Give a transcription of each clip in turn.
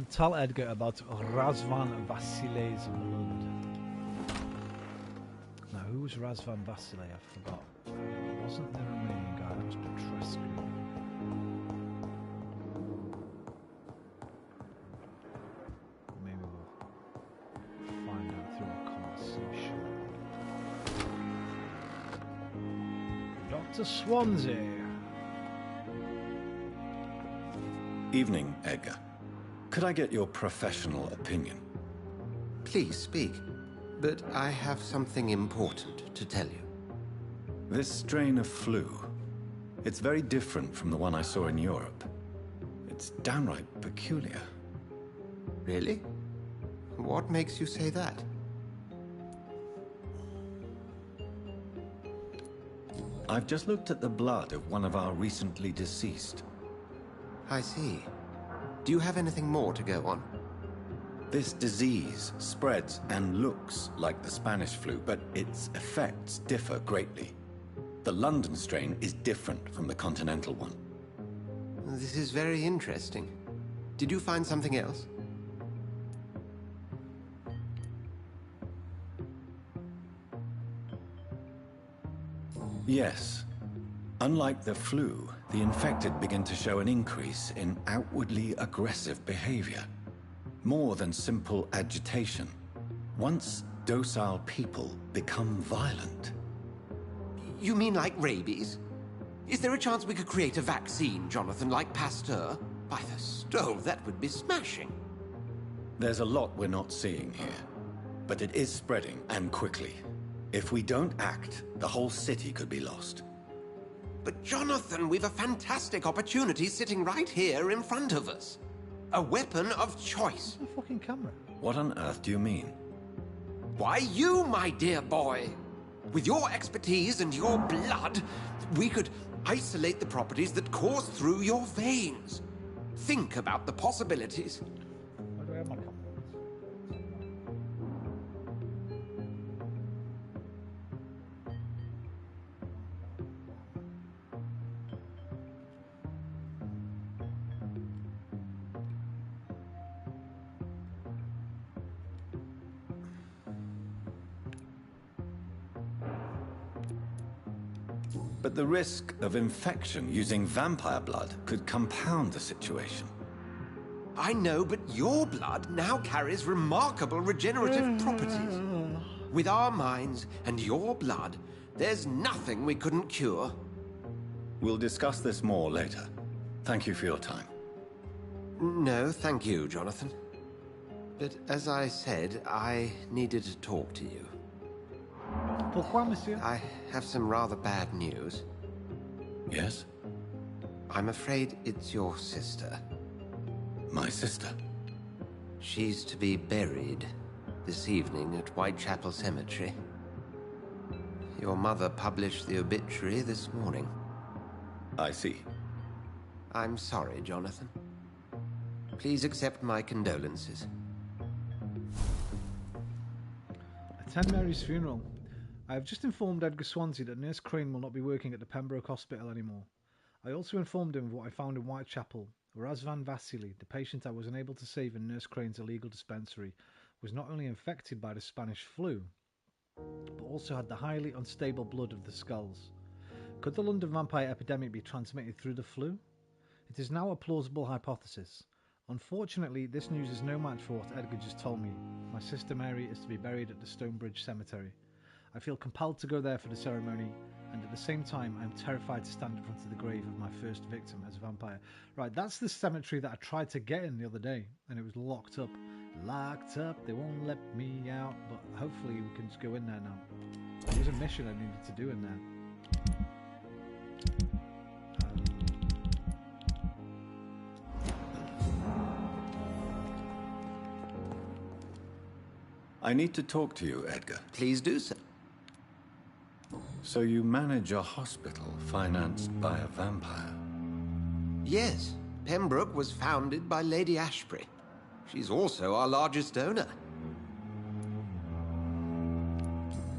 Tell Edgar about Razvan Vasilei's blood. Now, who was Razvan Vasilei? I forgot. It wasn't the Romanian guy, that was Petrescu. Maybe we'll find out through a conversation. Dr. Swansea. Evening, Edgar. Could I get your professional opinion? Please speak, but I have something important to tell you. This strain of flu, it's very different from the one I saw in Europe. It's downright peculiar. Really? What makes you say that? I've just looked at the blood of one of our recently deceased. I see. Do you have anything more to go on? This disease spreads and looks like the Spanish flu, but its effects differ greatly. The London strain is different from the continental one. This is very interesting. Did you find something else? Yes. Unlike the flu, the infected begin to show an increase in outwardly aggressive behavior. More than simple agitation. Once docile people become violent. You mean like rabies? Is there a chance we could create a vaccine, Jonathan, like Pasteur? By the stove, that would be smashing. There's a lot we're not seeing here. But it is spreading, and quickly. If we don't act, the whole city could be lost. But Jonathan, we've a fantastic opportunity sitting right here in front of us. A weapon of choice. A fucking camera. What on earth do you mean? Why, you, my dear boy. With your expertise and your blood, we could isolate the properties that course through your veins. Think about the possibilities. Where do I have my camera? But the risk of infection using vampire blood could compound the situation. I know, but your blood now carries remarkable regenerative properties. With our minds and your blood, there's nothing we couldn't cure. We'll discuss this more later. Thank you for your time. No, thank you, Jonathan. But as I said, I needed to talk to you. Pourquoi, monsieur? I have some rather bad news. Yes? I'm afraid it's your sister. My sister? She's to be buried this evening at Whitechapel Cemetery. Your mother published the obituary this morning. I see. I'm sorry, Jonathan. Please accept my condolences. Attend Mary's funeral. I have just informed Edgar Swansea that Nurse Crane will not be working at the Pembroke Hospital anymore. I also informed him of what I found in Whitechapel. Razvan Vasily, the patient I was unable to save in Nurse Crane's illegal dispensary, was not only infected by the Spanish flu, but also had the highly unstable blood of the skulls. Could the London vampire epidemic be transmitted through the flu? It is now a plausible hypothesis. Unfortunately, this news is no match for what Edgar just told me. My sister Mary is to be buried at the Stonebridge Cemetery. I feel compelled to go there for the ceremony, and at the same time I am terrified to stand in front of the grave of my first victim as a vampire. Right, that's the cemetery that I tried to get in the other day, and it was locked up. Locked up, they won't let me out, but hopefully we can just go in there now. There was a mission I needed to do in there. I need to talk to you, Edgar. Please do so. So you manage a hospital financed by a vampire? Yes, Pembroke was founded by Lady Ashbury. She's also our largest donor.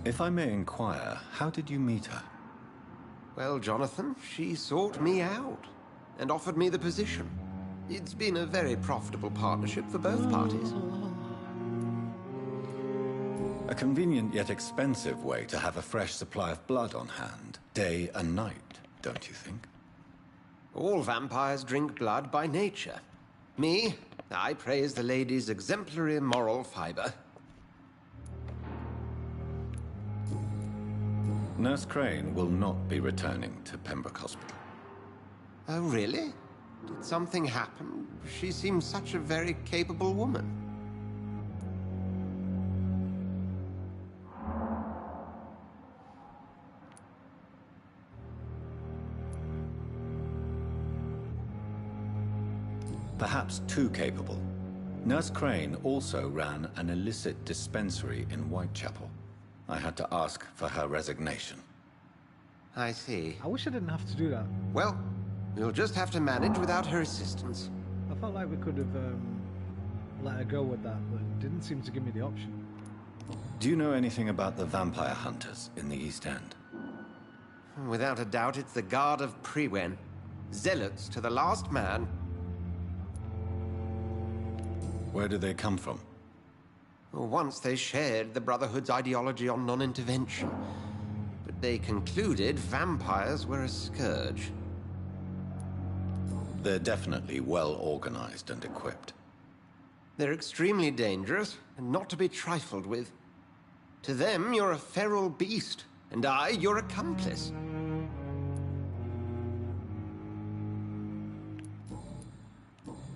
If I may inquire, how did you meet her? Well, Jonathan, she sought me out and offered me the position. It's been a very profitable partnership for both parties. A convenient yet expensive way to have a fresh supply of blood on hand, day and night, don't you think? All vampires drink blood by nature. Me, I praise the lady's exemplary moral fiber. Nurse Crane will not be returning to Pembroke Hospital. Oh, really? Did something happen? She seems such a very capable woman. Perhaps too capable. Nurse Crane also ran an illicit dispensary in Whitechapel. I had to ask for her resignation. I see. I wish I didn't have to do that. Well, we'll just have to manage without her assistance. I felt like we could have let her go with that, but it didn't seem to give me the option. Do you know anything about the vampire hunters in the East End? Without a doubt, it's the Guard of Prewen. Zealots to the last man. Where do they come from? Once they shared the Brotherhood's ideology on non-intervention, but they concluded vampires were a scourge. They're definitely well organized and equipped. They're extremely dangerous and not to be trifled with. To them, you're a feral beast, and I, your accomplice.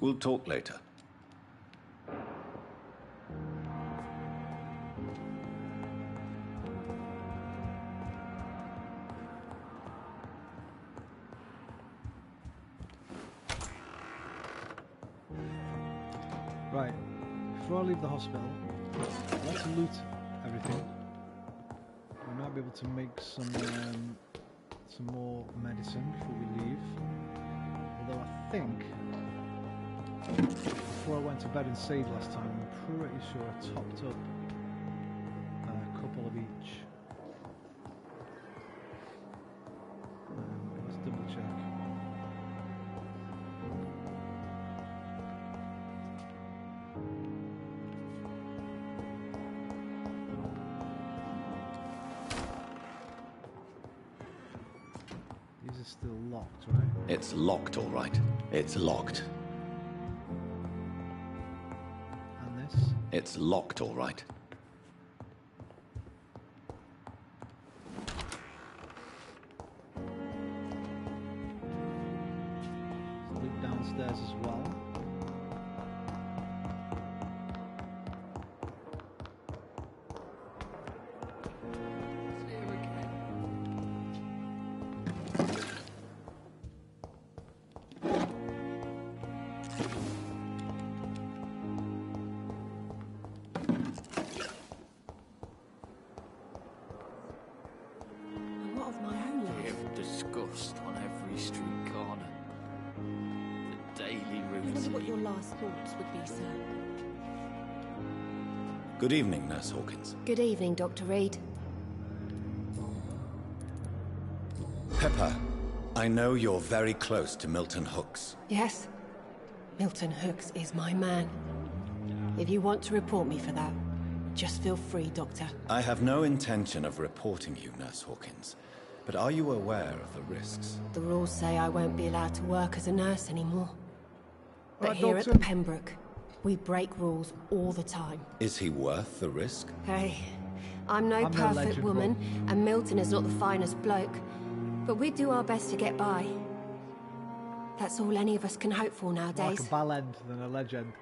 We'll talk later. Right, before I leave the hospital, let's loot everything. We might be able to make some more medicine before we leave. Although I think, before I went to bed and saved last time, I'm pretty sure I topped up a couple of each. Let's double check. These are still locked, right? It's locked, all right. It's locked. And this? It's locked, all right. Let's loot downstairs as well. Disgust on every street corner. The daily I wonder what routine. your last thoughts would be, sir. Good evening, Nurse Hawkins. Good evening, Dr. Reed. I know you're very close to Milton Hooks. Yes. Milton Hooks is my man. If you want to report me for that, just feel free, Doctor. I have no intention of reporting you, Nurse Hawkins. But are you aware of the risks? The rules say I won't be allowed to work as a nurse anymore. But Right, here at Doctor. the Pembroke, we break rules all the time. Is he worth the risk? Hey, I'm no I'm no perfect legend, woman, and Milton is not the finest bloke. But we do our best to get by. That's all any of us can hope for More nowadays. like a ballend than a legend.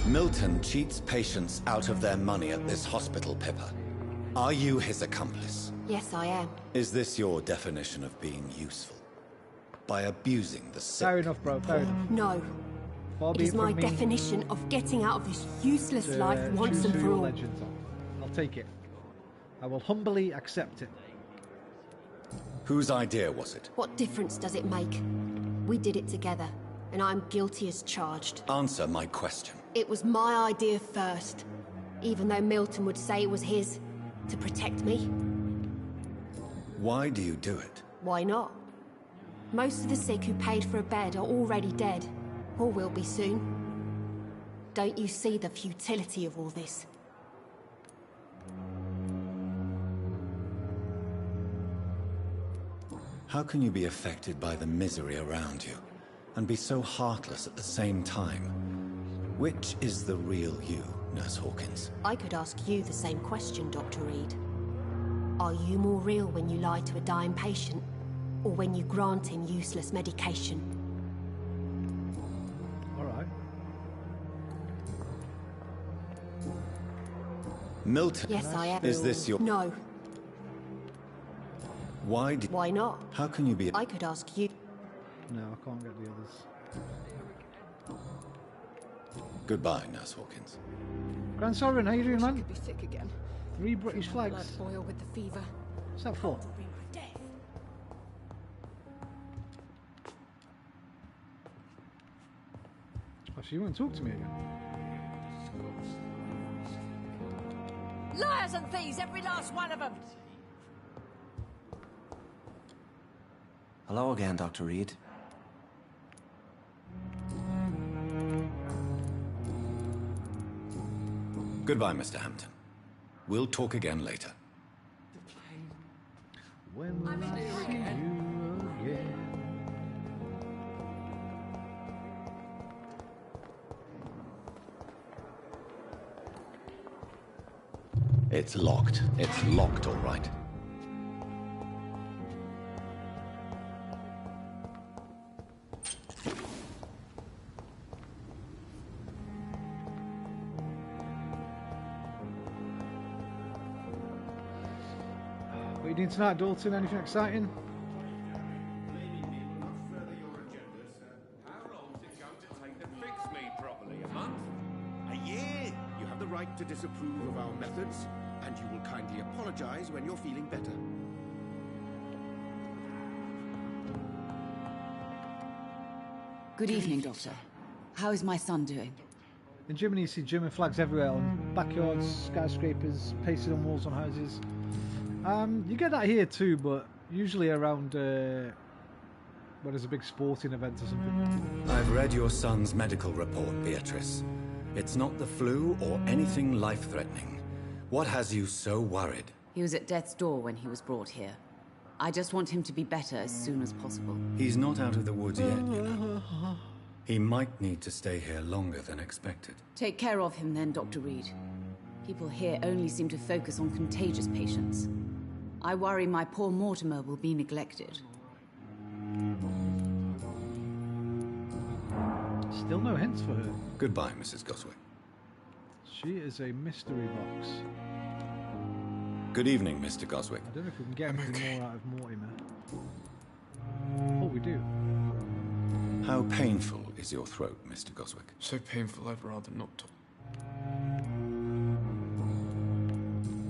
Milton cheats patients out of their money at this hospital, Pippa. Are you his accomplice? Yes, I am. Is this your definition of being useful? By abusing the sick? Fair enough, bro. Fair enough. No. It Bobby, is my from me definition of getting out of this useless to, life once choose and who for your all. legends are. I'll take it. I will humbly accept it. Whose idea was it? What difference does it make? We did it together, and I'm guilty as charged. Answer my question. It was my idea first, even though Milton would say it was his, to protect me. Why do you do it? Why not? Most of the sick who paid for a bed are already dead, or will be soon. Don't you see the futility of all this? How can you be affected by the misery around you, and be so heartless at the same time? Which is the real you, Nurse Hawkins? I could ask you the same question, Dr. Reed. Are you more real when you lie to a dying patient, or when you grant him useless medication? All right. Milton. Yes, I am. Is this your... No. Why did... Why not? How can you be... I could ask you. No, I can't get the others. Goodbye, Nurse Hawkins. Grand Sovereign, how you doing, man? Could be sick again. 3 British Blood flags. boil with the fever. What's that for? Oh, so you won't talk to me again? Liars and thieves, every last one of them! Hello again, Dr. Reed. Goodbye, Mr. Hampton. We'll talk again later. When will I see you again? It's locked. It's locked, all right. What are you doing tonight, Dalton? Anything exciting? How long is it going to take to fix me properly? A month? A year? You have the right to disapprove of our methods, and you will kindly apologize when you're feeling better. Good evening, Doctor. How is my son doing? In Germany, you see German flags everywhere on backyards, skyscrapers, pasted on walls on houses. You get that here too, but usually around when there's a big sporting event or something. I've read your son's medical report, Beatrice. It's not the flu or anything life-threatening. What has you so worried? He was at death's door when he was brought here. I just want him to be better as soon as possible. He's not out of the woods yet, you know. He might need to stay here longer than expected. Take care of him then, Dr. Reed. People here only seem to focus on contagious patients. I worry my poor Mortimer will be neglected. Still no hints for her. Goodbye, Mrs. Goswick. She is a mystery box. Good evening, Mr. Goswick. I don't know if we can get anything more out of Mortimer. Oh, we do. How painful is your throat, Mr. Goswick? So painful I'd rather not talk.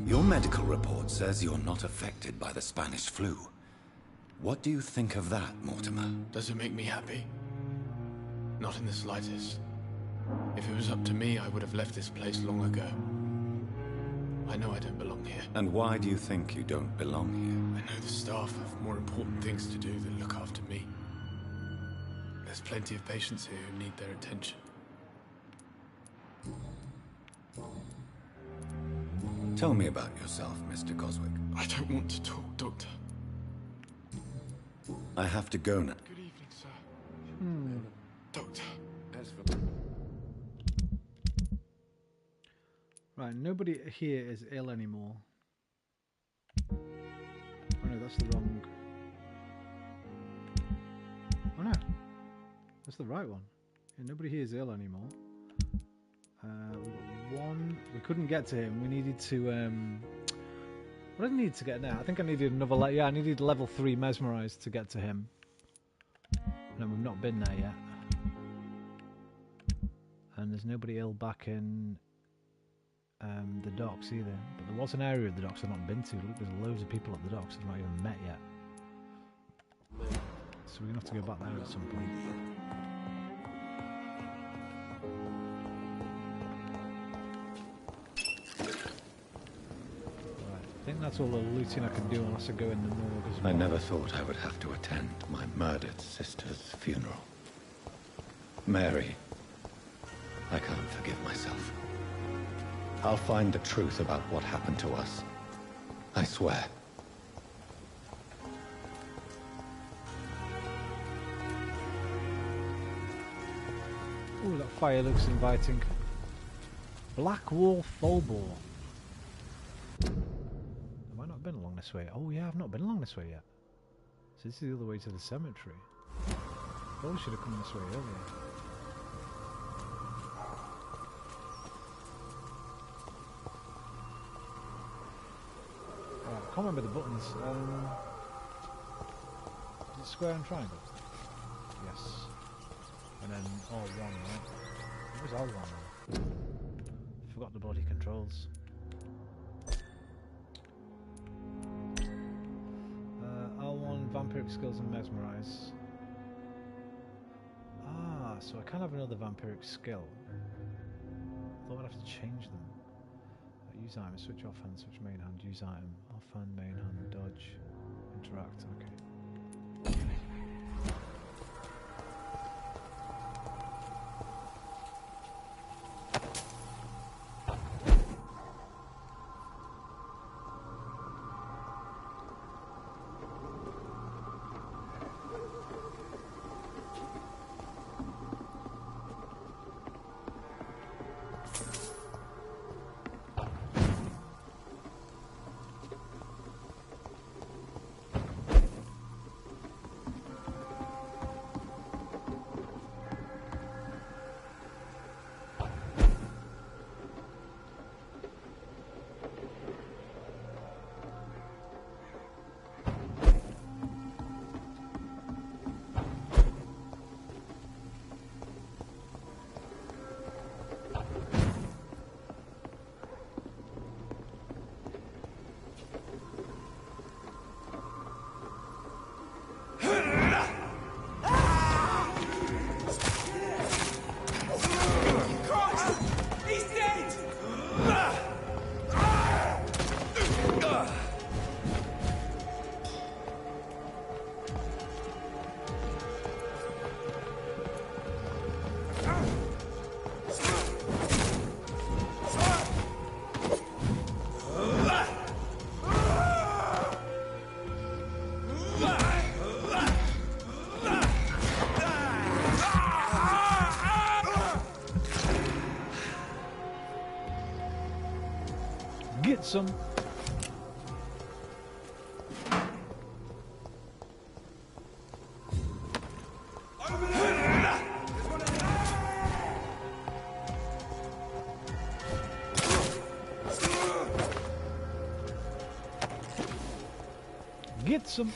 Your medical report says you're not affected by the Spanish flu. What do you think of that, Mortimer? Does it make me happy? Not in the slightest. If it was up to me, I would have left this place long ago. I know I don't belong here. And why do you think you don't belong here? I know the staff have more important things to do than look after me. There's plenty of patients here who need their attention. Tell me about yourself, Mr. Coswick. I don't want to talk, Doctor. I have to go now. Good evening, sir. Doctor. As for... Right, nobody here is ill anymore. Oh no, that's the wrong... Oh no, that's the right one. Yeah, nobody here is ill anymore. We've got one... We couldn't get to him, we needed to... What did I need to get now? I think I needed another... Yeah, I needed level 3 mesmerized to get to him. No, we've not been there yet. And there's nobody ill back in... the docks either, but there was an area of the docks I've not been to. Look, there's loads of people at the docks I've not even met yet. So we're gonna have to go back there at some point. Right, I think that's all the looting I can do unless I go in the morgue as well. I never thought I would have to attend my murdered sister's funeral. Mary, I can't forgive myself. I'll find the truth about what happened to us. I swear. Ooh, that fire looks inviting. Black Wall Folbor. Have I not been along this way? Oh yeah, I've not been along this way yet. So this is the other way to the cemetery. Probably should have come this way earlier. I can't remember the buttons. Is it square and triangle? Yes. And then R1, right? What was R1 then? Forgot the bloody controls. R1, vampiric skills and mesmerize. Ah, so I can have another vampiric skill. Thought I'd have to change them. Use item, switch off hand, switch main hand, use item, off hand, main hand, dodge, interact, okay. Get some. Get some.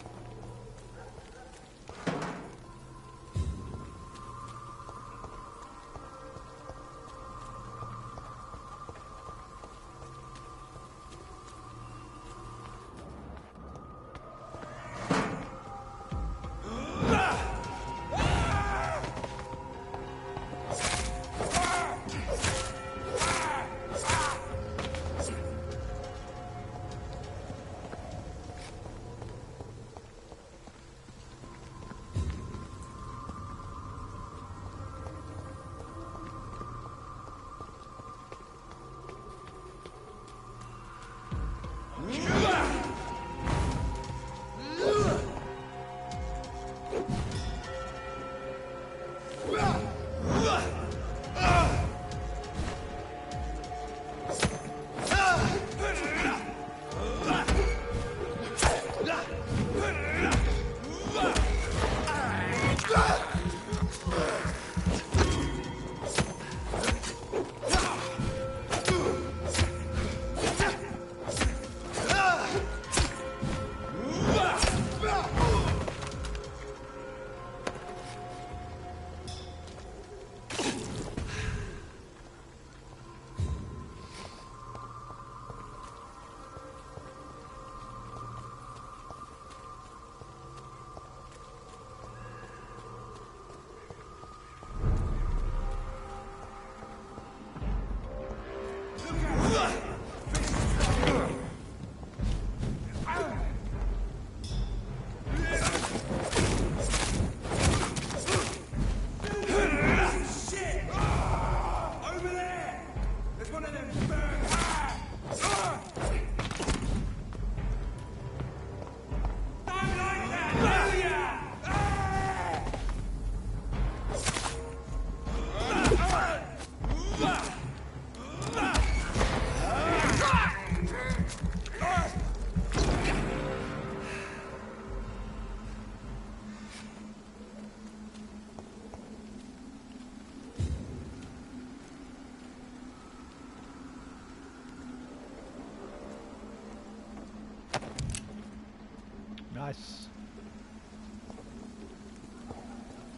Nice.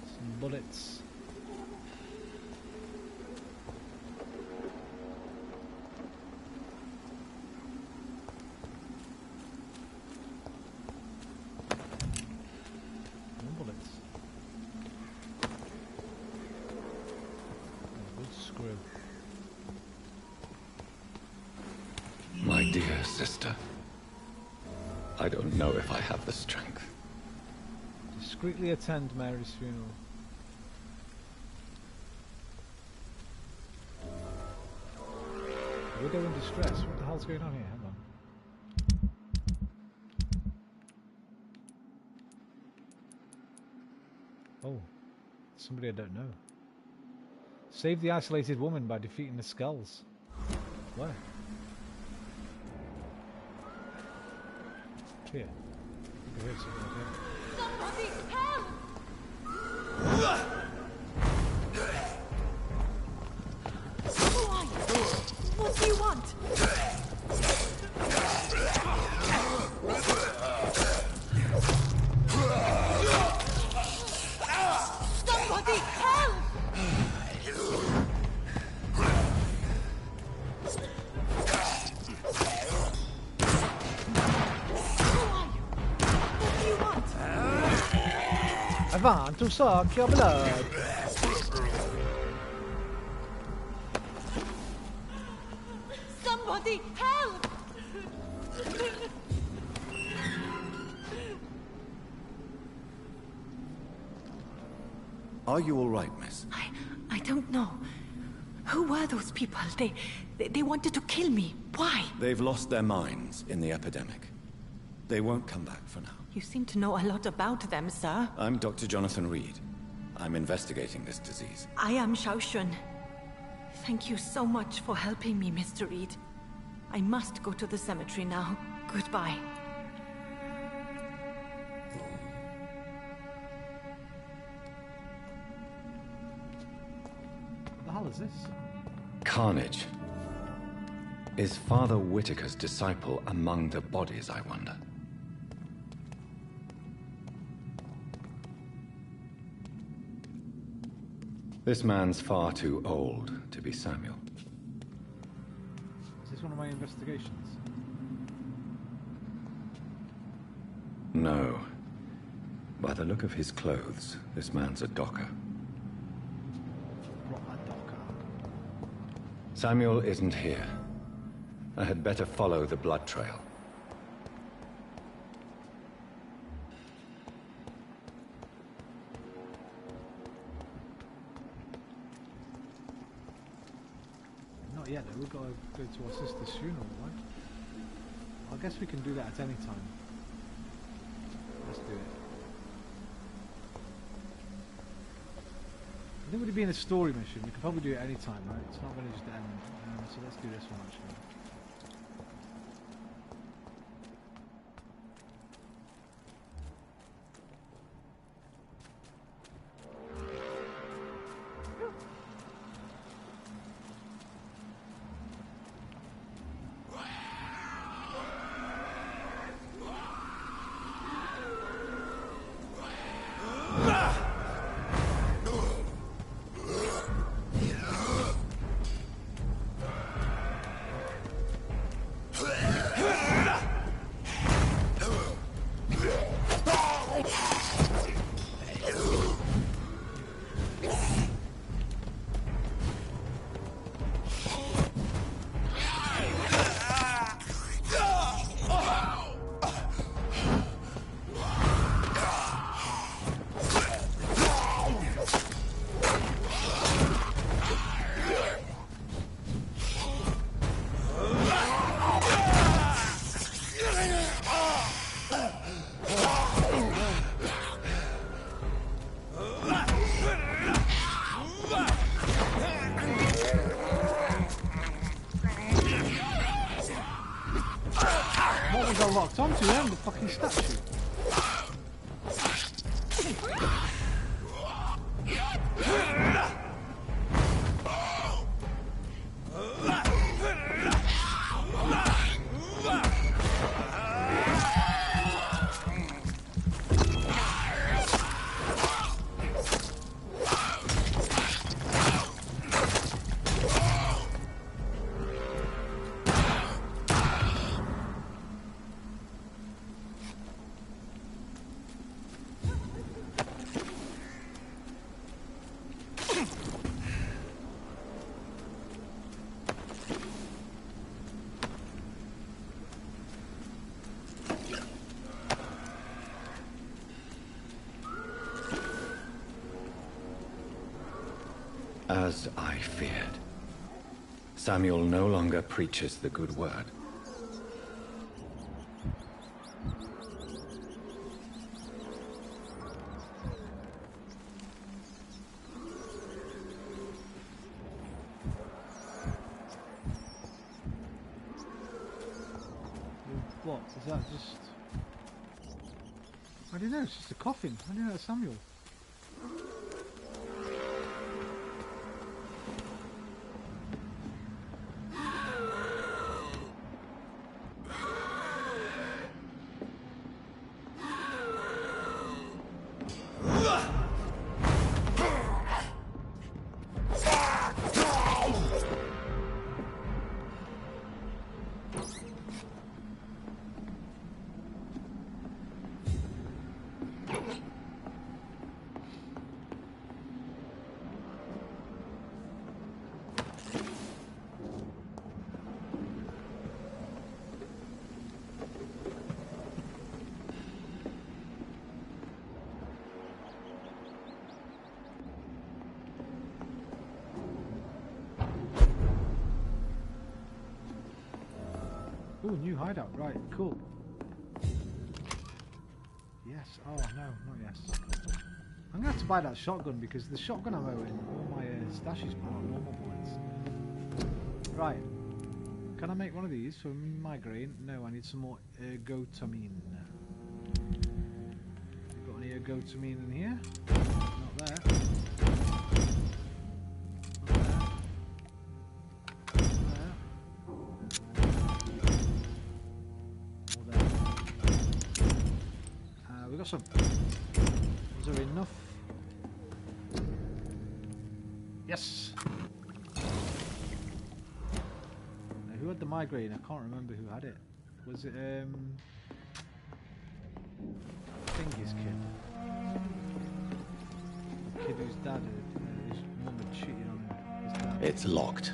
Some bullets. More bullets. Oh, good screw. My dear sister, I don't know if I have the strength. Discreetly attend Mary's funeral. Widow in distress. What the hell's going on here? Hang on. Oh, somebody I don't know. Save the isolated woman by defeating the skulls. Where? Here. I heard something like that. Somebody help! Who are you? What do you want? Somebody help! I want to suck your blood. Somebody help! Are you all right, miss? I don't know. Who were those people? They wanted to kill me. Why? They've lost their minds in the epidemic. They won't come back for now. You seem to know a lot about them, sir. I'm Dr. Jonathan Reed. I'm investigating this disease. I am Xiaoxun. Thank you so much for helping me, Mr. Reed. I must go to the cemetery now. Goodbye. What the hell is this? Carnage. Is Father Whitaker's disciple among the bodies, I wonder? This man's far too old to be Samuel. Is this one of my investigations? No. By the look of his clothes, this man's a docker. Proper docker. Samuel isn't here. I had better follow the blood trail. Not yet though, we've got to go to our sister's funeral, right? I guess we can do that at any time. Let's do it. I think we'd be in a story mission, we could probably do it any time, right? It's not going to just end. So let's do this one actually. Locked onto him, the fucking statue. As I feared. Samuel no longer preaches the good word. What? Is that just... I don't know, it's just a coffin. I don't know, it's Samuel. Ooh, new hideout, right, cool. Yes, oh no, not yes. I'm gonna have to buy that shotgun because the shotgun ammo in all my stashes are normal bullets. Right, can I make one of these for migraine? No, I need some more ergotamine. You got any ergotamine in here? Not there. Got some. Is there enough? Yes! Now, who had the migraine? I can't remember who had it. Was it, Thingy's kid? The kid whose dad, his mum had cheated on his dad. It's locked.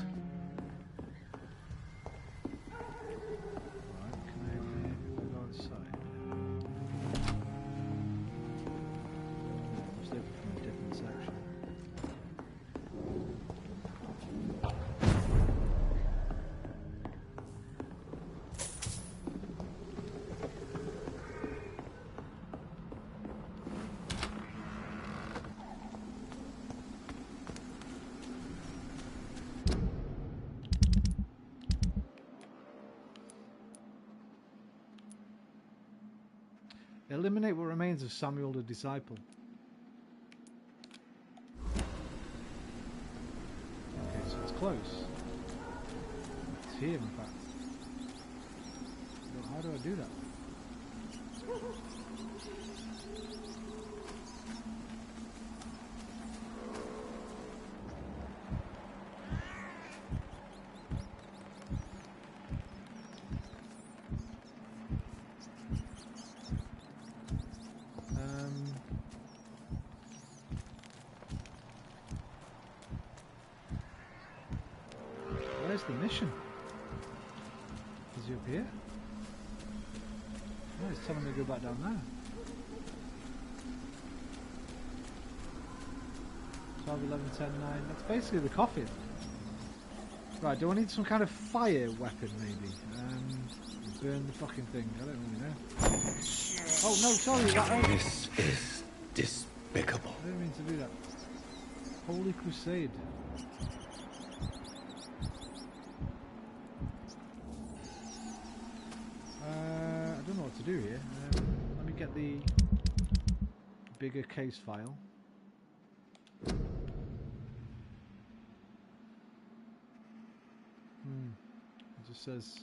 Eliminate what remains of Samuel the Disciple. Okay, so it's close. It's here, in fact. So how do I do that? Where's the mission? Is he up here? No, he's telling me to go back down there. 12, 11, 10, 9. That's basically the coffin. Right, do I need some kind of fire weapon maybe? Burn the fucking thing. I don't really know. Oh no, sorry. This is despicable. I didn't mean to do that. Holy Crusade. I don't know what to do here. Let me get the bigger case file. It just says...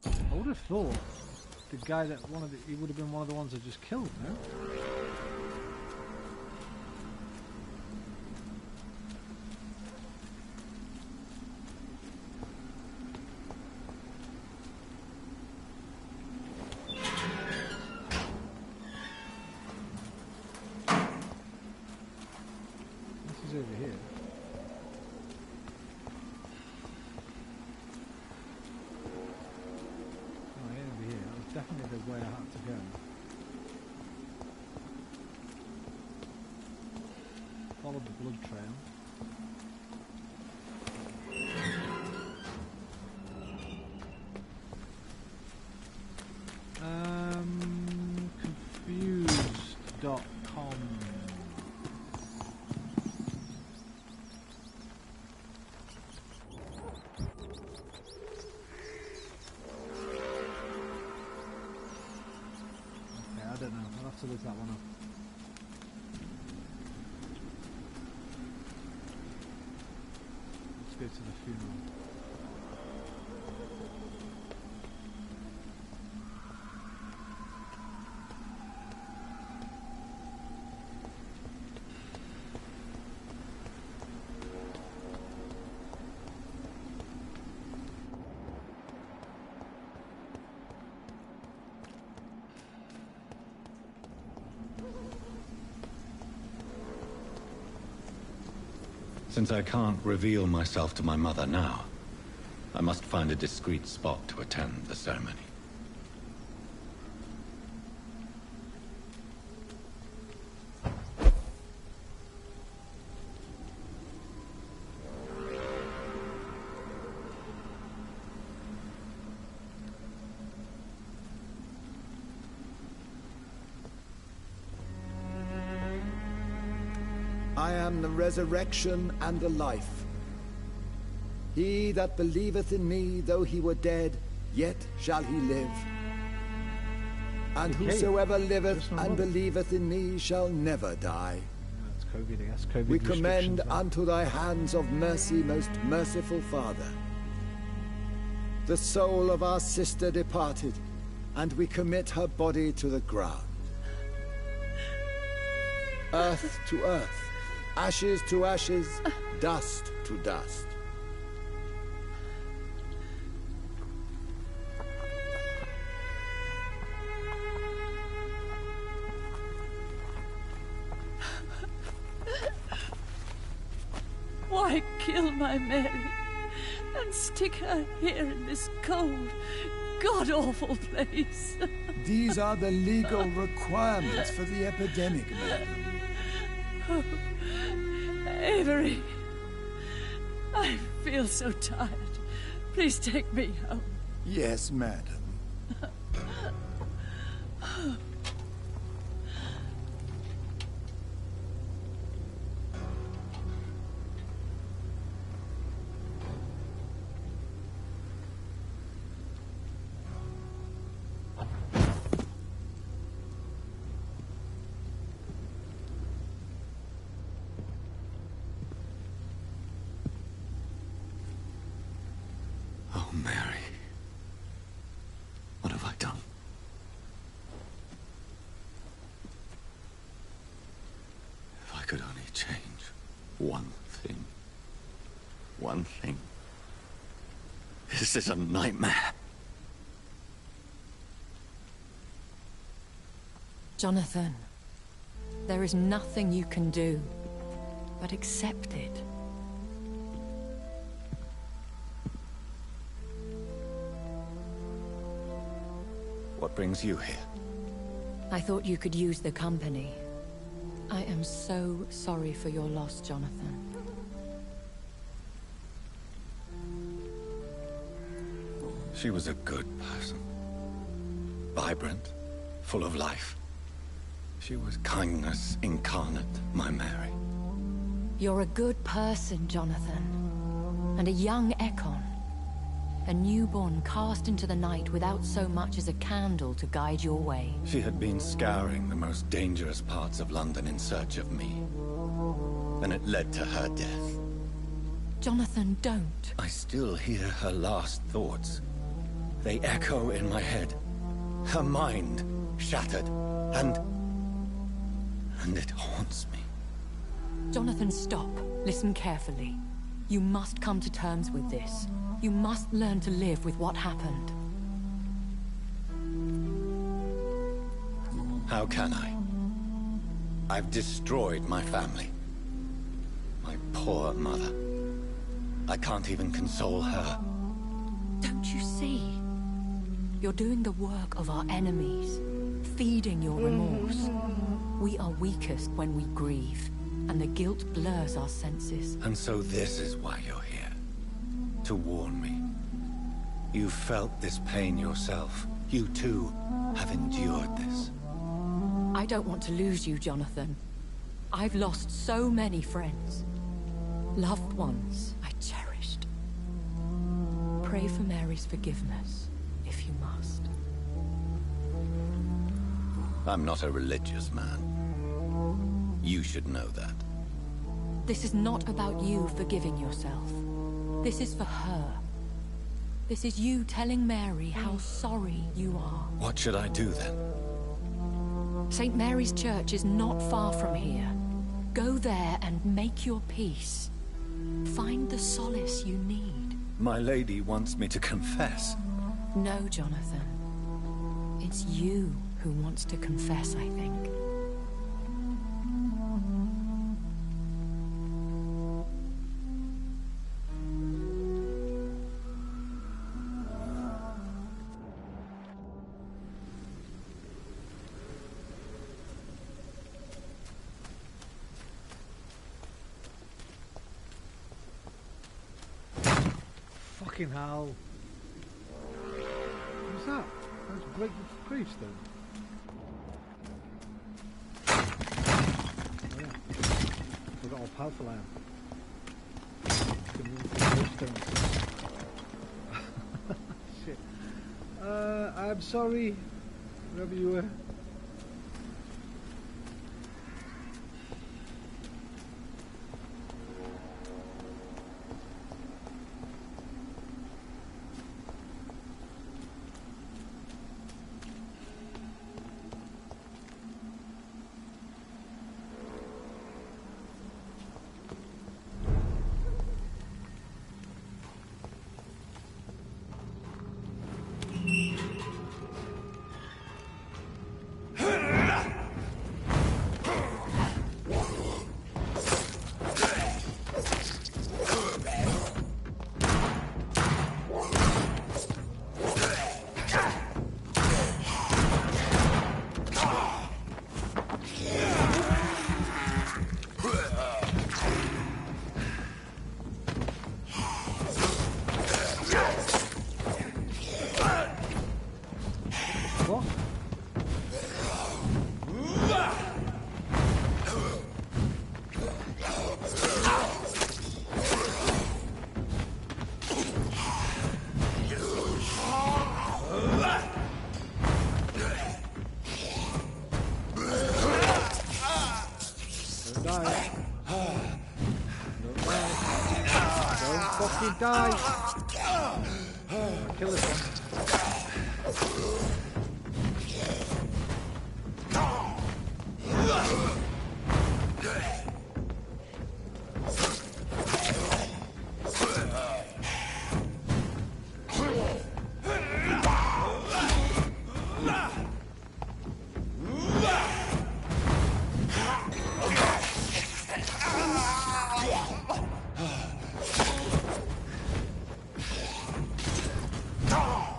I would have thought the guy that he would have been one of the ones I just killed, no? This is over here. Definitely the way I had to go. followed the blood trail. Confused.com. Okay, I don't know. I'll have to look that one up. Let's go to the funeral. Since I can't reveal myself to my mother now, I must find a discreet spot to attend the ceremony. I am the resurrection and the life. He that believeth in me, though he were dead, yet shall he live. And whosoever liveth and believeth in me shall never die. That's COVID, I guess. COVID we commend restrictions, unto thy hands of mercy, most merciful Father, the soul of our sister departed, and we commit her body to the ground. Earth to earth, ashes to ashes, dust to dust. Why kill my Mary and stick her here in this cold, god-awful place? These are the legal requirements for the epidemic, madam. Oh, Avery, I feel so tired. Please take me home. Yes, madam. Oh, Mary. What have I done? If I could only change one thing. One thing. This is a nightmare. Jonathan, there is nothing you can do but accept it. What brings you here? I thought you could use the company. I am so sorry for your loss, Jonathan. She was a good person. Vibrant, full of life. She was kindness incarnate, my Mary. You're a good person, Jonathan. And a young Ekon. A newborn cast into the night without so much as a candle to guide your way. She had been scouring the most dangerous parts of London in search of me. And it led to her death. Jonathan, don't. I still hear her last thoughts. They echo in my head. Her mind shattered, and it haunts me. Jonathan, stop. Listen carefully. You must come to terms with this. You must learn to live with what happened. How can I? I've destroyed my family. My poor mother. I can't even console her. Don't you see? You're doing the work of our enemies, feeding your remorse. We are weakest when we grieve, and the guilt blurs our senses. And so this is why you're here. To warn me. You've felt this pain yourself. You too have endured this. I don't want to lose you, Jonathan. I've lost so many friends. Loved ones I cherished. Pray for Mary's forgiveness, if you must. I'm not a religious man. You should know that. This is not about you forgiving yourself. This is for her. This is you telling Mary how sorry you are. What should I do then? St. Mary's Church is not far from here. Go there and make your peace. Find the solace you need. My lady wants me to confess. No, Jonathan. It's you who wants to confess, I think. Fucking hell. What's that? That's great gravestone. Oh yeah. Forgot how powerful I am. Can move the gravestones. Shit. I'm sorry. Wherever you were. Die! Kill this one. Ah!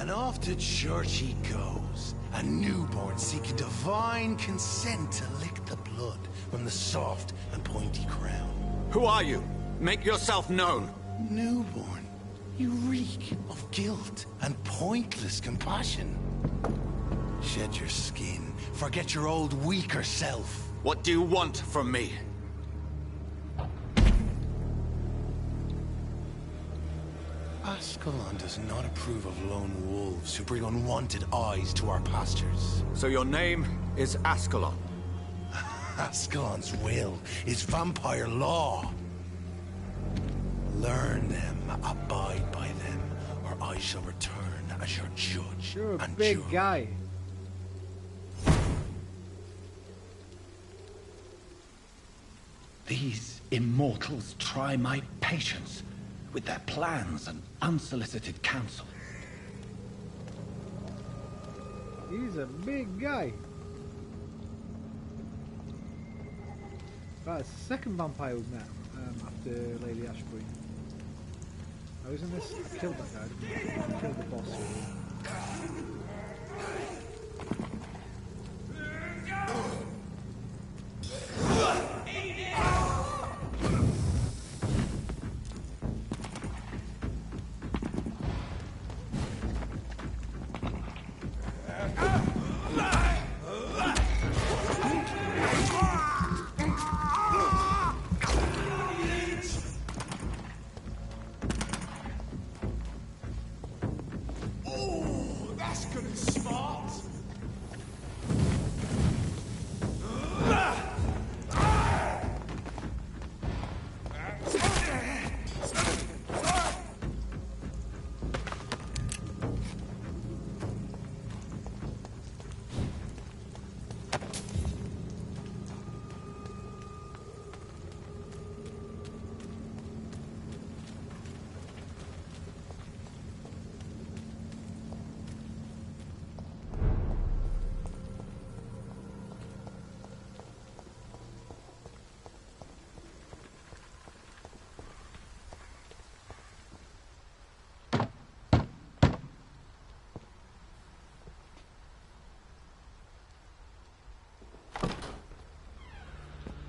And off to church he goes. A newborn seeking divine consent to lick the blood from the soft and pointy crown. Who are you? Make yourself known. Newborn, you reek of guilt and pointless compassion. Shed your skin. Forget your old, weaker self. What do you want from me? Ascalon does not approve of lone wolves who bring unwanted eyes to our pastures. So your name is Ascalon? Ascalon's will is vampire law. Learn them, abide by them, or I shall return as your judge. You're a and big jury. guy. These immortals try my patience with their plans and unsolicited counsel. He's a big guy. Right, it's the second vampire we've met after Lady Ashbury. I was in this. I killed that guy, didn't I? I killed the boss.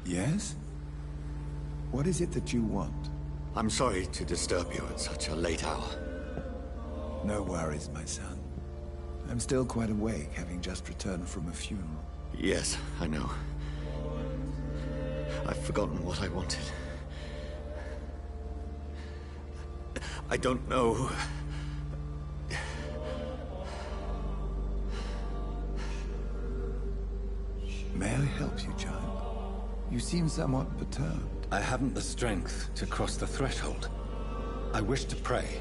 Yes? What is it that you want? I'm sorry to disturb you at such a late hour. No worries, my son. I'm still quite awake, having just returned from a funeral. Yes, I know. I've forgotten what I wanted. I don't know. May I help you, child? You seem somewhat perturbed. I haven't the strength to cross the threshold. I wish to pray,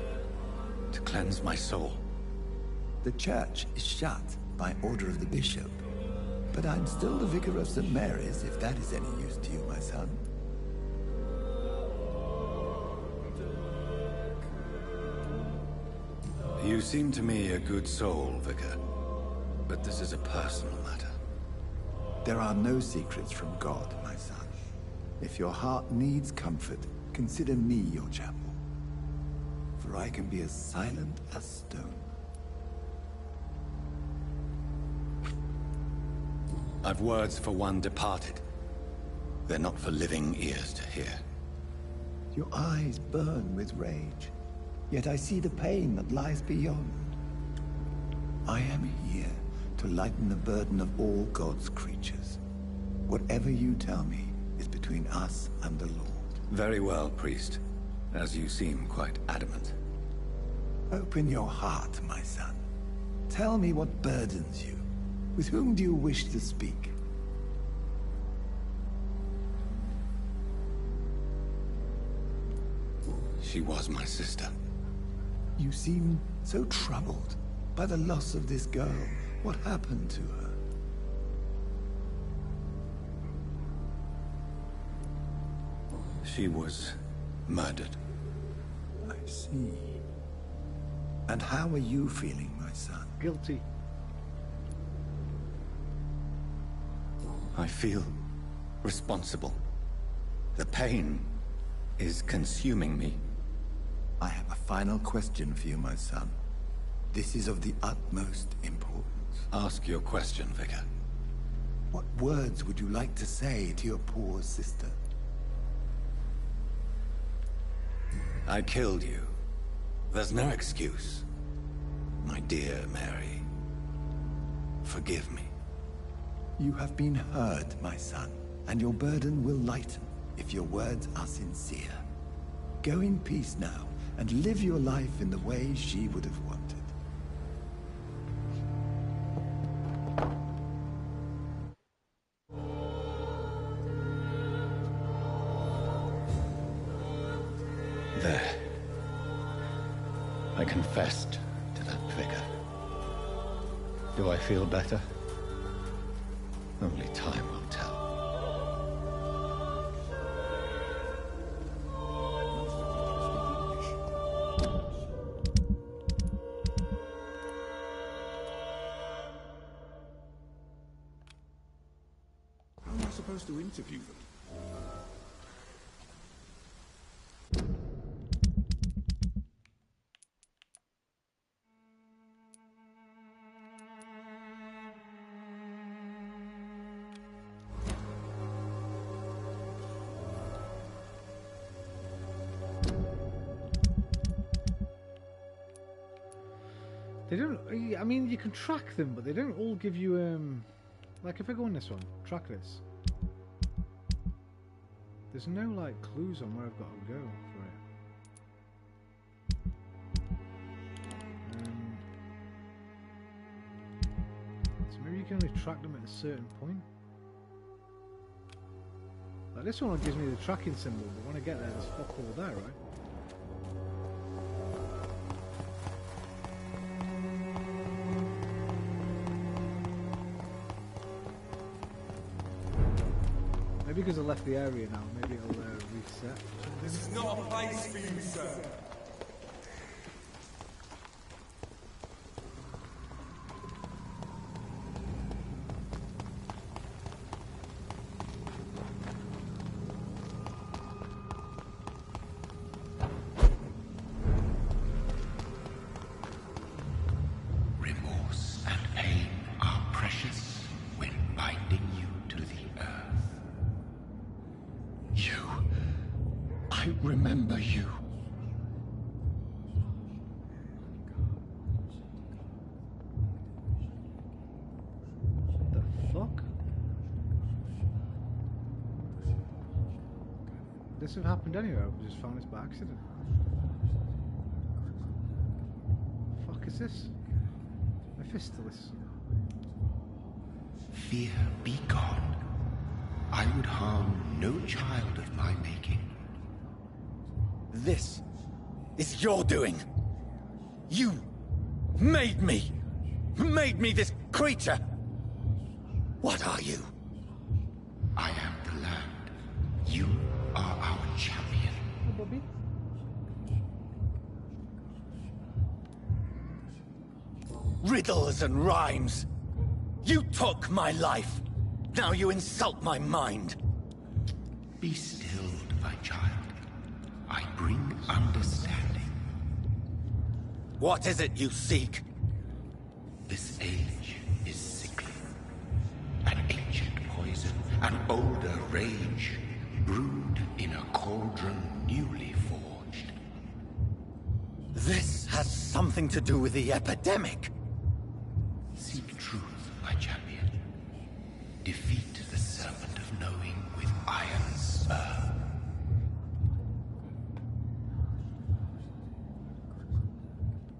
to cleanse my soul. The church is shut by order of the bishop. But I'm still the vicar of St. Mary's, if that is any use to you, my son. You seem to me a good soul, Vicar. But this is a personal matter. There are no secrets from God, my son. If your heart needs comfort, consider me your chapel. For I can be as silent as stone. I've words for one departed. They're not for living ears to hear. Your eyes burn with rage, yet I see the pain that lies beyond. I am here to lighten the burden of all God's creatures. Whatever you tell me is between us and the Lord. Very well, priest. As you seem quite adamant. Open your heart, my son. Tell me what burdens you. With whom do you wish to speak? She was my sister. You seem so troubled by the loss of this girl. What happened to her? She was murdered. I see. And how are you feeling, my son? Guilty. I feel responsible. The pain is consuming me. I have a final question for you, my son. This is of the utmost importance. Ask your question, Vicar. What words would you like to say to your poor sister? I killed you. There's no excuse. My dear Mary, forgive me. You have been hurt, my son, and your burden will lighten if your words are sincere. Go in peace now, and live your life in the way she would have wanted. There. I confessed to that vicar. Do I feel better? Only time will tell. How am I supposed to interview them? They don't. I mean, you can track them, but they don't all give you like if I go on this one, track this. There's no like clues on where I've got to go for it. So maybe you can only track them at a certain point. Like this one gives me the tracking symbol, but when I get there, there's fuck all there, right? Maybe because I left the area now, maybe it'll reset. This is not a place for you, sir. Remorse and pain are precious when binding you to the earth. I remember you. The fuck? This have happened anywhere, we just found this by accident. The fuck is this? Mephistolis. Fear be gone. I would harm no child of my making. This is your doing. You made me this creature. What are you? I am the land. You are our champion. Hey, Bobby. Riddles and rhymes. You took my life. Now you insult my mind. Be stilled, my child. I bring understanding. What is it you seek? This age is sickly. An ancient poison, an older rage, brewed in a cauldron newly forged. This has something to do with the epidemic. Seek truth, my champion. Defeat the serpent of knowing with iron spur.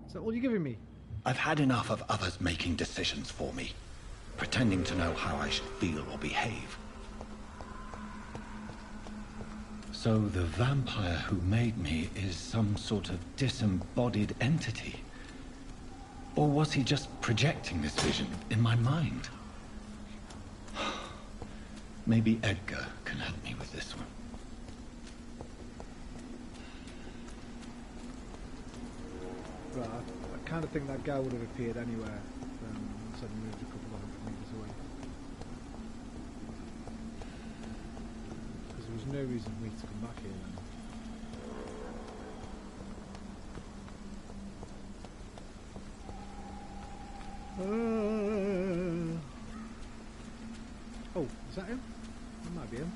Is that all you're giving me? I've had enough of others making decisions for me, pretending to know how I should feel or behave. So the vampire who made me is some sort of disembodied entity? Or was he just projecting this vision in my mind? Maybe Edgar can help me with this one. Right, I kind of think that guy would have appeared anywhere once I'd moved a couple of hundred meters away. Because there was no reason for me to come back here then. Oh, is that him? That might be him.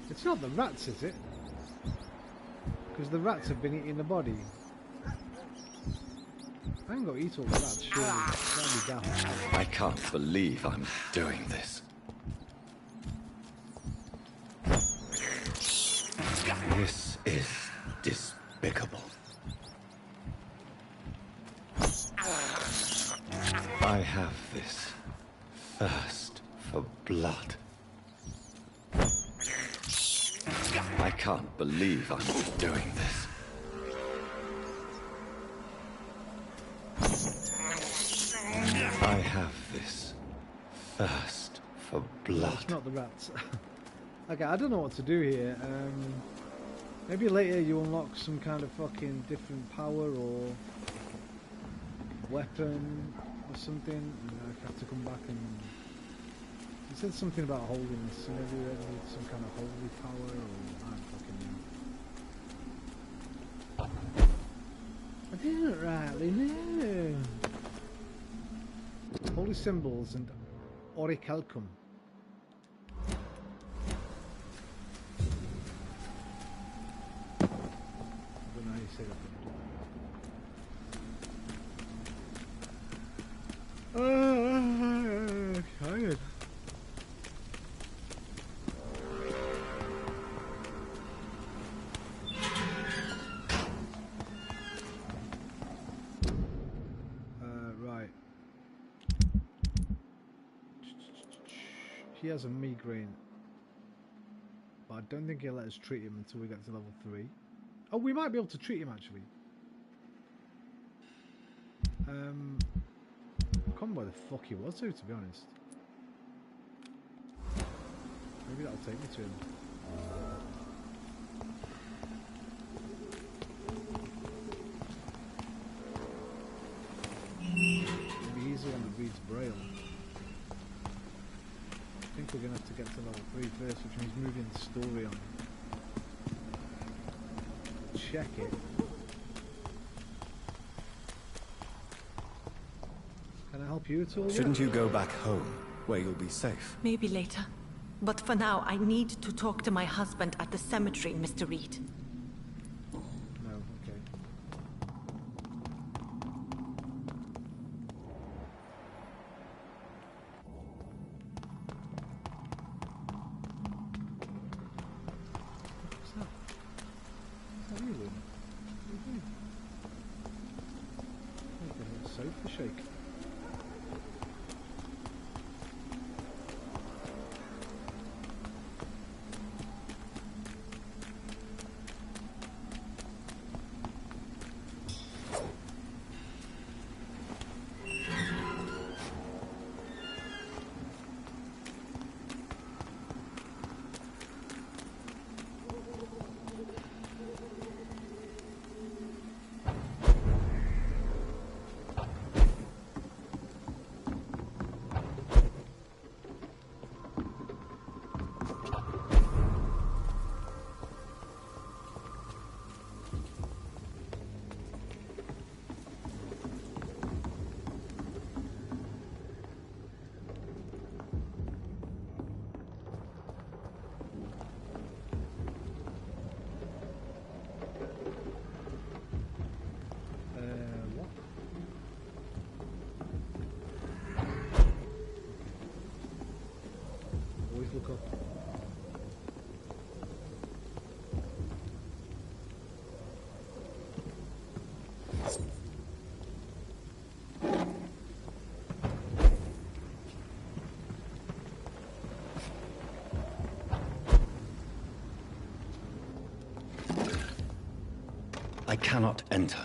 It's not the rats, is it? Because the rats have been eating the body. I ain't got to eat all the rats, surely. That'd be daft. I can't believe I'm doing this. This is despicable. I have this thirst for blood. I can't believe I'm doing this. I have this thirst for blood. It's not the rats. Okay, I don't know what to do here. Maybe later you unlock some kind of fucking different power or weapon or something, and I have to come back and... He said something about holding this, so maybe we need some kind of holy power, or I don't fucking know. I didn't rightly know. Holy symbols and orichalcum. I don't know how you say that. Tired. Right. He has a migraine, but I don't think he'll let us treat him until we get to level 3. Oh, we might be able to treat him actually. I can't remember where the fuck he was though, to be honest. Maybe that'll take me to him. Maybe he's the one that reads Braille. I think we're going to have to get to level 3 first, which means moving the story on. Check it. Can I help you at all? Shouldn't you go back home, where you'll be safe? Maybe later. But for now, I need to talk to my husband at the cemetery, Mr. Reed. No, okay. What's that? Is that you, Lynn? What are you doing? Like a little sofa shake. I cannot enter.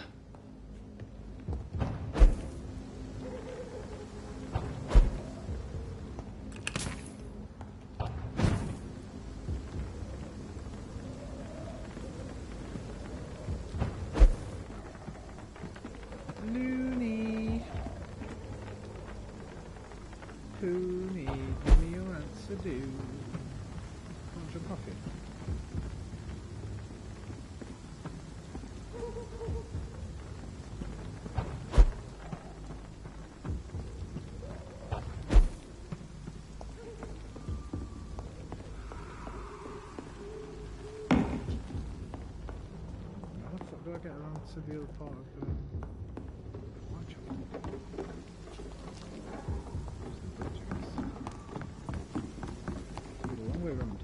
Looney. Cooney, give me your answer, do. Want some coffee? How the fuck do I get around to the other part of the... Long way around.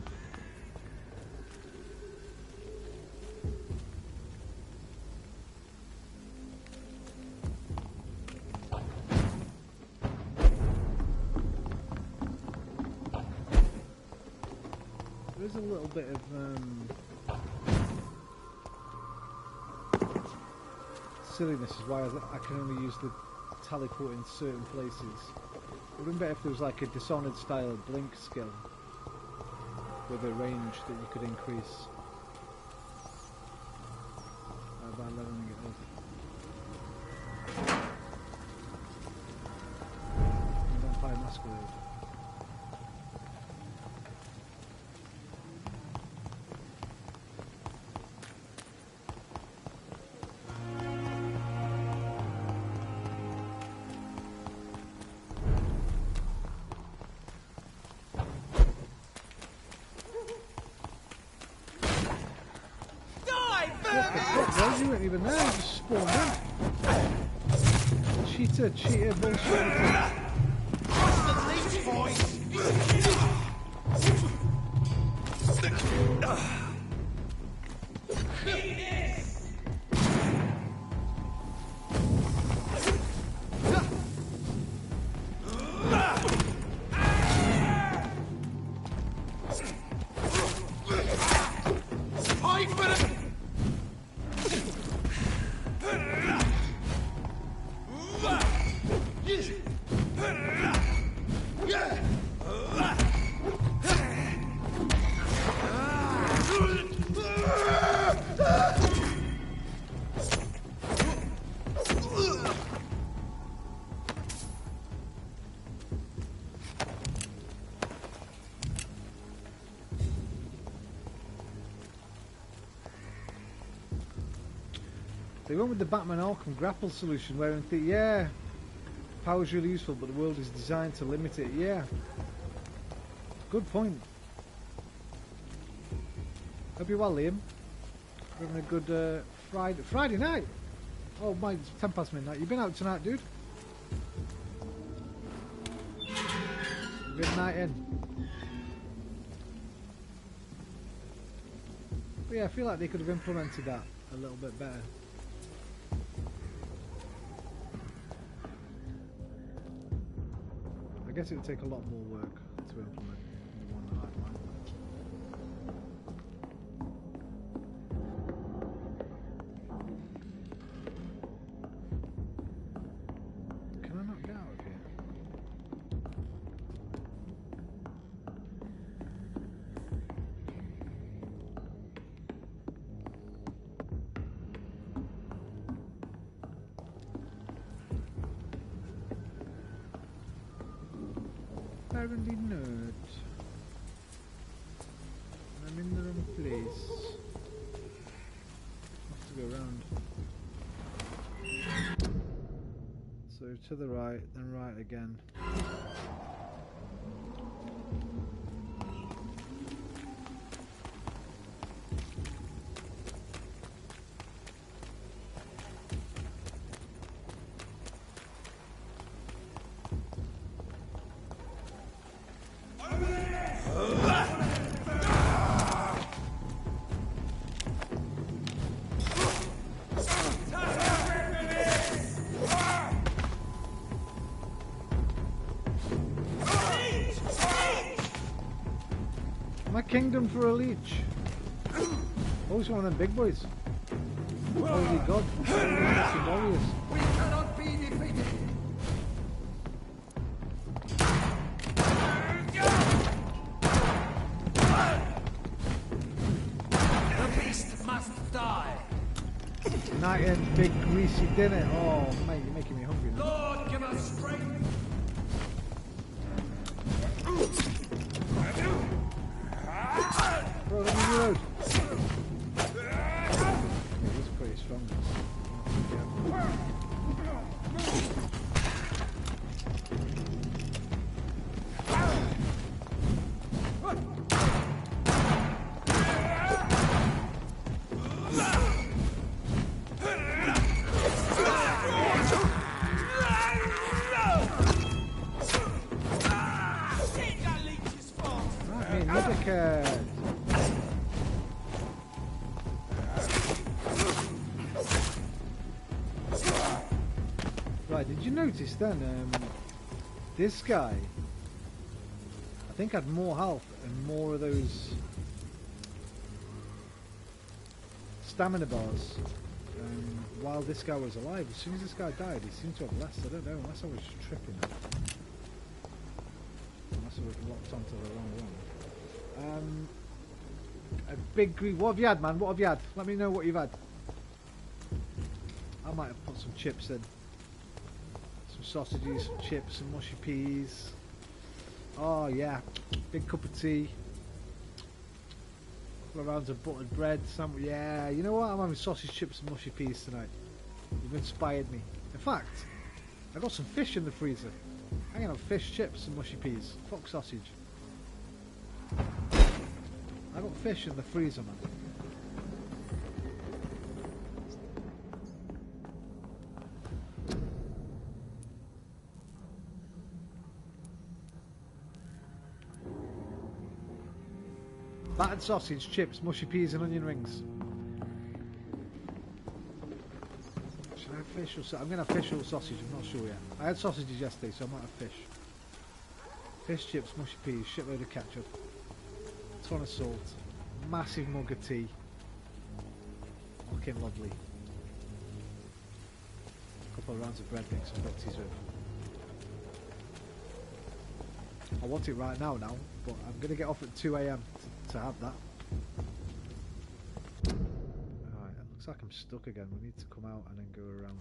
There's a little bit of silliness is why I can only use the teleport in certain places. It would have been better if there was like a Dishonored style blink skill with a range that you could increase by leveling it up. Vampire Masquerade. Well, you weren't even there, you just spawned in. Cheater, bullshit. They went with the Batman Arkham grapple solution where yeah, power's really useful but the world is designed to limit it. Yeah. Good point. Hope you're well, Liam. We're having a good Friday night. Oh my, it's 10 past midnight. You been out tonight, dude? Good night in. But yeah, I feel like they could have implemented that a little bit better. I guess it would take a lot more work to implement the one that I'd like. Can I not get out of here? Apparently not. I'm in the wrong place. Have to go around. So to the right, then right again. My kingdom for a leech. Always one of them big boys. Holy God. Some warriors. We cannot be defeated. The beast must die. Night and big greasy dinner. Oh, mate, you're making me hungry now. Lord, give us strength. Bro, let me reload. He's pretty strong. Right, did you notice then, this guy, I think had more health and more of those stamina bars while this guy was alive. As soon as this guy died, he seemed to have less. I don't know, unless I was tripping. Unless I was locked onto the wrong one. A big green. What have you had, man? What have you had? Let me know what you've had. I might have put some chips in. Some sausages, some chips, some mushy peas. Oh yeah, big cup of tea. Couple of rounds of buttered bread. Some, yeah, you know what? I'm having sausage, chips, and mushy peas tonight. You've inspired me. In fact, I got some fish in the freezer. I'm gonna have fish, chips, and mushy peas. Fuck sausage. I got fish in the freezer, man. Battered sausage, chips, mushy peas and onion rings. Should I have fish or sausage? I'm going to have fish or sausage, I'm not sure yet. I had sausages yesterday, so I might have fish. Fish, chips, mushy peas, shitload of ketchup, a ton of salt, massive mug of tea. Fucking lovely. A couple of rounds of bread mix and butties with. I want it right now, but I'm going to get off at 2 AM to have that. Alright, it looks like I'm stuck again. We need to come out and then go around.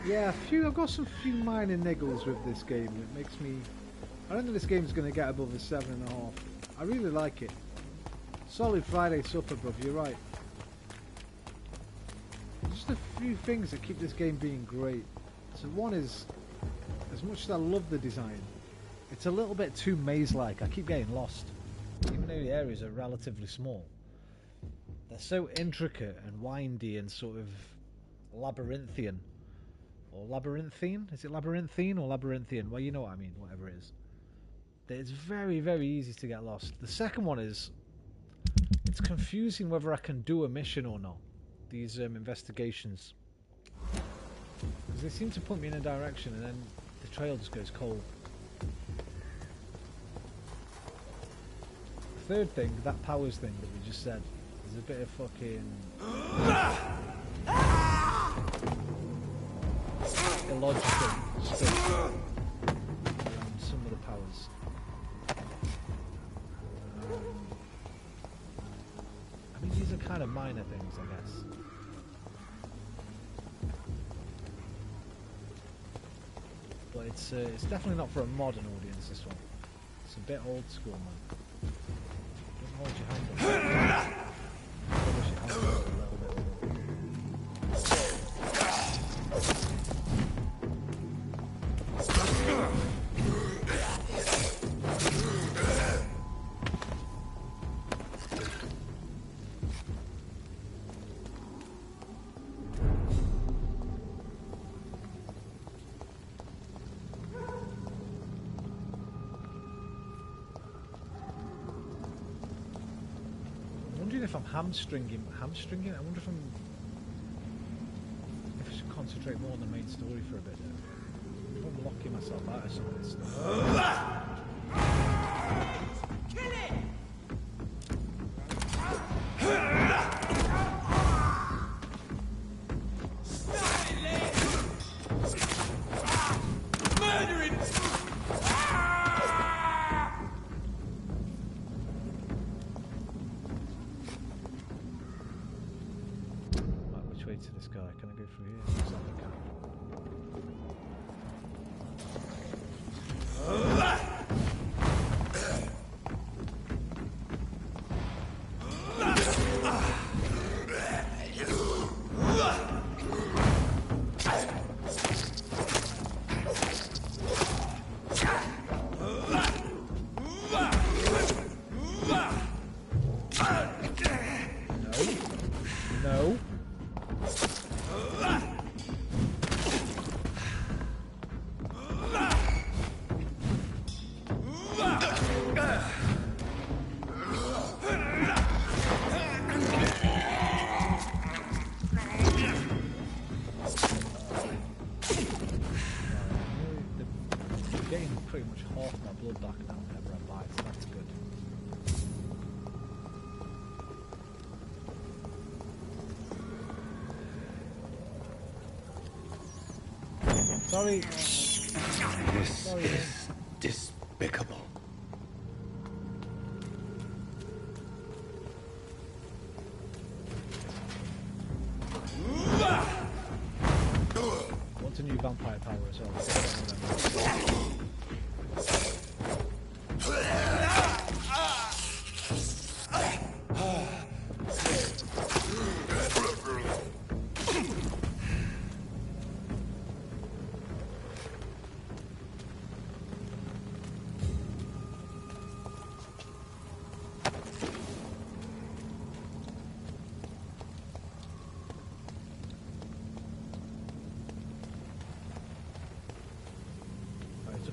Yeah, I've got some few minor niggles with this game. It makes me... I don't think this game's going to get above a 7.5. I really like it. Solid Friday supper, bruv, you're right. Just a few things that keep this game being great. So one is, as much as I love the design, it's a little bit too maze-like. I keep getting lost. Even though the areas are relatively small. They're so intricate and windy and sort of labyrinthian. Or labyrinthine? Is it labyrinthine or labyrinthian? Well, you know what I mean, whatever it is. It's very, very easy to get lost. The second one is, it's confusing whether I can do a mission or not. These investigations. Because they seem to put me in a direction and then the trail just goes cold. The third thing, that powers thing that we just said, is a bit of fucking... illogical stuff around some of the powers. I mean, these are kind of minor things, I guess. But it's definitely not for a modern audience, this one. It's a bit old school, man. Don't hold your hand up. Hold your hand up a little bit more. wondering if I'm hamstringing. I wonder if I should concentrate more on the main story for a bit. If I'm locking myself out of some of this stuff. Kill it! To this guy, can I go through here? Looks like I can. No. Getting pretty much half my blood back now whenever I bite, so that's good. Sorry. This is despicable. What's a new vampire power as well?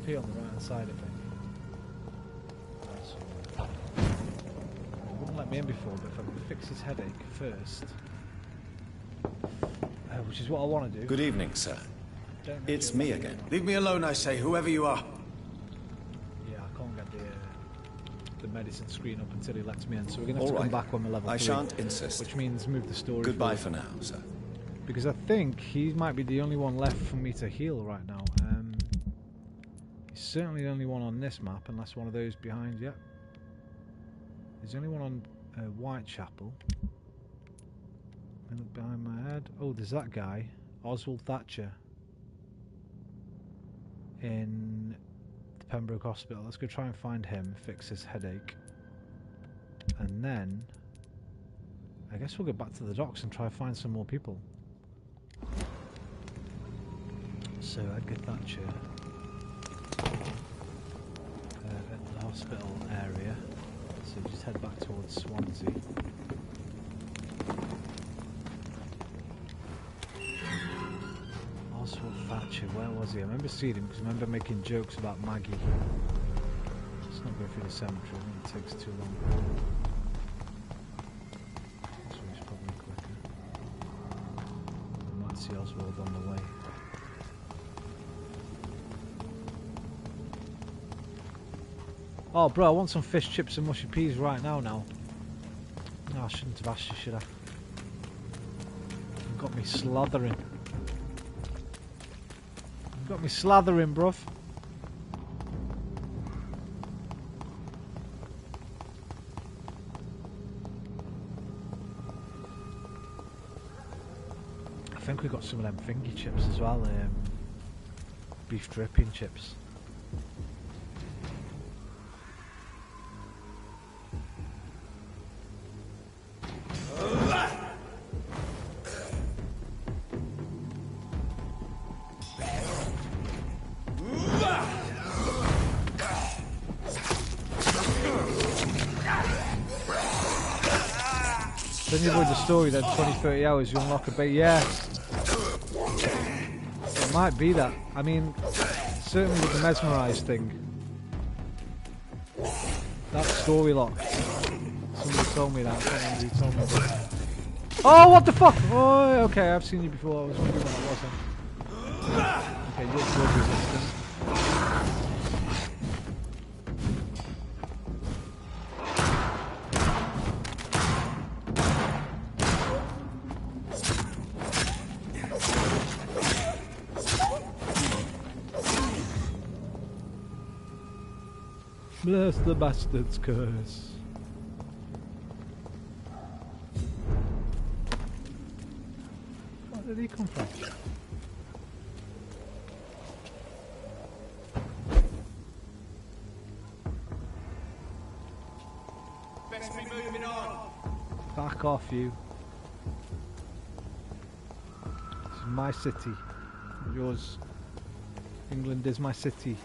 Here on the right hand side, I think. It wouldn't let me in before, but if I can fix his headache first, which is what I want to do. Good evening, sir. It's me again. Leave me alone, I say, whoever you are. Yeah, I can't get the medicine screen up until he lets me in, so we're going to have to come back when we're level 3. I shan't insist. Which means move the story Goodbye forward. for now, sir. Because I think he might be the only one left for me to heal right now. He's certainly the only one on this map, unless one of those behind. Yep. He's the only one on Whitechapel. I look behind my head. Oh, there's that guy, Oswald Thatcher, in the Pembroke Hospital. Let's go try and find him, fix his headache, and then I guess we'll go back to the docks and try and find some more people. So Edgar Thatcher at the hospital area. So just head back towards Swansea. Oswald Thatcher, where was he? I remember seeing him because I remember making jokes about Maggie. Let's not go through the cemetery, I think it takes too long. So he's probably quicker. We might see Oswald on the way. Oh, bro, I want some fish chips and mushy peas right now. No, I shouldn't have asked you, should I? You got me slathering. You got me slathering, bruv. I think we got some of them finger chips as well. Beef dripping chips. Then you avoid the story, then 20-30 hours you unlock a bait. Yeah, it might be that. I mean, certainly with the mesmerised thing, that story lock, some of the told me that. I can't remember who told me that. Oh, what the fuck? Oh, okay, I've seen you before. I was wondering what it was then. Okay, you're drug resistant. Bless the bastard's curse. Where did he come from? Best be moving on. Back off, you. This is my city. Yours. England is my city.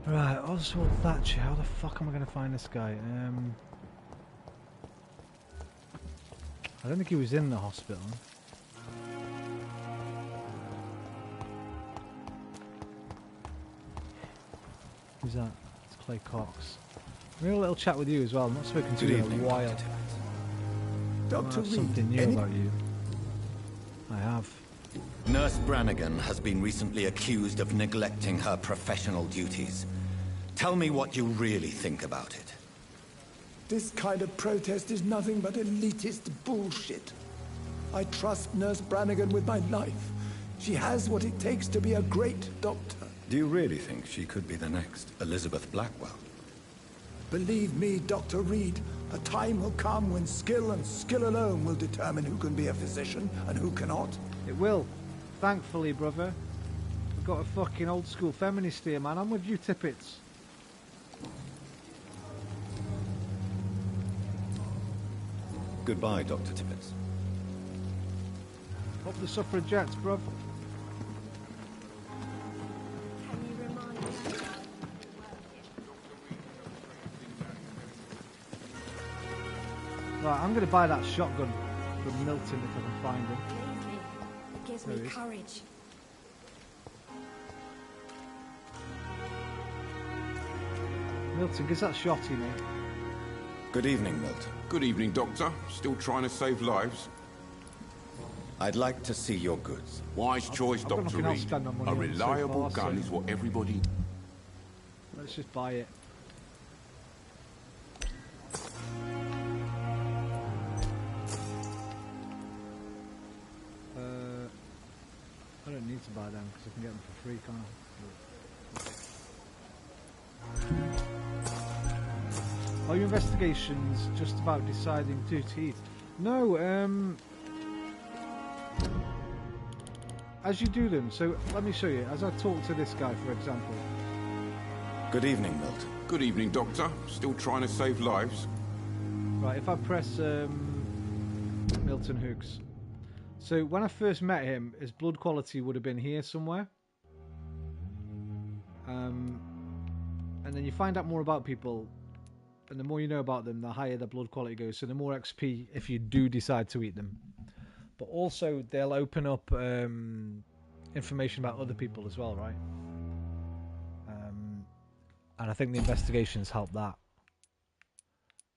Right, Oswald Thatcher, how the fuck am I going to find this guy? I don't think he was in the hospital. Who's that? It's Clay Cox. I'm having a little chat with you as well. I've not spoken to you in a while. Dr. Reed, Something new about you. I have. Nurse Brannigan has been recently accused of neglecting her professional duties. Tell me what you really think about it. This kind of protest is nothing but elitist bullshit. I trust Nurse Brannigan with my life. She has what it takes to be a great doctor. Do you really think she could be the next Elizabeth Blackwell? Believe me, Dr. Reed, a time will come when skill and skill alone will determine who can be a physician and who cannot. It will. Thankfully, brother. We've got a fucking old school feminist here, man. I'm with you, Tippets. Goodbye, Dr. Tippets. Up the suffragettes, bruv. Right, I'm going to buy that shotgun from Milton if I can find him. It gives me courage. Milton, gives that shotty, mate. Good evening, Milton. Good evening, Doctor. Still trying to save lives? I'd like to see your goods. Wise choice, I've got Dr. nothing else to Reed. spend my money A on reliable so far, gun so- is what everybody... Let's just buy it. I don't need to buy them because I can get them for free, can't I? Are your investigations just about deciding who to eat? No, as you do them, so let me show you. As I talk to this guy, for example. Good evening, Milton. Good evening, Doctor. Still trying to save lives? Right, if I press Milton Hooks. So when I first met him, his blood quality would have been here somewhere. And then you find out more about people, and the more you know about them, the higher the blood quality goes. So the more XP if you do decide to eat them. But also they'll open up information about other people as well, right? And I think the investigations help that.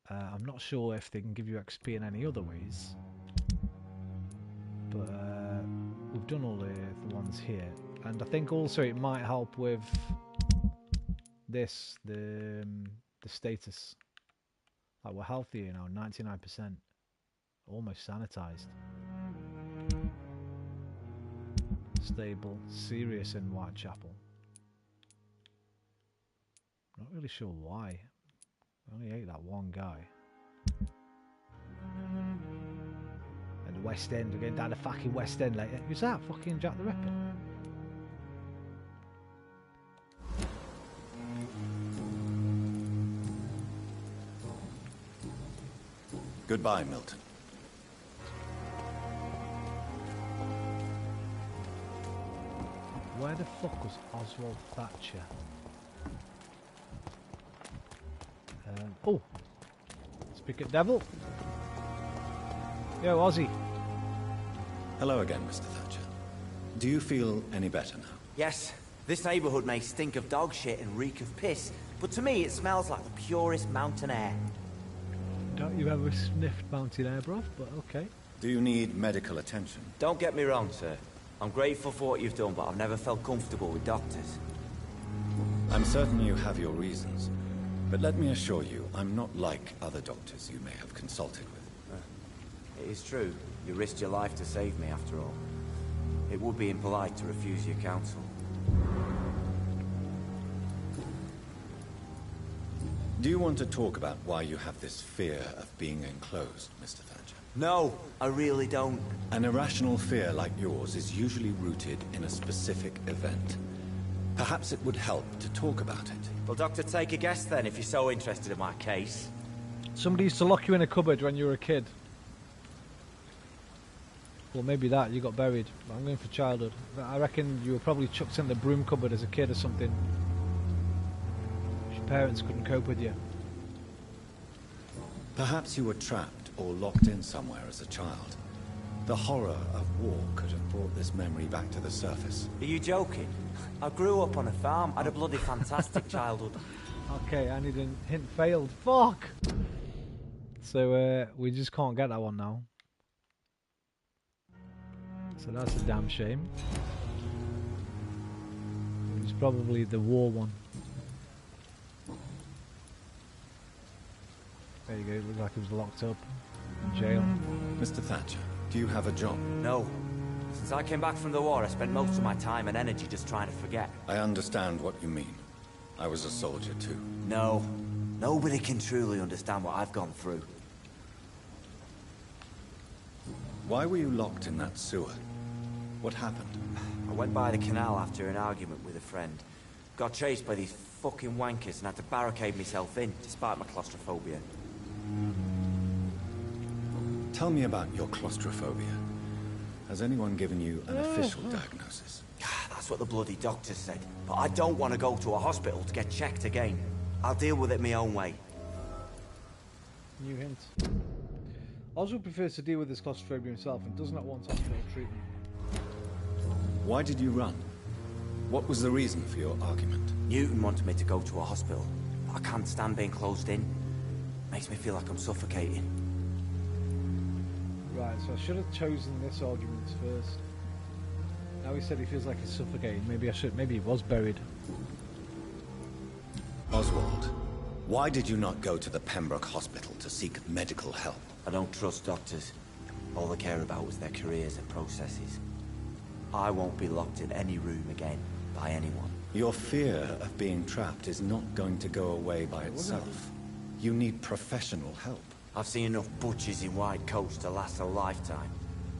I'm not sure if they can give you XP in any other ways. But we've done all the ones here. And I think also it might help with this, the status. Like we're healthier now, 99%. Almost sanitized. Stable, serious in Whitechapel. Not really sure why. I only ate that one guy. And the West End, we're going down the fucking West End later. Who's that? Fucking Jack the Ripper? Goodbye, Milton. Where the fuck was Oswald Thatcher? Oh! Speak at devil! Yo, Ozzy! Hello again, Mr. Thatcher. Do you feel any better now? Yes. This neighborhood may stink of dog shit and reek of piss, but to me it smells like the purest mountain air. Don't you ever sniffed mountain air, bruv? But okay. Do you need medical attention? Don't get me wrong, sir. I'm grateful for what you've done, but I've never felt comfortable with doctors. I'm certain you have your reasons. But let me assure you, I'm not like other doctors you may have consulted with. It is true. You risked your life to save me, after all. It would be impolite to refuse your counsel. Do you want to talk about why you have this fear of being enclosed, Mr. Thatcher? No, I really don't. An irrational fear like yours is usually rooted in a specific event. Perhaps it would help to talk about it. Well, Doctor, take a guess then, if you're so interested in my case. Somebody used to lock you in a cupboard when you were a kid. Well, maybe that, you got buried. But I'm going for childhood. I reckon you were probably chucked in the broom cupboard as a kid or something. Your parents couldn't cope with you. Perhaps you were trapped or locked in somewhere as a child. The horror of war could have brought this memory back to the surface. Are you joking? I grew up on a farm. I had a bloody fantastic childhood. Okay, I need a hint failed. Fuck! So, we just can't get that one now. So that's a damn shame. It was probably the war one. There you go, it looked like it was locked up in jail. Mr. Thatcher, do you have a job? No. Since I came back from the war, I spent most of my time and energy just trying to forget. I understand what you mean. I was a soldier too. No. Nobody can truly understand what I've gone through. Why were you locked in that sewer? What happened? I went by the canal after an argument with a friend. Got chased by these fucking wankers and had to barricade myself in, despite my claustrophobia. Tell me about your claustrophobia. Has anyone given you an official diagnosis? That's what the bloody doctor said. But I don't want to go to a hospital to get checked again. I'll deal with it my own way. New hint. Oswald prefers to deal with his claustrophobia himself and does not want hospital treatment. Why did you run? What was the reason for your argument? Newton wanted me to go to a hospital. But I can't stand being closed in. Makes me feel like I'm suffocating. Right, so I should have chosen this argument first. Now he said he feels like he's suffocating. Maybe he was buried. Oswald, why did you not go to the Pembroke Hospital to seek medical help? I don't trust doctors. All they care about was their careers and processes. I won't be locked in any room again, by anyone. Your fear of being trapped is not going to go away by itself. You need professional help. I've seen enough butchers in white coats to last a lifetime.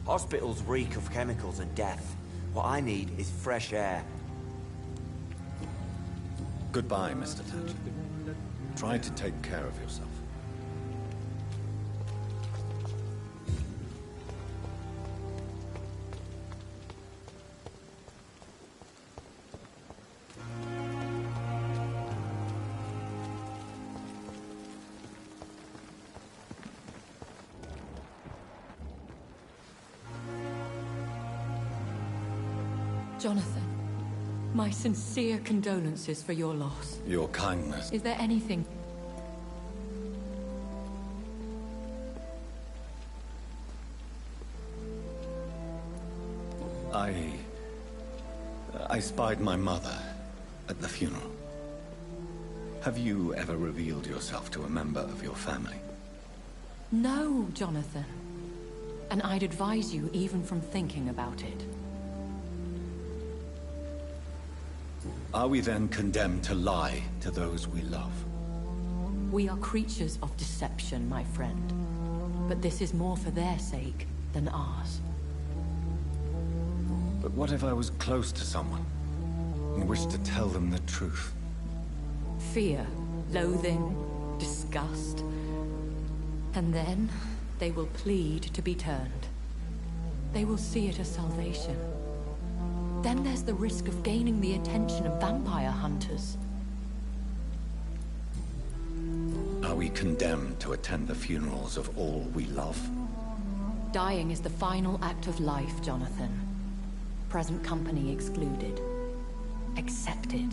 Hospitals reek of chemicals and death. What I need is fresh air. Goodbye, Mr. Thatcher. Try to take care of yourself. Jonathan, my sincere condolences for your loss. Your kindness. Is there anything... I spied my mother at the funeral. Have you ever revealed yourself to a member of your family? No, Jonathan. And I'd advise you even from thinking about it. Are we then condemned to lie to those we love? We are creatures of deception, my friend. But this is more for their sake than ours. But what if I was close to someone and wished to tell them the truth? Fear, loathing, disgust. And then, They will plead to be turned. They will see it as salvation. Then there's the risk of gaining the attention of vampire hunters. Are we condemned to attend the funerals of all we love? Dying is the final act of life, Jonathan. Present company excluded. Accepted.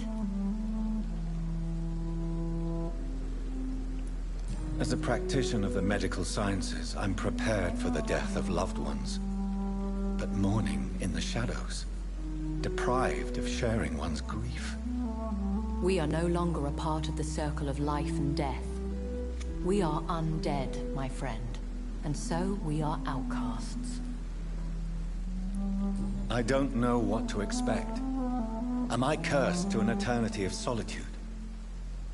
As a practitioner of the medical sciences, I'm prepared for the death of loved ones. But mourning in the shadows, deprived of sharing one's grief. We are no longer a part of the circle of life and death. We are undead, my friend, and so we are outcasts. I don't know what to expect. Am I cursed to an eternity of solitude?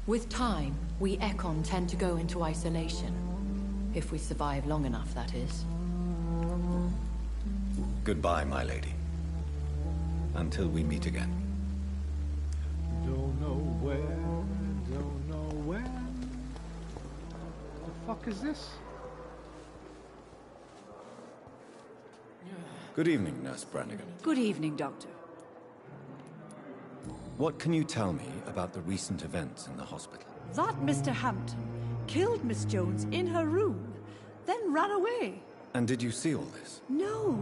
With time, we Ekon tend to go into isolation. If we survive long enough, that is. Goodbye, my lady. Until we meet again. Don't know where, don't know where. The fuck is this? Good evening, Nurse Brannigan. Good evening, Doctor. What can you tell me about the recent events in the hospital? That Mr. Hampton killed Miss Jones in her room, then ran away. And did you see all this? No.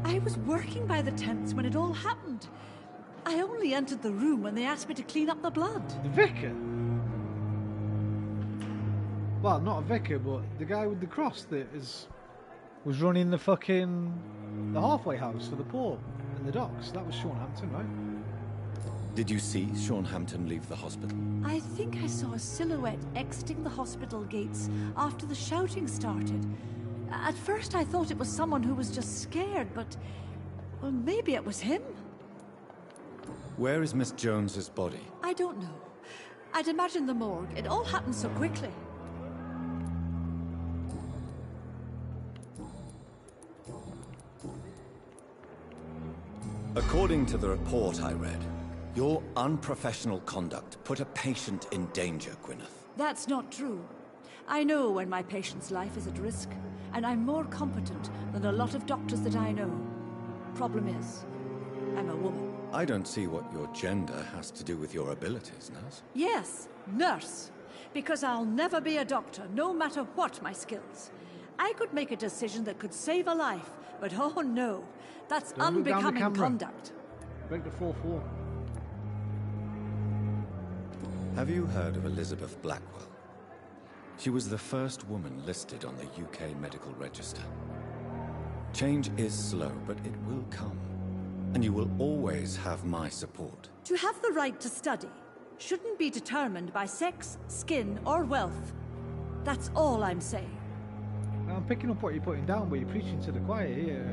I was working by the tents when it all happened. I only entered the room when they asked me to clean up the blood. The vicar? Well, not a vicar, but the guy with the cross that was running the halfway house for the poor in the docks. That was Sean Hampton, right? Did you see Sean Hampton leave the hospital? I think I saw a silhouette exiting the hospital gates after the shouting started. At first I thought it was someone who was just scared, but... well, maybe it was him? Where is Miss Jones's body? I don't know. I'd imagine the morgue. It all happened so quickly. According to the report I read, your unprofessional conduct put a patient in danger, Gwyneth. That's not true. I know when my patient's life is at risk, and I'm more competent than a lot of doctors that I know. Problem is, I'm a woman. I don't see what your gender has to do with your abilities, nurse. Yes, nurse. Because I'll never be a doctor, no matter what my skills. I could make a decision that could save a life, but oh no, that's unbecoming conduct. Break the fourth wall. Have you heard of Elizabeth Blackwell? She was the first woman listed on the UK Medical Register. Change is slow, but it will come. And you will always have my support. To have the right to study shouldn't be determined by sex, skin, or wealth. That's all I'm saying. I'm picking up what you're putting down, but you're preaching to the choir here.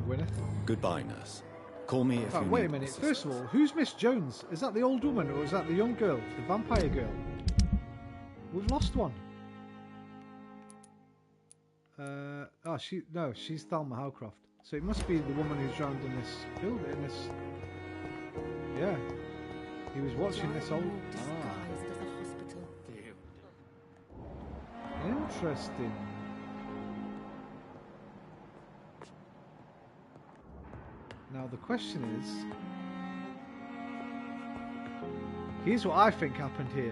Gwyneth. Goodbye, nurse. Call me if you wait need a minute. assistance. First of all, who's Miss Jones? Is that the old woman or is that the young girl, the vampire girl? We've lost one. She's Thelma Howcroft. So it must be the woman who's drowned in this building. Yeah. He was watching this old. Interesting. Now the question is, here's what I think happened here.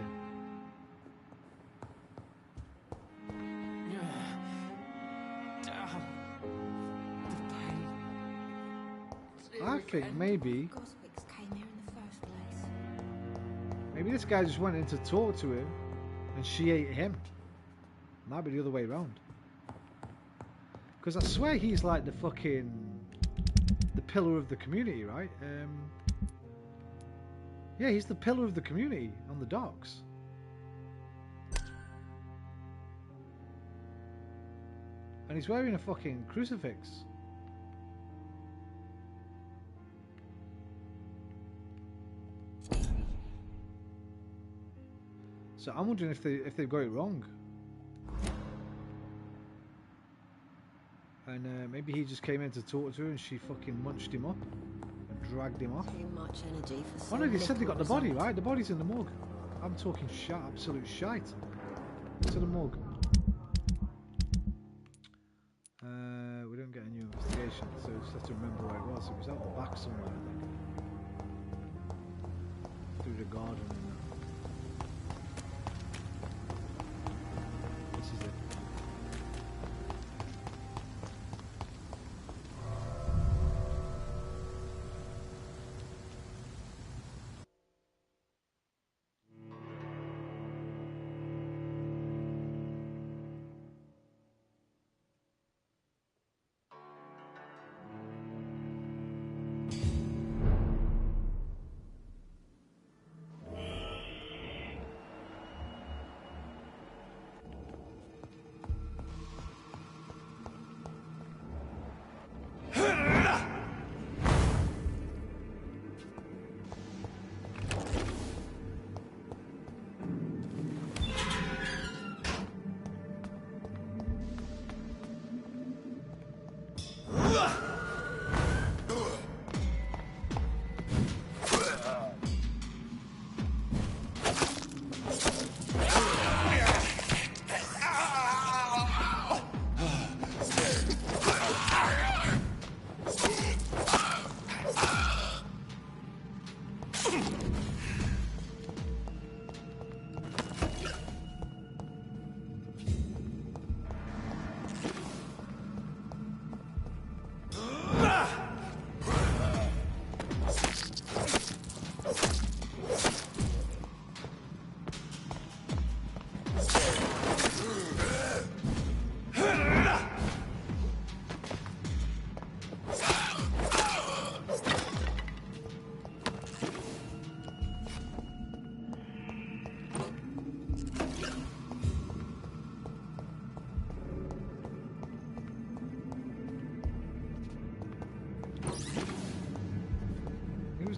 I think maybe this guy just went in to talk to him and she ate him. Might be the other way around. Because I swear he's like the pillar of the community, right? Yeah, he's the pillar of the community on the docks. And he's wearing a fucking crucifix. So I'm wondering if they've got it wrong. And maybe he just came in to talk to her and she fucking munched him up and dragged him off. Too much energy for Oh no, they said they got the body, right? The body's in the morgue. I'm talking absolute shite. To the morgue. We don't get a new investigation, so we just have to remember where it was. It was out the back somewhere, I think. Through the garden and that. This is it.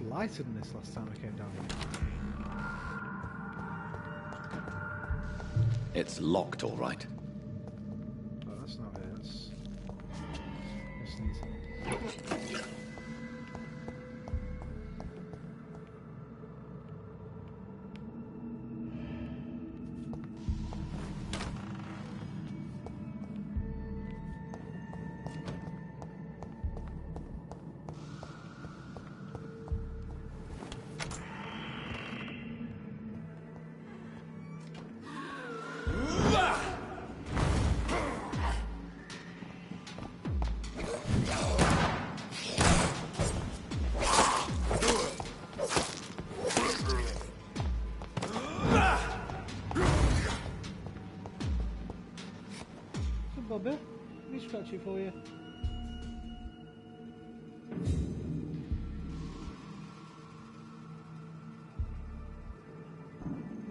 Lighter than this last time I came down here. It's locked, all right. Oh, that's not it. That's neat. Bobby, let me scratch it for you.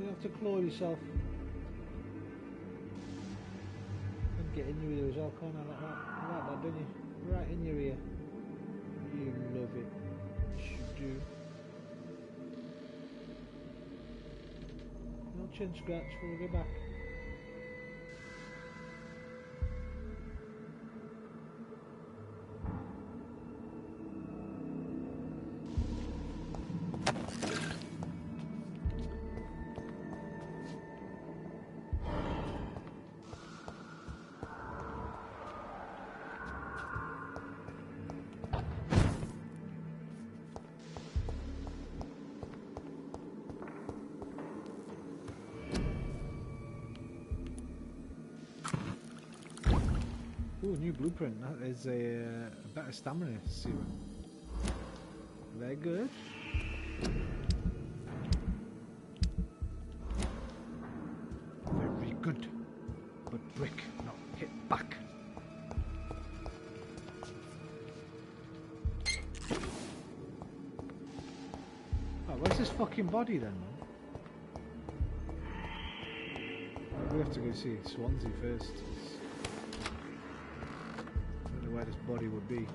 You have to claw yourself. And get in your ear as well, can't I? Like that. You like that, don't you? Right in your ear. You love it. Yes, you do. No chin scratch before we go back. Ooh, new blueprint. That is a better stamina serum. Very good. Very good. But brick, not hit back. Right, where's this fucking body then, man? We have to go see Swansea first. Where this body would be.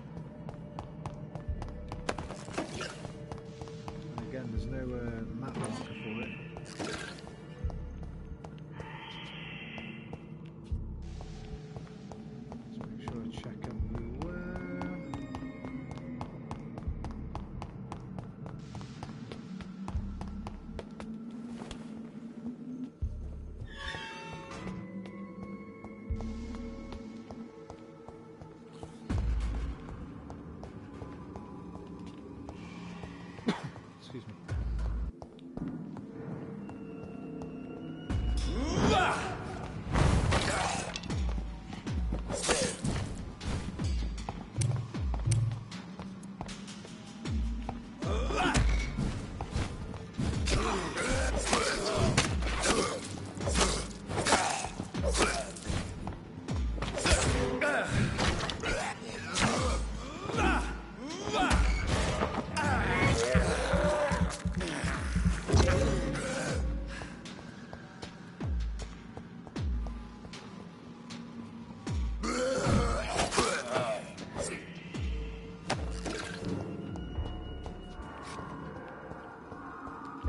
And again, there's no map marker for it. Let's make sure I check everywhere. Excuse me.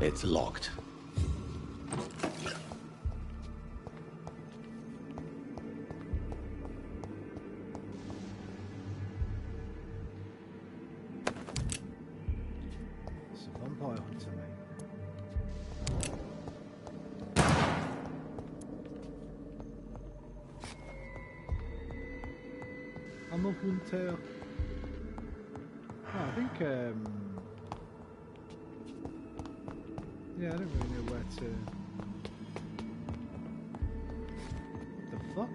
It's locked. It's a vampire hunter, mate. I'm a hunter. Oh, I think, yeah, I don't really know where to... The fuck?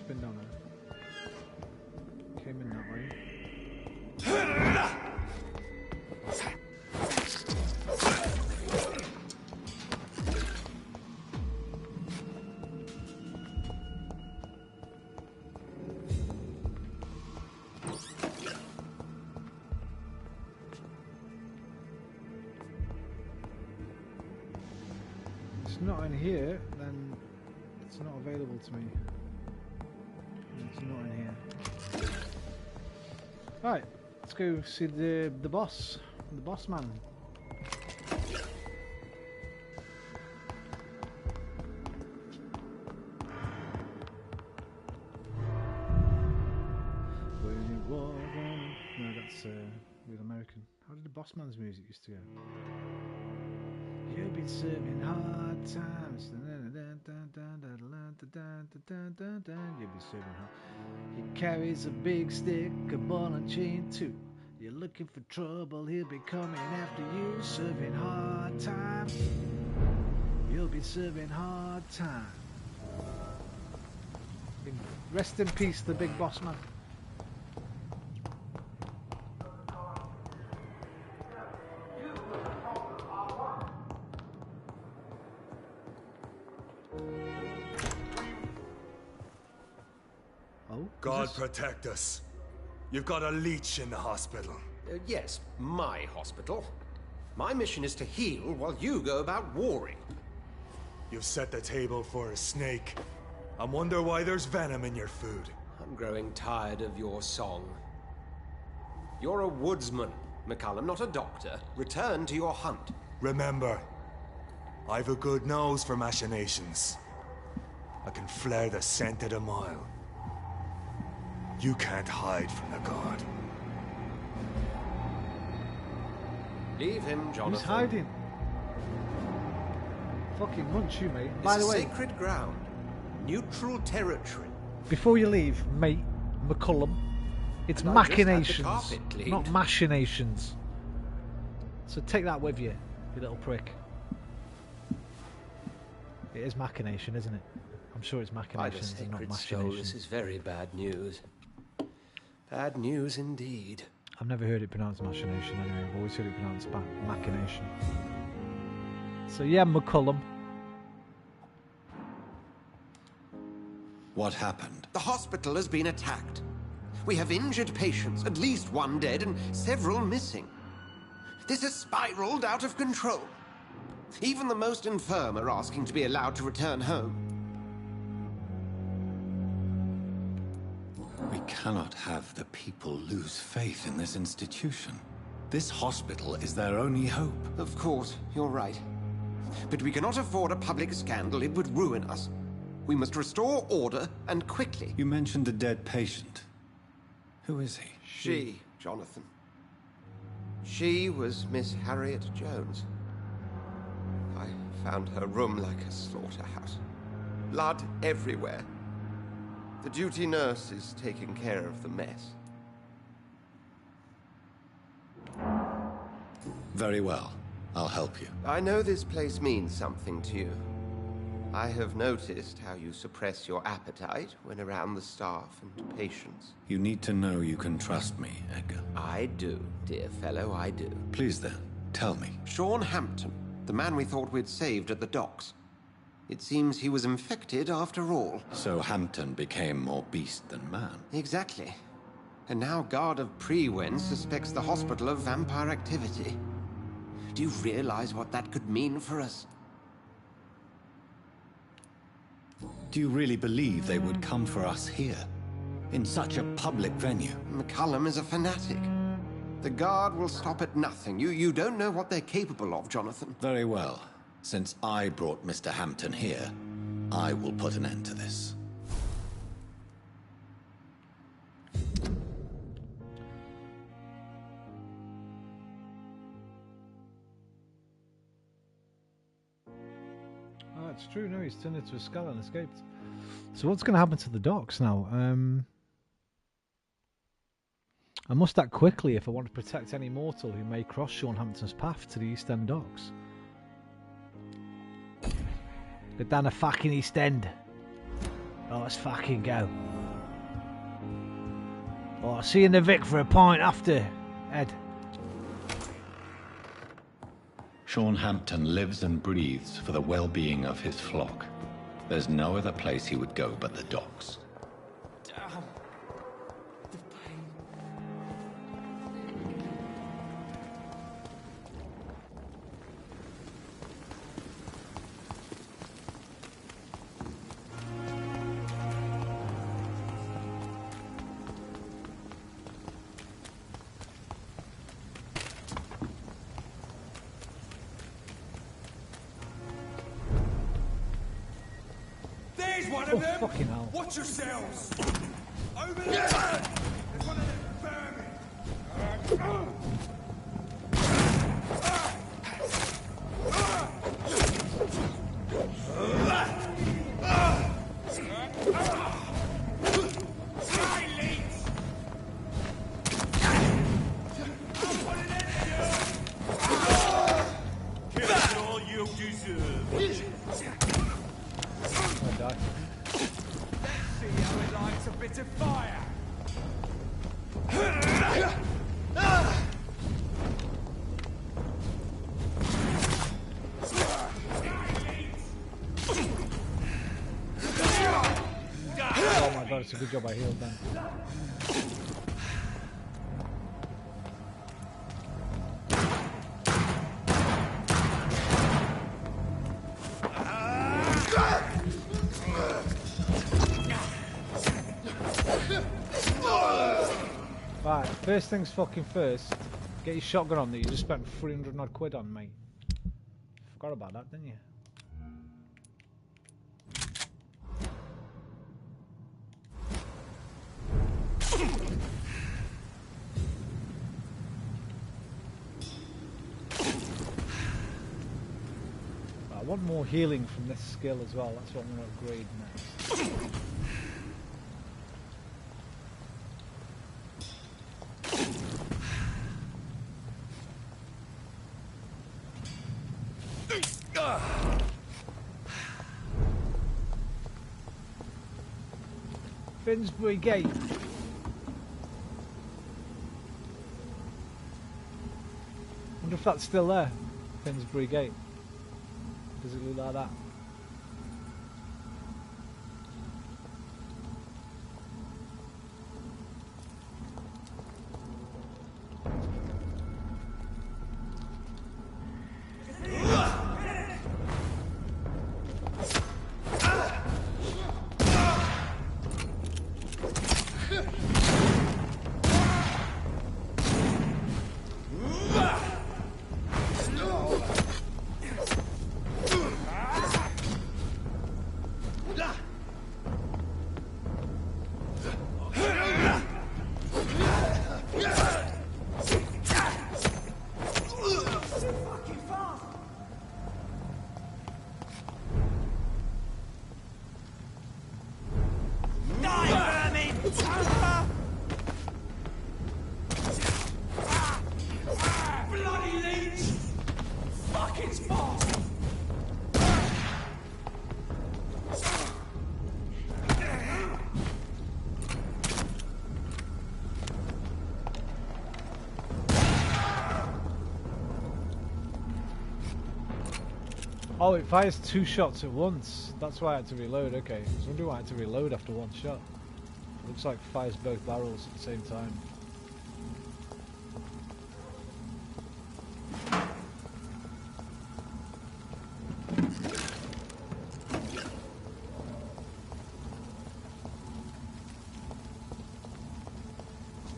Been down there. Came in that way. It's not in here, then it's not available to me. It's not in here. Right, let's go see the boss man. No, that's with American. How did the boss man's music used to go? You've been serving hard times. You'll be serving hard. He carries a big stick, a ball and chain too. You're looking for trouble, he'll be coming after you. Serving hard time. You'll be serving hard time. Rest in peace, the big boss man. God protect us. You've got a leech in the hospital. Yes, my hospital. My mission is to heal while you go about warring. You've set the table for a snake. I wonder why there's venom in your food. I'm growing tired of your song. You're a woodsman, McCallum, not a doctor. Return to your hunt. Remember, I've a good nose for machinations. I can flare the scent at a mile. You can't hide from the god. Leave him, Jonathan. Who's hiding? Fucking munch you, mate. It's By the way, sacred ground. Neutral territory. Before you leave, mate, McCullum, it's machinations, not machinations. So take that with you, you little prick. It is machination, isn't it? I'm sure it's machinations and not machinations. This is very bad news. Bad news indeed. I've never heard it pronounced machination anyway. I've always heard it pronounced machination. So yeah, McCullum. What happened? The hospital has been attacked. We have injured patients, at least one dead and several missing. This has spiraled out of control. Even the most infirm are asking to be allowed to return home. We cannot have the people lose faith in this institution. This hospital is their only hope. Of course, you're right. But we cannot afford a public scandal. It would ruin us. We must restore order, and quickly. You mentioned a dead patient. Who is he? She, Jonathan. She was Miss Harriet Jones. I found her room like a slaughterhouse. Blood everywhere. The duty nurse is taking care of the mess. Very well. I'll help you. I know this place means something to you. I have noticed how you suppress your appetite when around the staff and patients. You need to know you can trust me, Edgar. I do, dear fellow, I do. Please then, tell me. Sean Hampton, the man we thought we'd saved at the docks. It seems he was infected after all. So Hampton became more beast than man. Exactly. And now Guard of Prewen suspects the hospital of vampire activity. Do you realize what that could mean for us? Do you really believe they would come for us here? In such a public venue? McCullum is a fanatic. The Guard will stop at nothing. You don't know what they're capable of, Jonathan. Very well. Since I brought Mr. Hampton here, I will put an end to this. It's true, no, he's turned into a skull and escaped. So what's going to happen to the docks now? I must act quickly if I want to protect any mortal who may cross Sean Hampton's path to the East End docks. Get down the fucking East End. Oh, let's fucking go. Oh, I'll see you in the Vic for a pint after, Ed. Sean Hampton lives and breathes for the well-being of his flock. There's no other place he would go but the docks. Damn. The pain. One of them. Fucking hell. Watch yourselves. Over there. There's one of them vermin. Kill all you deserve. See how it lights a bit of fire. Oh my god, it's a good job I healed then. Right, first things fucking first, get your shotgun on that you just spent 300 odd quid on, mate. Forgot about that, didn't you? I want more healing from this skill as well, that's what I'm going to upgrade next. Finsbury Gate. Wonder if that's still there. Finsbury Gate. Does it look like that? Oh, it fires 2 shots at once. That's why I had to reload. Okay, I was wondering why I had to reload after 1 shot. Looks like it fires both barrels at the same time.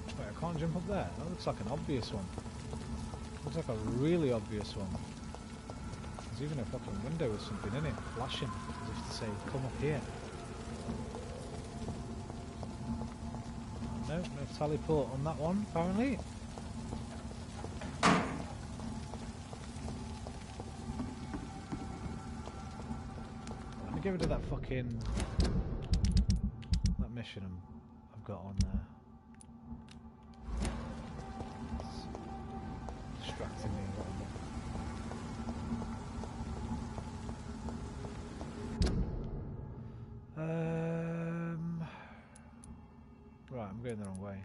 Wait, I can't jump up there. That looks like an obvious one. Looks like a really obvious one. There's even a fucking window with something in it, flashing, as if to say, come up here. No, no teleport on that one, apparently. Let me get rid of that fucking... that mission I've got on there. It's distracting me. Right, I'm going the wrong way.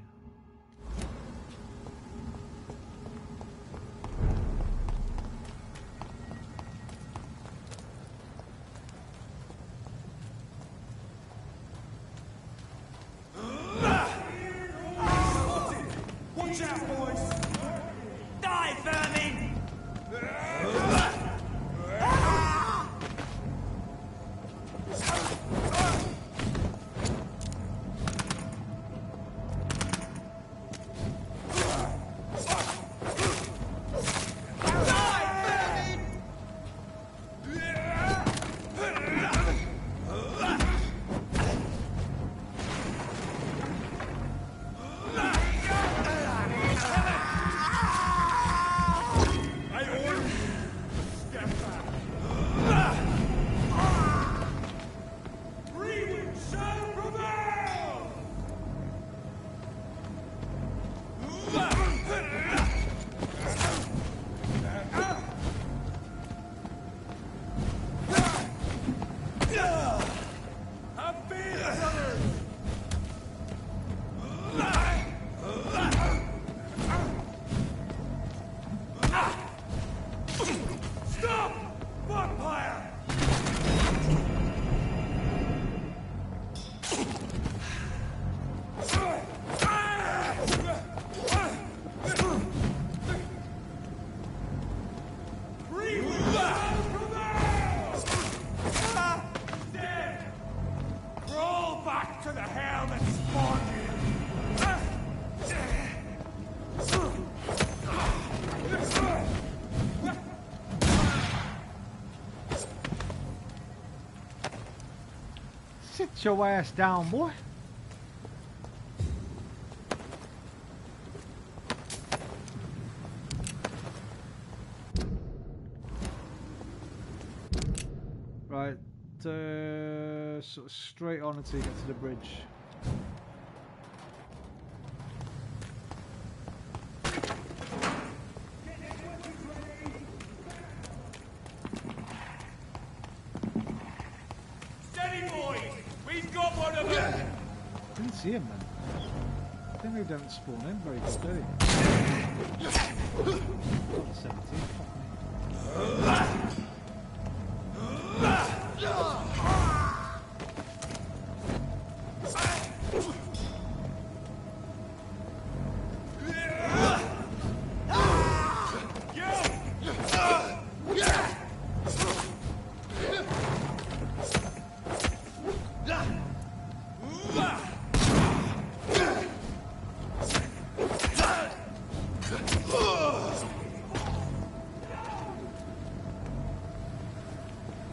Watch out, boys! Die, vermin! Stop! Vampire! Dead! Crawl back to the hell that spawned you! Sit your ass down, boy. Right, sort of straight on until you get to the bridge. Steady, boys! We've got one of them! Didn't see him then. I think they don't spawn in very good, do they? Got 17, fuck me.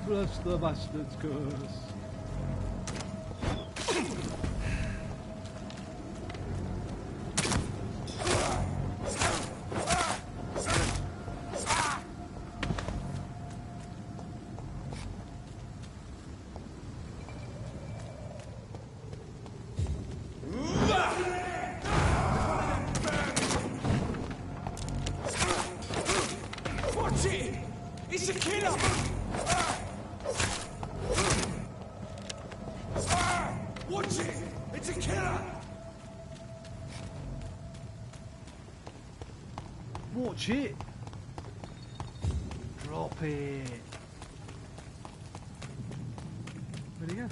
Bless the bastard's curse. Watch it! It's a killer! Watch it! It's a killer! Watch it! Drop it! Where'd he go?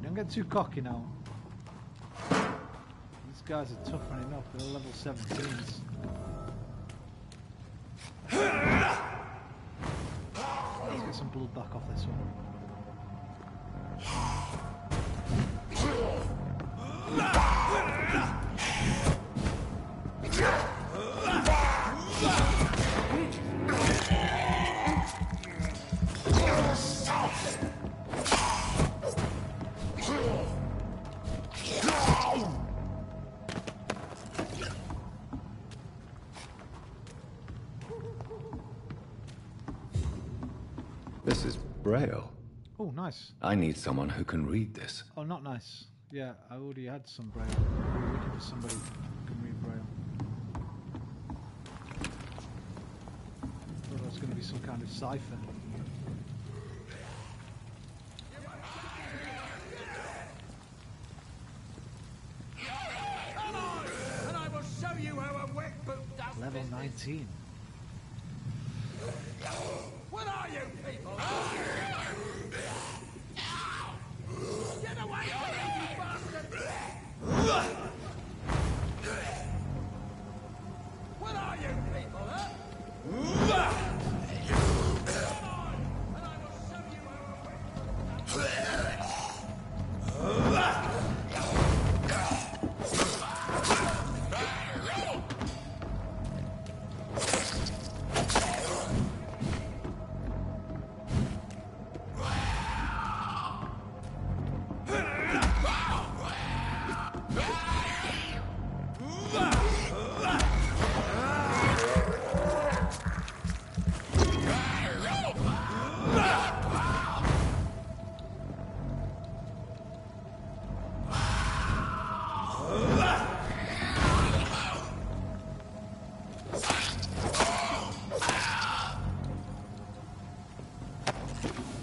Don't get too cocky now. These guys are tough running up. They're level 17s. Let's get some blood back off this one. This is Braille. Oh, nice. I need someone who can read this. Oh, not nice. Yeah, I already had some Braille. I'm looking for somebody who can read Braille. Thought it was going to be some kind of cipher. Come on, and I will show you how a wet boot does Level business. 19. What are you people? Get away from me, you bastard! What are you people, huh? Come on, and I will show you how a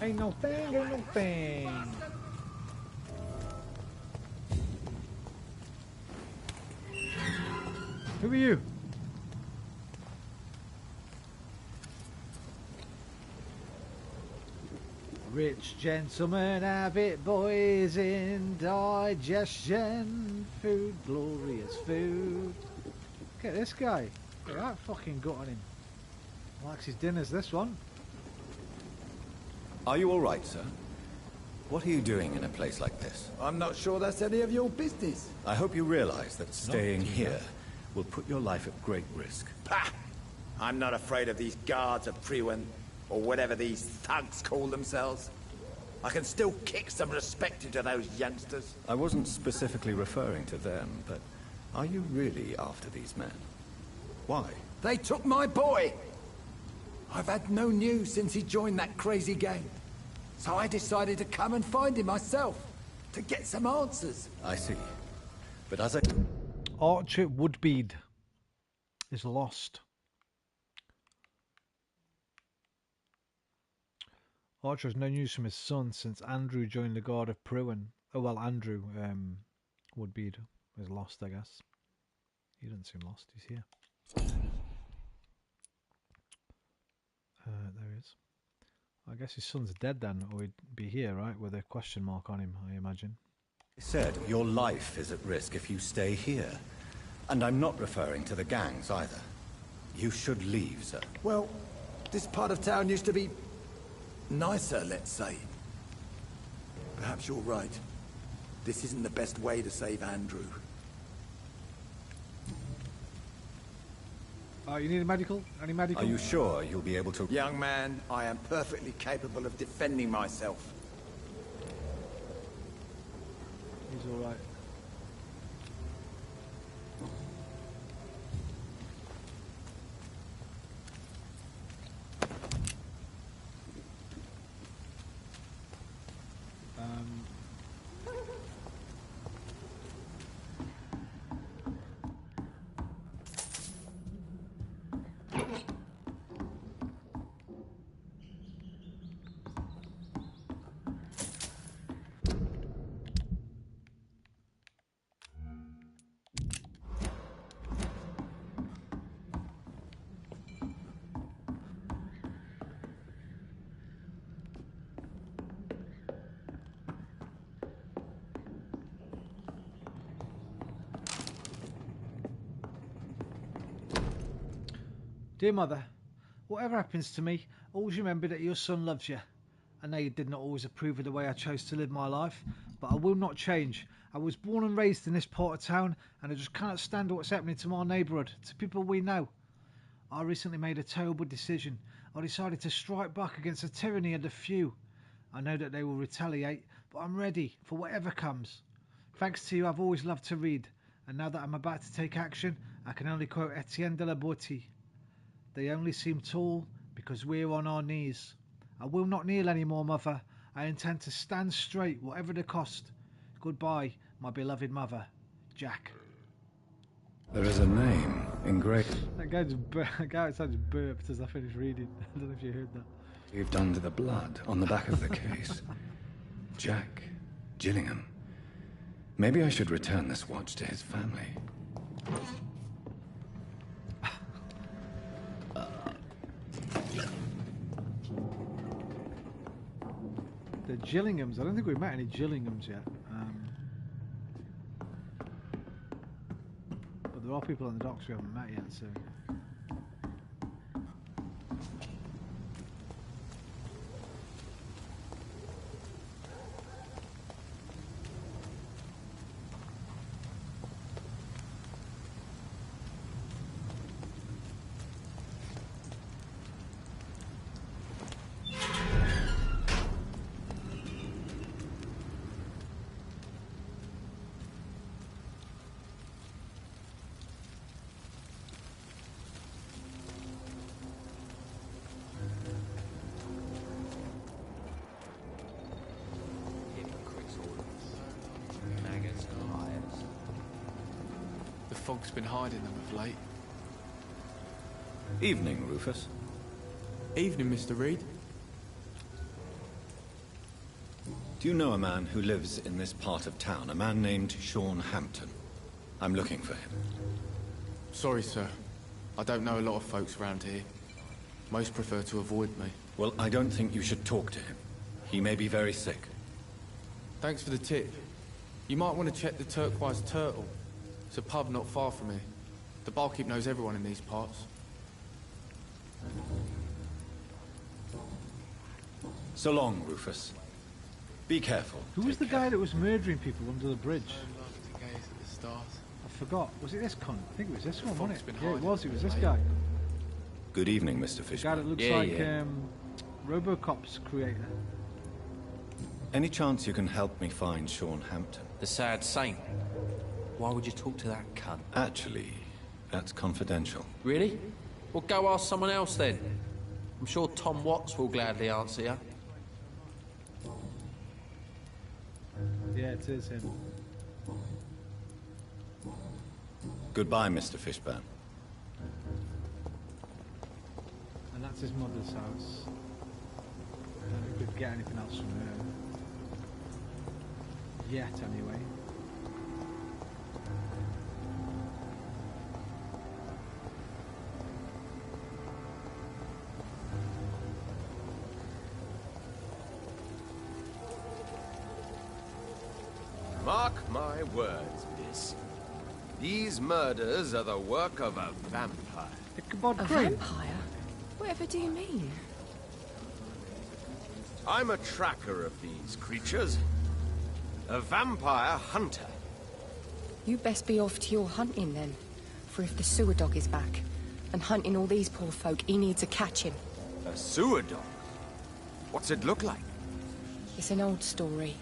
Ain't no thing, ain't no thing. Who are you? Rich gentlemen have it, boys, indigestion. Food, glorious food. Look at this guy. Look at that fucking gut on him. Likes his dinners, this one. Are you all right, sir? What are you doing in a place like this? I'm not sure that's any of your business. I hope you realize that staying here will put your life at great risk. Pah! I'm not afraid of these guards of Priwen, or whatever these thugs call themselves. I can still kick some respect into those youngsters. I wasn't specifically referring to them, but are you really after these men? Why? They took my boy! I've had no news since he joined that crazy gang. So I decided to come and find him myself, to get some answers. I see. But as I... Archer Woodbead is lost. Archer has no news from his son since Andrew joined the Guard of Priwen. Oh well, Andrew Woodbeard is lost, I guess. He doesn't seem lost. He's here. There he is. I guess his son's dead then, or he'd be here, right, with a question mark on him, I imagine. I said your life is at risk if you stay here. And I'm not referring to the gangs either. You should leave, sir. Well, this part of town used to be nicer, let's say. Perhaps you're right. This isn't the best way to save Andrew. You need a medical? Any medical? Are you sure you'll be able to... Young man, I am perfectly capable of defending myself. He's alright. Dear Mother, whatever happens to me, always remember that your son loves you. I know you did not always approve of the way I chose to live my life, but I will not change. I was born and raised in this part of town, and I just cannot stand what's happening to my neighbourhood, to people we know. I recently made a terrible decision. I decided to strike back against the tyranny of the few. I know that they will retaliate, but I'm ready for whatever comes. Thanks to you, I've always loved to read, and now that I'm about to take action, I can only quote Etienne de la Boétie. They only seem tall because we're on our knees. I will not kneel anymore, Mother. I intend to stand straight, whatever the cost. Goodbye, my beloved mother, Jack. There is a name engraved. That guy outside just burped as I finished reading. I don't know if you heard that. Engraved under the blood on the back of the case. Jack Gillingham. Maybe I should return this watch to his family. The Gillinghams. I don't think we've met any Gillinghams yet. But there are people on the docks we haven't met yet, so... The fog's been hiding them of late. Evening, Rufus. Evening, Mr. Reed. Do you know a man who lives in this part of town? A man named Sean Hampton. I'm looking for him. Sorry, sir. I don't know a lot of folks around here. Most prefer to avoid me. Well, I don't think you should talk to him. He may be very sick. Thanks for the tip. You might want to check the Turquoise Turtle. It's a pub not far from here. The barkeep knows everyone in these parts. So long, Rufus. Be careful. Who was the guy that was murdering people under the bridge? I love to gaze at the stars. I forgot. Was it this cunt? I think it was this one, wasn't it? been Yeah, it hiding was. It was this late. guy. Good evening, Mr. The Fishburne. guy that looks like Robocop's creator. Any chance you can help me find Sean Hampton? The sad saint. Why would you talk to that cunt? Actually, that's confidential. Really? Well, go ask someone else then. I'm sure Tom Watts will gladly answer you. Yeah, it is him. Goodbye, Mr. Fishburne. And that's his mother's house. I don't think we could get anything else from her. Yet, anyway. Mark my words, miss. These murders are the work of a vampire. A vampire? Whatever do you mean? I'm a tracker of these creatures. A vampire hunter. You best be off to your hunting then. For if the sewer dog is back, and hunting all these poor folk, he needs a catching. A sewer dog? What's it look like? It's an old story.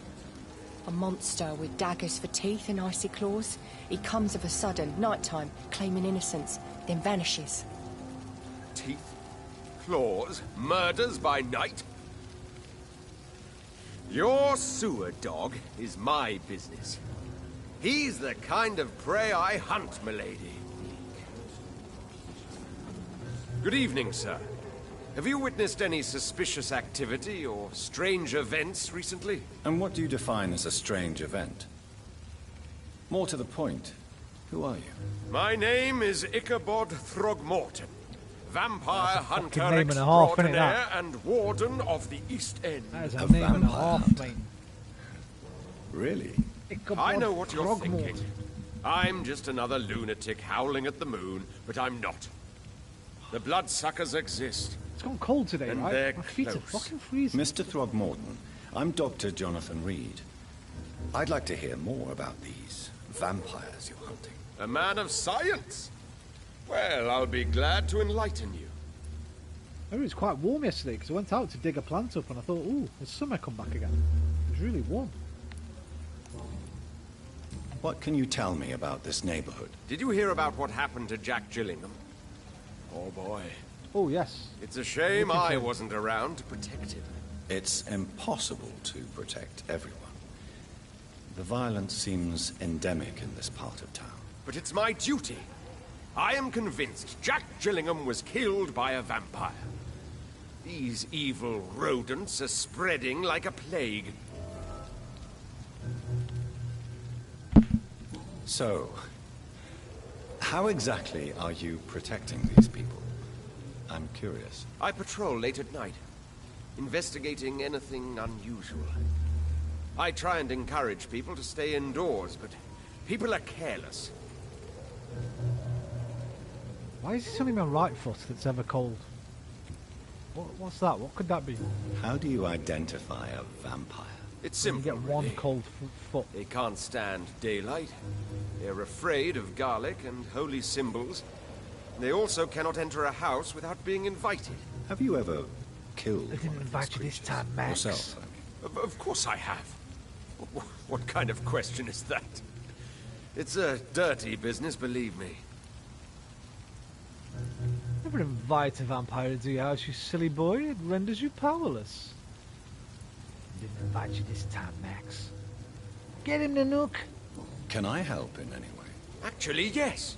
A monster with daggers for teeth and icy claws. He comes of a sudden, nighttime, claiming innocence, then vanishes. Teeth, claws, murders by night? Your sewer dog is my business. He's the kind of prey I hunt, milady. Good evening, sir. Have you witnessed any suspicious activity or strange events recently? And what do you define as a strange event? More to the point, who are you? My name is Ichabod Throgmorton, vampire hunter name and a half, isn't it, extraordinaire that? and warden of the East End. That is a name and a half, mate. Really? I know what you're thinking. I'm just another lunatic howling at the moon, but I'm not. The bloodsuckers exist. It's gone cold today, And right? they're My feet are close. fucking freezing. Mr. Throgmorton, I'm Dr. Jonathan Reed. I'd like to hear more about these vampires you're hunting. A man of science? Well, I'll be glad to enlighten you. It was quite warm yesterday because I went out to dig a plant up and I thought, ooh, the summer come back again. It was really warm. What can you tell me about this neighborhood? Did you hear about what happened to Jack Gillingham? Oh boy. Oh, yes. It's a shame I wasn't around to protect him. It's impossible to protect everyone. The violence seems endemic in this part of town. But it's my duty. I am convinced Jack Gillingham was killed by a vampire. These evil rodents are spreading like a plague. So, how exactly are you protecting these people? I'm curious. I patrol late at night, investigating anything unusual. I try and encourage people to stay indoors, but people are careless. Why is this only my right foot that's ever cold? What's that? What could that be? How do you identify a vampire? It's You simple. get one really. cold foot. They can't stand daylight. They're afraid of garlic and holy symbols. They also cannot enter a house without being invited. Have you ever killed I didn't invite you this time, Max. yourself? Of course I have. What kind of question is that? It's a dirty business, believe me. Never invite a vampire into your house, you silly boy. It renders you powerless. Didn't invite you this time, Max. Get him, Nanook. Can I help in any way? Actually, yes.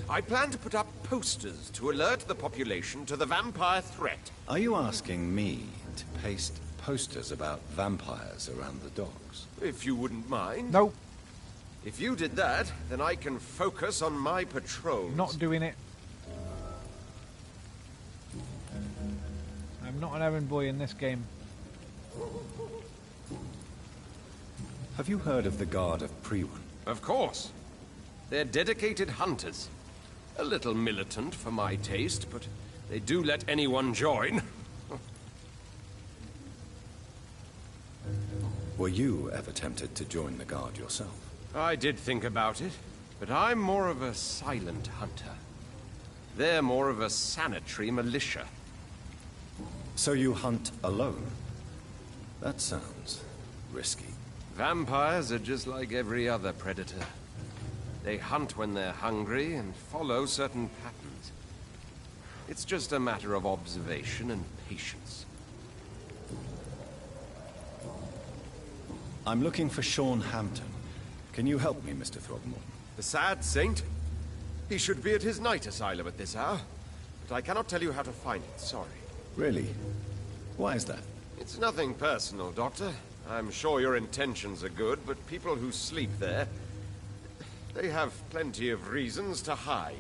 I plan to put up posters to alert the population to the vampire threat. Are you asking me to paste posters about vampires around the docks? If you wouldn't mind. No. If you did that, then I can focus on my patrols. Not doing it. I'm not an errand boy in this game. Have you heard of the Guard of Priwen? Of course. They're dedicated hunters. A little militant for my taste, but they do let anyone join. Were you ever tempted to join the Guard yourself? I did think about it, but I'm more of a silent hunter. They're more of a sanitary militia. So you hunt alone? That sounds risky. Vampires are just like every other predator. They hunt when they're hungry and follow certain patterns. It's just a matter of observation and patience. I'm looking for Sean Hampton. Can you help me, Mr. Throgmorton? The sad saint? He should be at his night asylum at this hour, but I cannot tell you how to find it, sorry. Really? Why is that? It's nothing personal, Doctor. I'm sure your intentions are good, but people who sleep there, they have plenty of reasons to hide.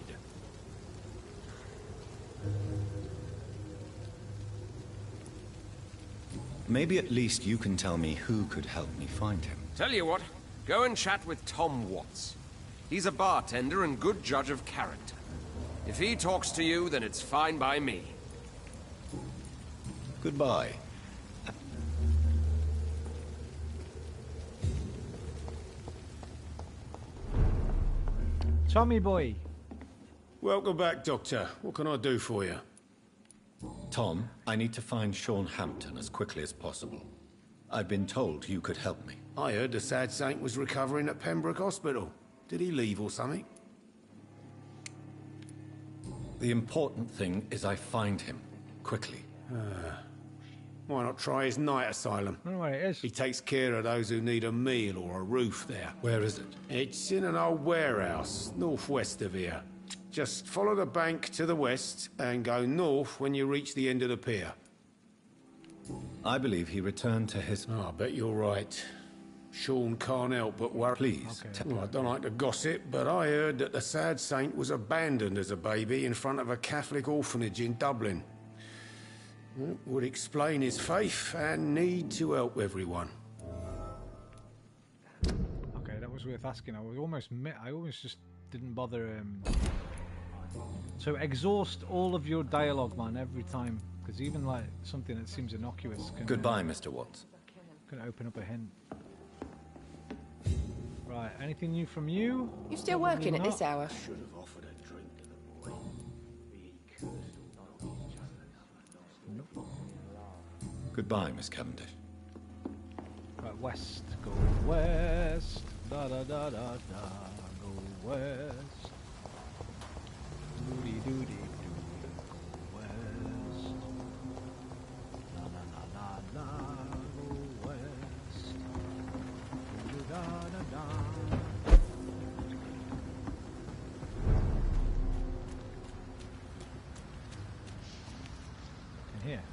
Maybe at least you can tell me who could help me find him. Tell you what, go and chat with Tom Watts. He's a bartender and good judge of character. If he talks to you, then it's fine by me. Goodbye. Tommy boy. Welcome back, Doctor. What can I do for you? Tom, I need to find Sean Hampton as quickly as possible. I've been told you could help me. I heard the sad saint was recovering at Pembroke Hospital. Did he leave or something? The important thing is I find him, quickly. Why not try his night asylum? I don't know where it is. He takes care of those who need a meal or a roof there. Where is it? It's in an old warehouse, northwest of here. Just follow the bank to the west and go north when you reach the end of the pier. I believe he returned to his... Oh, I bet you're right. Sean can't help but worry. Please. Okay. Well, I don't like to gossip, but I heard that the sad saint was abandoned as a baby in front of a Catholic orphanage in Dublin. It would explain his faith and need to help everyone. Okay, that was worth asking. I almost just didn't bother. So exhaust all of your dialogue, man, every time, because even like something that seems innocuous can. Goodbye, Mr. Watts. Can open up a hint. Right, anything new from you? You still working at this hour? Should have offered a drink to the boy. Nope. Goodbye, Miss Cavendish. Right, west. Go west. Da da da da da. Go west. Doody doody doo. Go west. La la la la la. Go west. Doo da da da. In here.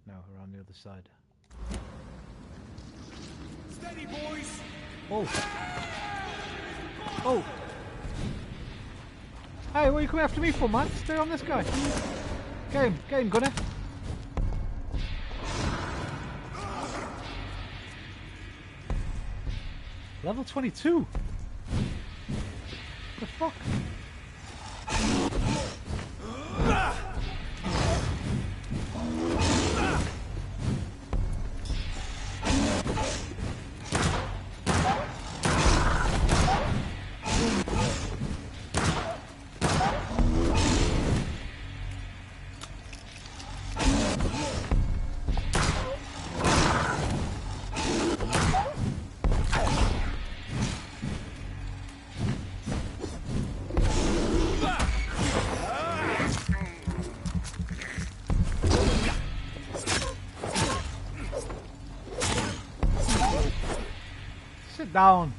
No, around the other side. Steady, boys! Oh! Oh! Hey, what are you coming after me for, man? Stay on this guy. Get him, Gunner. Level 22? What the fuck? Sit down.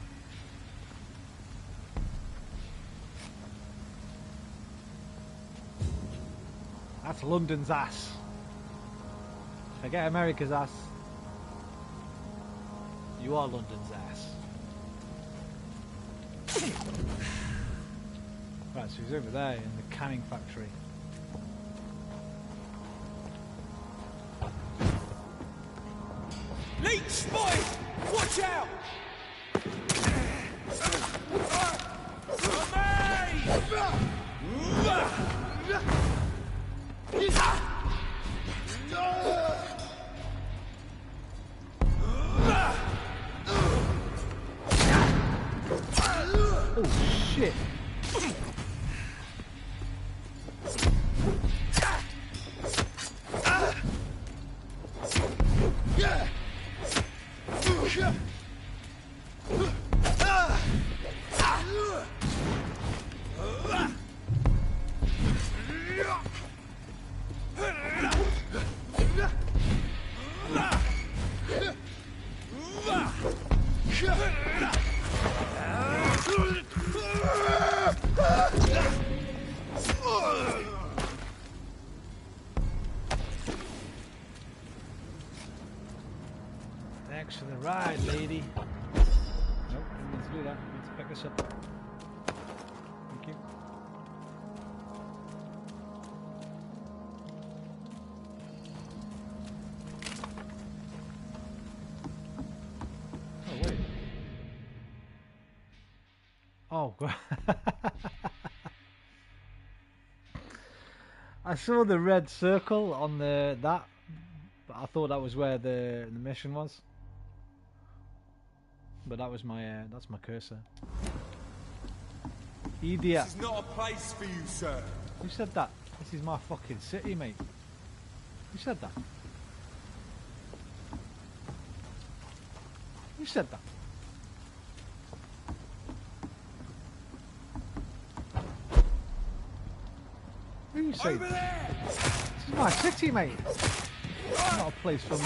That's London's ass. Forget America's ass. You are London's ass. Right, so he's over there in the canning factory. Leech, boy! Watch out! Oh shit! Thanks for the ride, lady. Nope, didn't mean to do that. I need to pick this up. Thank you. Oh, wait. Oh, God. I saw the red circle on that, but I thought that was where the mission was. But that was my that's my cursor. Idiot. This is not a place for you, sir. Who said that? This is my fucking city, mate. Who said that? Who said that? Who are you saying? Over there! This is my city, mate. It's not a place for me.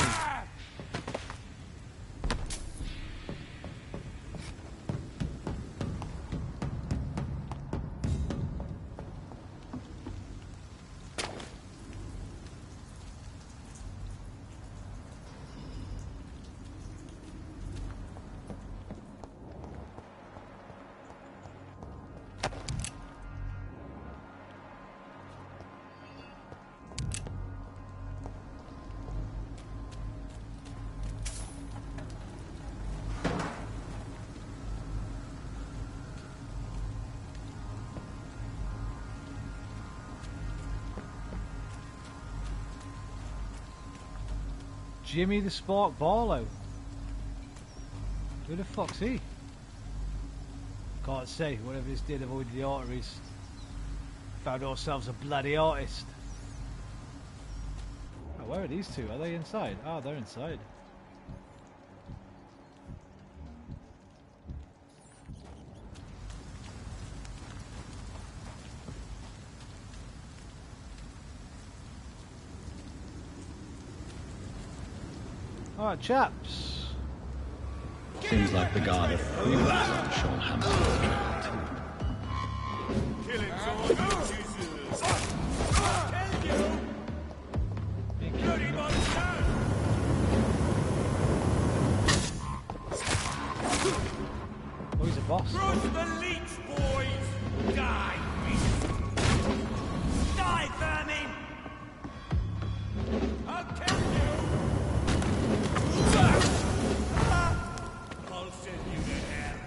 Jimmy the Spark Barlow. Who the fuck's he? Can't say. Whatever this did avoided the arteries. Found ourselves a bloody artist. Oh, where are these two? Are they inside? Ah, they're inside. Alright, chaps. Seems like the guard of Queen was Sean Hammond. Kill him, sword. Bloody monster! Oh, he's a boss. Crush the leech, boys! Die, beast! Die, vermin! I'll kill you! I'll send you to hell.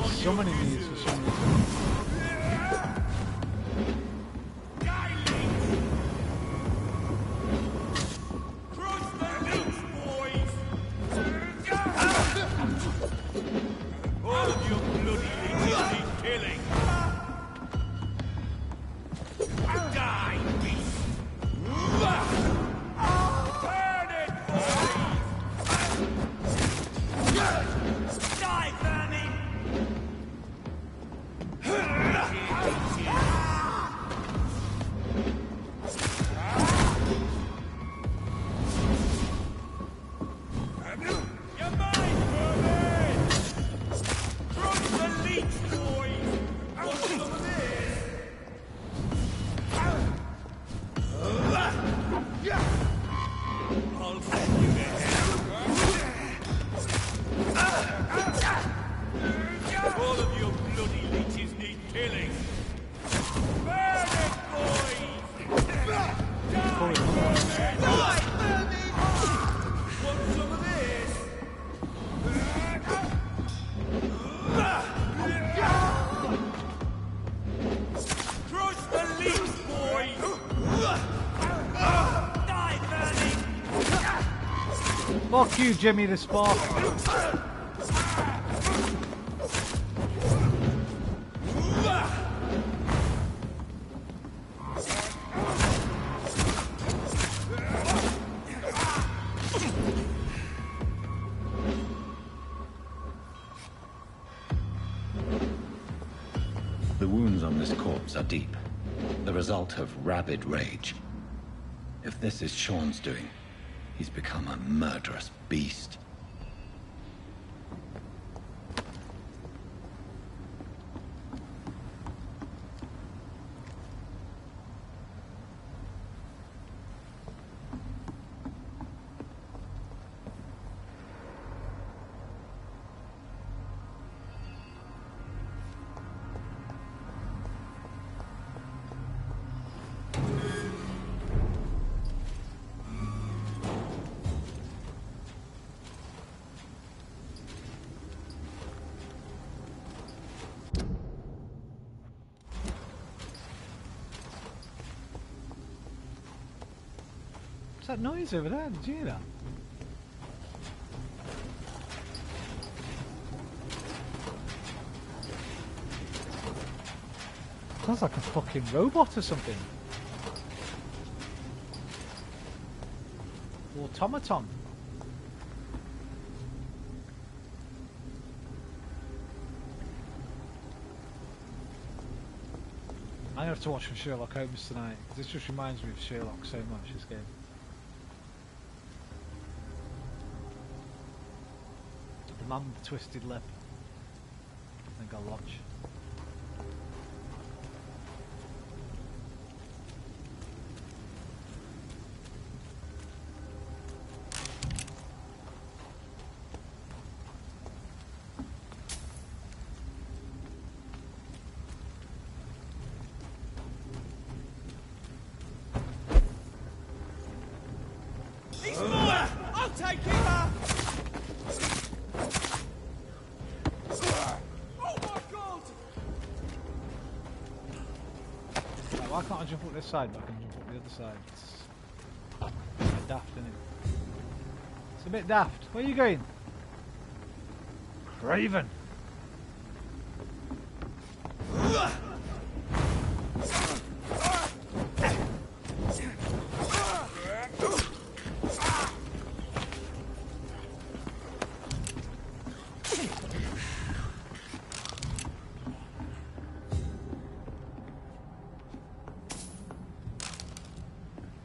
Summoning these for some reason. All of you bloody leeches need killing. Die, beast! Burn it, boys! Die, vermin! Fuck you, Jimmy the Spark. The wounds on this corpse are deep, the result of rabid rage. If this is Sean's doing, he's become a murderous beast. What's that noise over there? Did you hear that? Sounds like a fucking robot or something. Automaton. I have to watch some Sherlock Holmes tonight. This just reminds me of Sherlock so much, this game. The man with the twisted lip. I think I'll watch. Why can't I jump up this side, but I can jump up the other side? It's a bit daft, isn't it? It's a bit daft. Where are you going? Craven!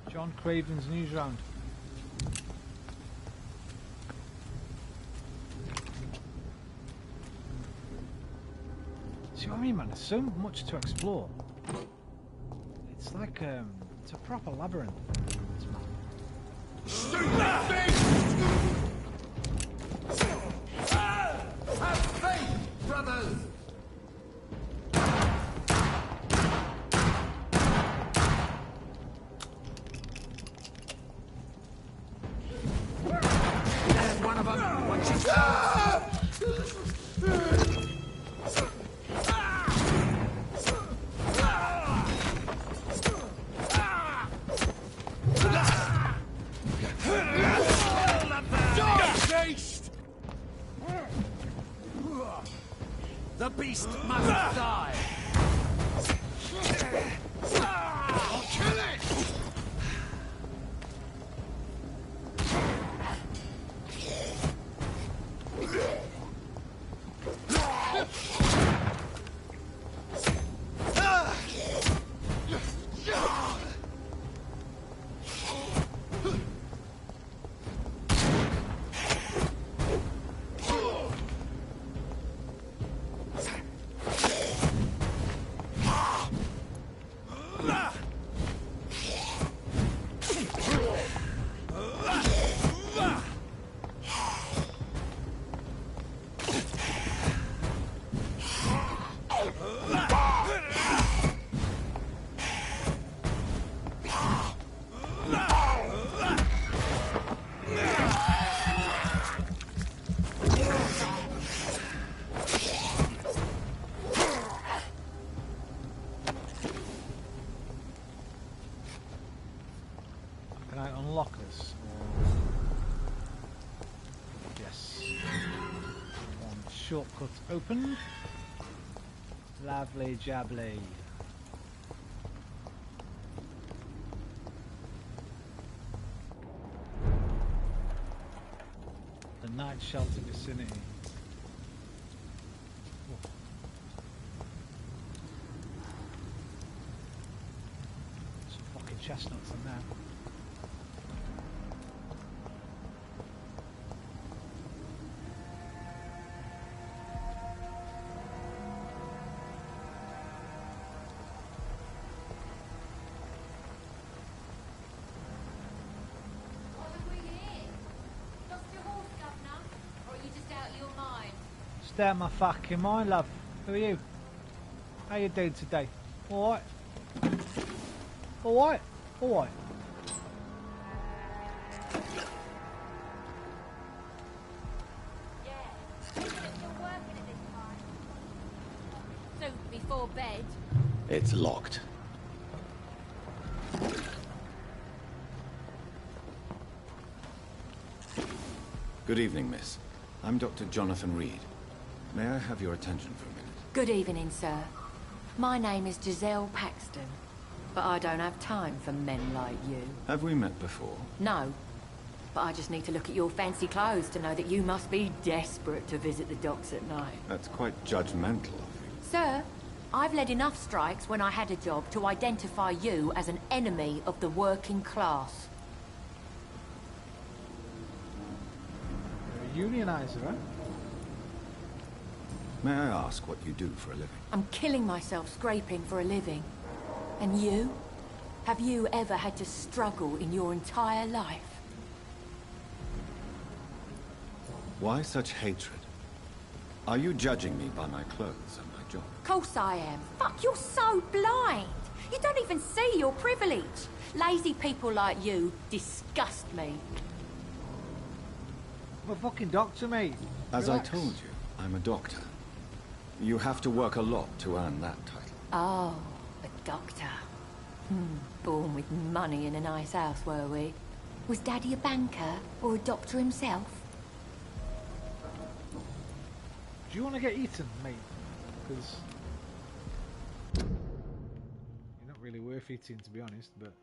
John Craven's news round. See what I mean, man? There's so much to explore. It's like it's a proper labyrinth. This map. Have faith, brothers! There's one of them. Watch it. The beast must die. I'll kill it. Can I unlock this? shortcut opened. Lovely jubbly. The night shelter vicinity. Oh. Some fucking chestnuts in there. Stay out my fucking mind, love. Who are you? How you doing today? Alright? Alright? Alright. So, before bed? It's locked. Good evening, miss. I'm Dr. Jonathan Reed. May I have your attention for a minute? Good evening, sir. My name is Giselle Paxton, but I don't have time for men like you. Have we met before? No, but I just need to look at your fancy clothes to know that you must be desperate to visit the docks at night. That's quite judgmental of you. Sir, I've led enough strikes when I had a job to identify you as an enemy of the working class. You're a unionizer, huh? May I ask what you do for a living? I'm killing myself scraping for a living. And you? Have you ever had to struggle in your entire life? Why such hatred? Are you judging me by my clothes and my job? Of course I am. Fuck, you're so blind. You don't even see your privilege. Lazy people like you disgust me. I'm a fucking doctor, mate. As Relax. I told you, I'm a doctor. You have to work a lot to earn that title. Oh, a doctor. Born with money in a nice house, were we? Was Daddy a banker or a doctor himself? Do you want to get eaten, mate? Because you're not really worth eating, to be honest, but...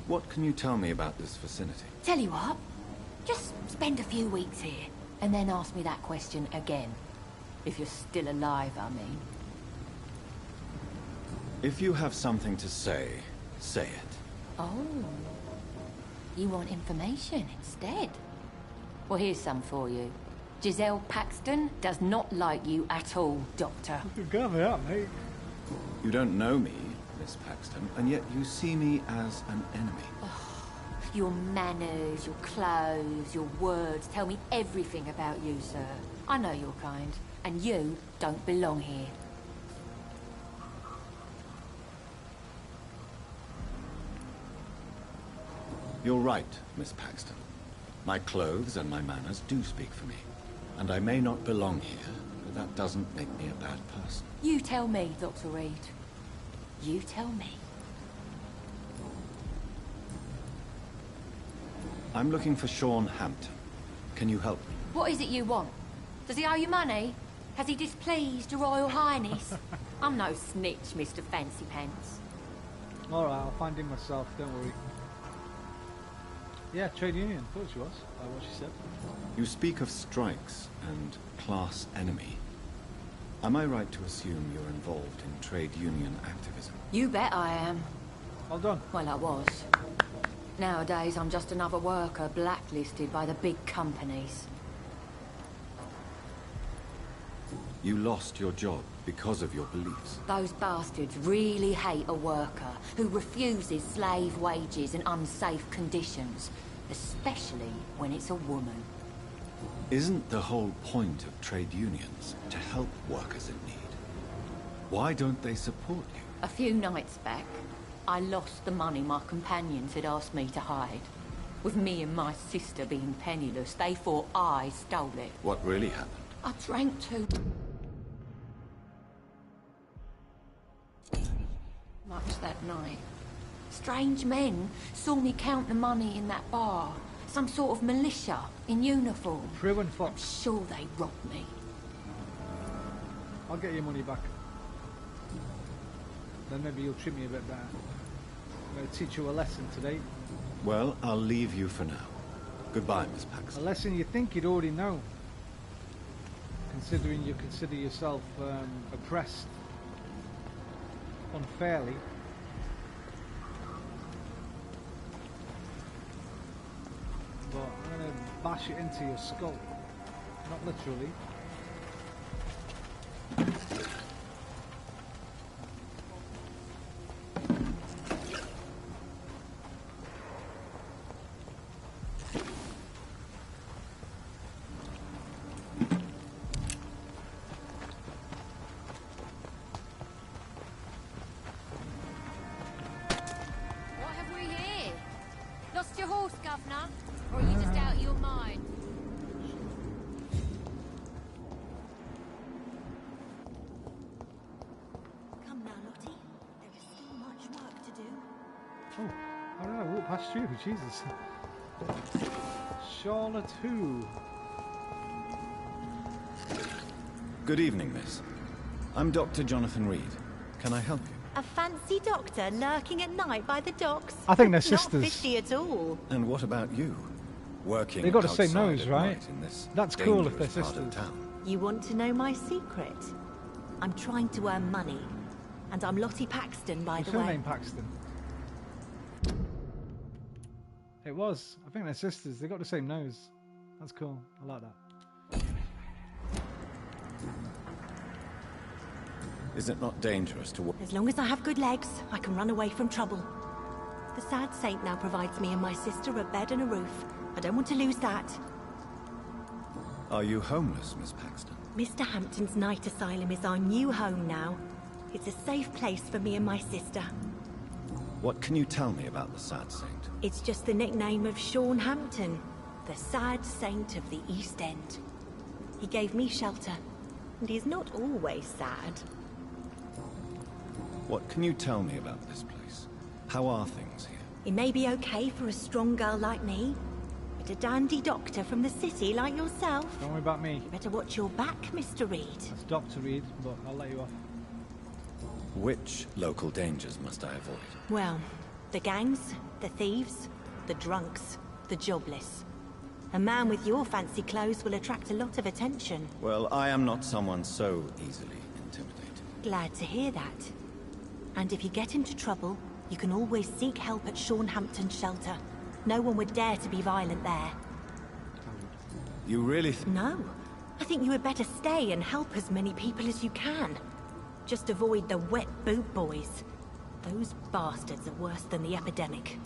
What can you tell me about this vicinity? Tell you what, just spend a few weeks here, and then ask me that question again. If you're still alive, I mean. If you have something to say, say it. Oh. You want information instead? Well, here's some for you. Giselle Paxton does not like you at all, Doctor. You got me up, mate. You don't know me, Miss Paxton, and yet you see me as an enemy. Your manners, your clothes, your words tell me everything about you, sir. I know your kind, and you don't belong here. You're right, Miss Paxton. My clothes and my manners do speak for me. And I may not belong here, but that doesn't make me a bad person. You tell me, Dr. Reed. You tell me. I'm looking for Sean Hampton. Can you help me? What is it you want? Does he owe you money? Has he displeased your Royal Highness? I'm no snitch, Mr. Fancy Pants. Alright, I'll find him myself, don't worry. Yeah, trade union, thought she was, by what she said. You speak of strikes and class enemy. Am I right to assume you're involved in trade union activism? You bet I am. Well done. Well, I was. Nowadays, I'm just another worker blacklisted by the big companies. You lost your job because of your beliefs. Those bastards really hate a worker who refuses slave wages and unsafe conditions, especially when it's a woman. Isn't the whole point of trade unions to help workers in need? Why don't they support you? A few nights back, I lost the money my companions had asked me to hide. With me and my sister being penniless, they thought I stole it. What really happened? I drank too much that night. Strange men saw me count the money in that bar, Some sort of militia in uniform. Prue and Fox. I'm sure they robbed me. I'll get your money back. Then maybe you'll treat me a bit better. I'm going to teach you a lesson today. Well, I'll leave you for now. Goodbye, Miss Paxton. A lesson you think you'd already know. Considering you consider yourself oppressed unfairly. But I'm going to bash it into your skull. Not literally. What have we here? Lost your horse, Governor? Or are you just out of your mind? Come now, Lottie. There is still much work to do. Oh, I don't know, walk past you, Jesus. Charlotte who? Good evening, miss. I'm Dr. Jonathan Reed. Can I help you? A fancy doctor lurking at night by the docks? I think they're Not sisters. fishy at all. And what about you? Working They got the same outside nose, at right? night in this That's cool if they're dangerous part of sisters. town. You want to know my secret? I'm trying to earn money. And I'm Lottie Paxton, by What's the her way. name, Paxton? It was. I think they're sisters. They got the same nose. That's cool. I like that. Is it not dangerous to walk? As long as I have good legs, I can run away from trouble. The sad saint now provides me and my sister a bed and a roof. I don't want to lose that. Are you homeless, Miss Paxton? Mr. Hampton's night asylum is our new home now. It's a safe place for me and my sister. What can you tell me about the Sad Saint? It's just the nickname of Sean Hampton, the sad saint of the East End. He gave me shelter, and he's not always sad. What can you tell me about this place? How are things here? It may be okay for a strong girl like me, but a dandy doctor from the city like yourself. Don't worry about me. You better watch your back, Mr. Reed. That's Dr. Reed, but I'll let you off. Which local dangers must I avoid? Well, the gangs, the thieves, the drunks, the jobless. A man with your fancy clothes will attract a lot of attention. Well, I am not someone so easily intimidated. Glad to hear that. And if you get into trouble, you can always seek help at Sean Hampton's shelter. No one would dare to be violent there. You really No. I think you had better stay and help as many people as you can. Just avoid the wet boot boys. Those bastards are worse than the epidemic.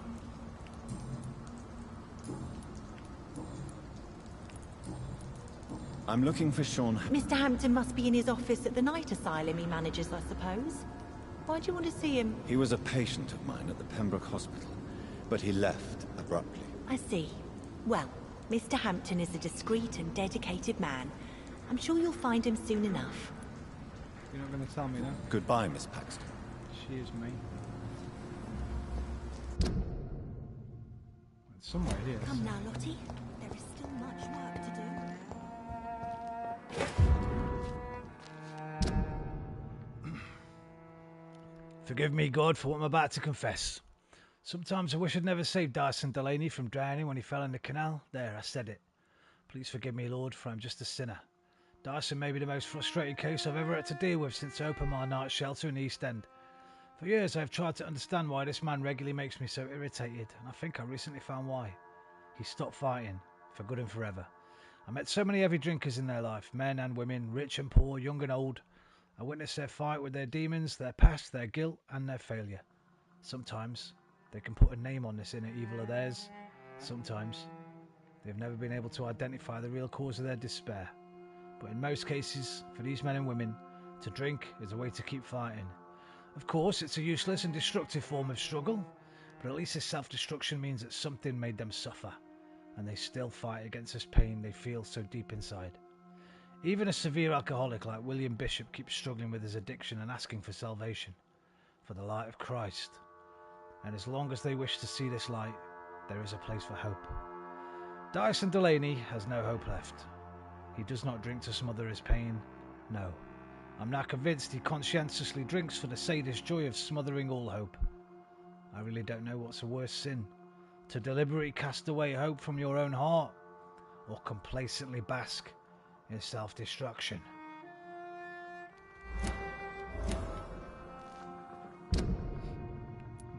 I'm looking for Sean. Mr. Hampton must be in his office at the night asylum he manages, I suppose. Why do you want to see him? He was a patient of mine at the Pembroke Hospital, but he left abruptly. I see. Well, Mr. Hampton is a discreet and dedicated man. I'm sure you'll find him soon enough. You're not going to tell me now? Goodbye, Miss Paxton. She is me. It's somewhere here. Come now, Lottie. There is still much work to do. Forgive me, God, for what I'm about to confess. Sometimes I wish I'd never saved Dyson Delaney from drowning when he fell in the canal. There, I said it. Please forgive me, Lord, for I'm just a sinner. Dyson may be the most frustrating case I've ever had to deal with since I opened my night shelter in the East End. For years I've tried to understand why this man regularly makes me so irritated, and I think I recently found why. He stopped fighting, for good and forever. I met so many heavy drinkers in their life, men and women, rich and poor, young and old. I witnessed their fight with their demons, their past, their guilt, and their failure. Sometimes they can put a name on this inner evil of theirs. Sometimes they've never been able to identify the real cause of their despair. But in most cases, for these men and women, to drink is a way to keep fighting. Of course, it's a useless and destructive form of struggle, but at least this self-destruction means that something made them suffer, and they still fight against this pain they feel so deep inside. Even a severe alcoholic like William Bishop keeps struggling with his addiction and asking for salvation, for the light of Christ. And as long as they wish to see this light, there is a place for hope. Dyson Delaney has no hope left. He does not drink to smother his pain. No. I'm now convinced he conscientiously drinks for the sadist joy of smothering all hope. I really don't know what's a worse sin. To deliberately cast away hope from your own heart, or complacently bask in self-destruction.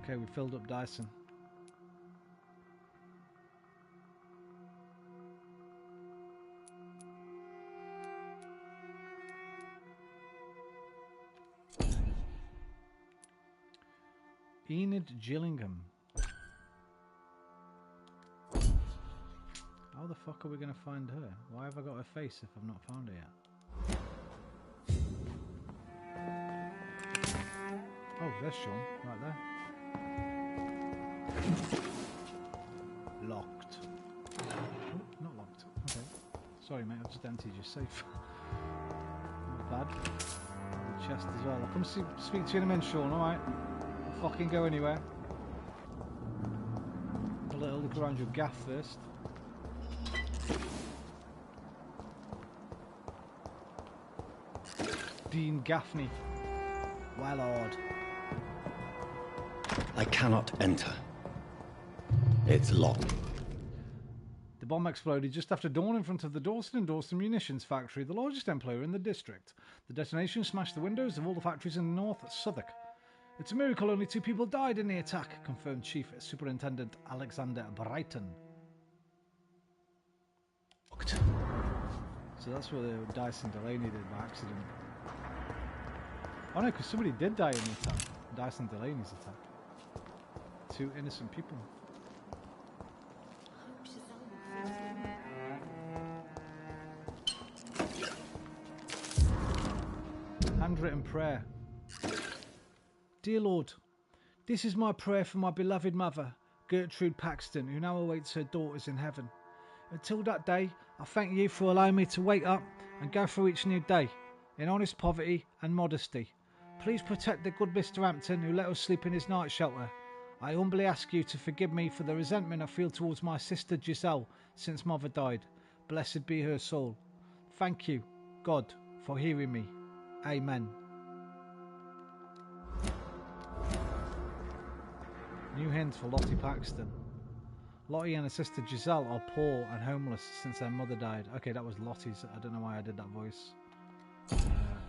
Okay, we filled up Dyson. Enid Gillingham. How the fuck are we going to find her? Why have I got her face if I've not found her yet? Oh, there's Sean, right there. Locked. Oh, not locked. Okay. Sorry, mate, I've just emptied your safe. Not bad. The chest as well. I'll come speak to you in a minute, Sean, alright? Don't fucking go anywhere. A little look around your gaff first. Dean Gaffney. Well odd. I cannot enter. It's locked. The bomb exploded just after dawn in front of the Dawson & Dawson Munitions Factory, the largest employer in the district. The detonation smashed the windows of all the factories in North Southwark. It's a miracle only 2 people died in the attack, confirmed Chief Superintendent Alexander Brighton. Locked. So that's what Dyson Delaney did by accident. Oh no, because somebody did die in the attack. Dyson Delaney's attack. 2 innocent people. Handwritten prayer. Dear Lord, this is my prayer for my beloved mother, Gertrude Paxton, who now awaits her daughters in heaven. Until that day, I thank you for allowing me to wake up and go through each new day in honest poverty and modesty. Please protect the good Mr. Hampton, who let us sleep in his night shelter. I humbly ask you to forgive me for the resentment I feel towards my sister Giselle since mother died. Blessed be her soul. Thank you, God, for hearing me. Amen. New hint for Lottie Paxton. Lottie and her sister Giselle are poor and homeless since their mother died. Okay, that was Lottie's. I don't know why I did that voice.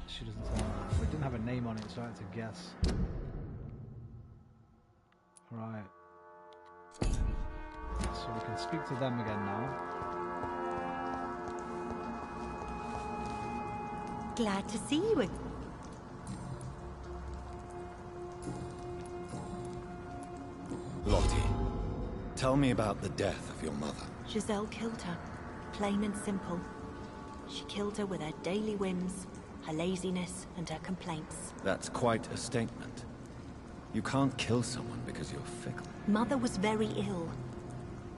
She doesn't tell me that. But it didn't have a name on it, so I had to guess. Right. So we can speak to them again now. Glad to see you. Lottie, tell me about the death of your mother. Giselle killed her. Plain and simple. She killed her with her daily whims, her laziness, and her complaints. That's quite a statement. You can't kill someone because you're fickle. Mother was very ill,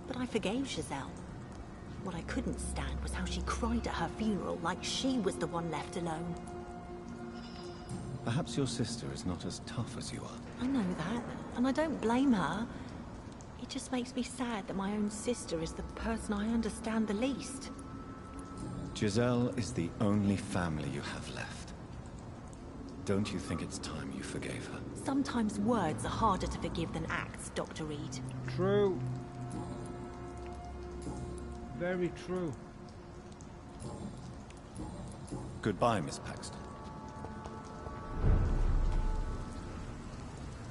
but I forgave Giselle. What I couldn't stand was how she cried at her funeral like she was the one left alone. Perhaps your sister is not as tough as you are. I know that, and I don't blame her. It just makes me sad that my own sister is the person I understand the least. Giselle is the only family you have left. Don't you think it's time you forgave her? Sometimes words are harder to forgive than acts, Dr. Reed. True. Very true. Goodbye, Miss Paxton.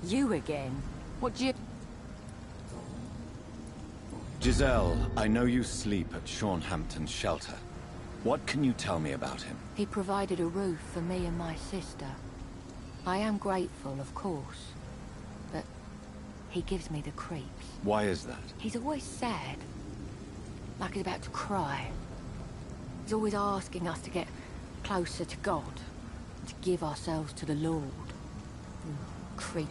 You again? What do you... Giselle, I know you sleep at Sean Hampton's shelter. What can you tell me about him? He provided a roof for me and my sister. I am grateful, of course, but he gives me the creeps. Why is that? He's always sad, like he's about to cry. He's always asking us to get closer to God, to give ourselves to the Lord. Creepy.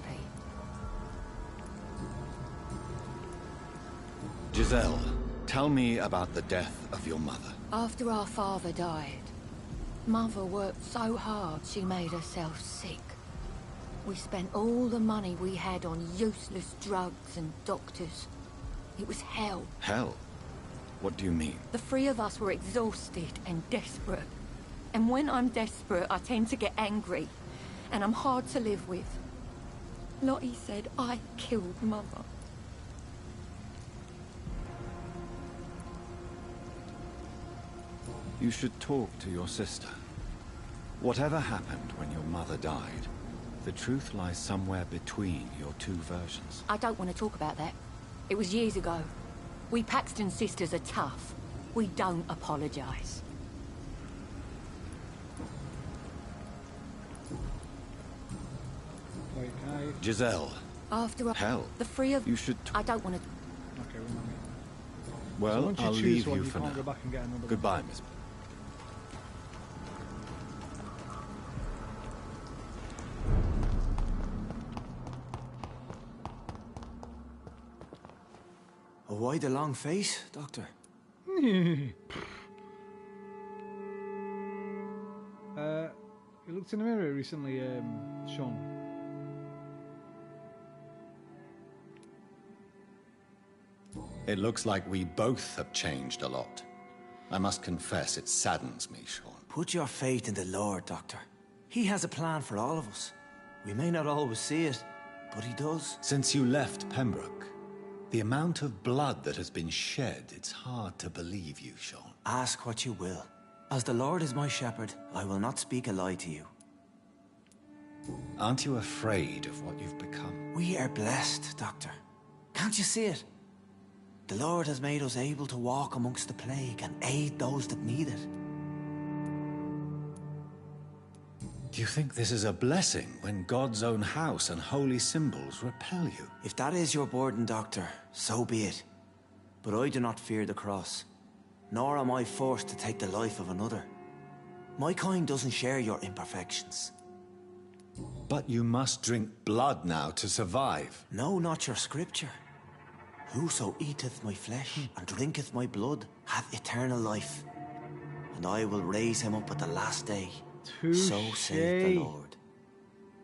Giselle, tell me about the death of your mother. After our father died, Mother worked so hard she made herself sick. We spent all the money we had on useless drugs and doctors. It was hell. Hell? What do you mean? The three of us were exhausted and desperate. And when I'm desperate, I tend to get angry. And I'm hard to live with. Lottie said I killed Mother. You should talk to your sister. Whatever happened when your mother died, the truth lies somewhere between your two versions. I don't want to talk about that. It was years ago. We Paxton sisters are tough. We don't apologize. Wait, can I... Giselle. After a... Hell. The three of... You should... I don't want to... Okay, remind me. Well, so once you I'll choose leave one, you you for can't now. go back and get another Goodbye, one. Miss... Why the long face, Doctor? You looked in the mirror recently, Sean. It looks like we both have changed a lot. I must confess, it saddens me, Sean. Put your faith in the Lord, Doctor. He has a plan for all of us. We may not always see it, but he does. Since you left Pembroke, the amount of blood that has been shed, it's hard to believe you, Sean. Ask what you will. As the Lord is my shepherd, I will not speak a lie to you. Aren't you afraid of what you've become? We are blessed, Doctor. Can't you see it? The Lord has made us able to walk amongst the plague and aid those that need it. Do you think this is a blessing when God's own house and holy symbols repel you? If that is your burden, Doctor, so be it. But I do not fear the cross, nor am I forced to take the life of another. My kind doesn't share your imperfections. But you must drink blood now to survive. No, not your scripture. Whoso eateth my flesh and drinketh my blood hath eternal life, and I will raise him up at the last day. So saith the Lord.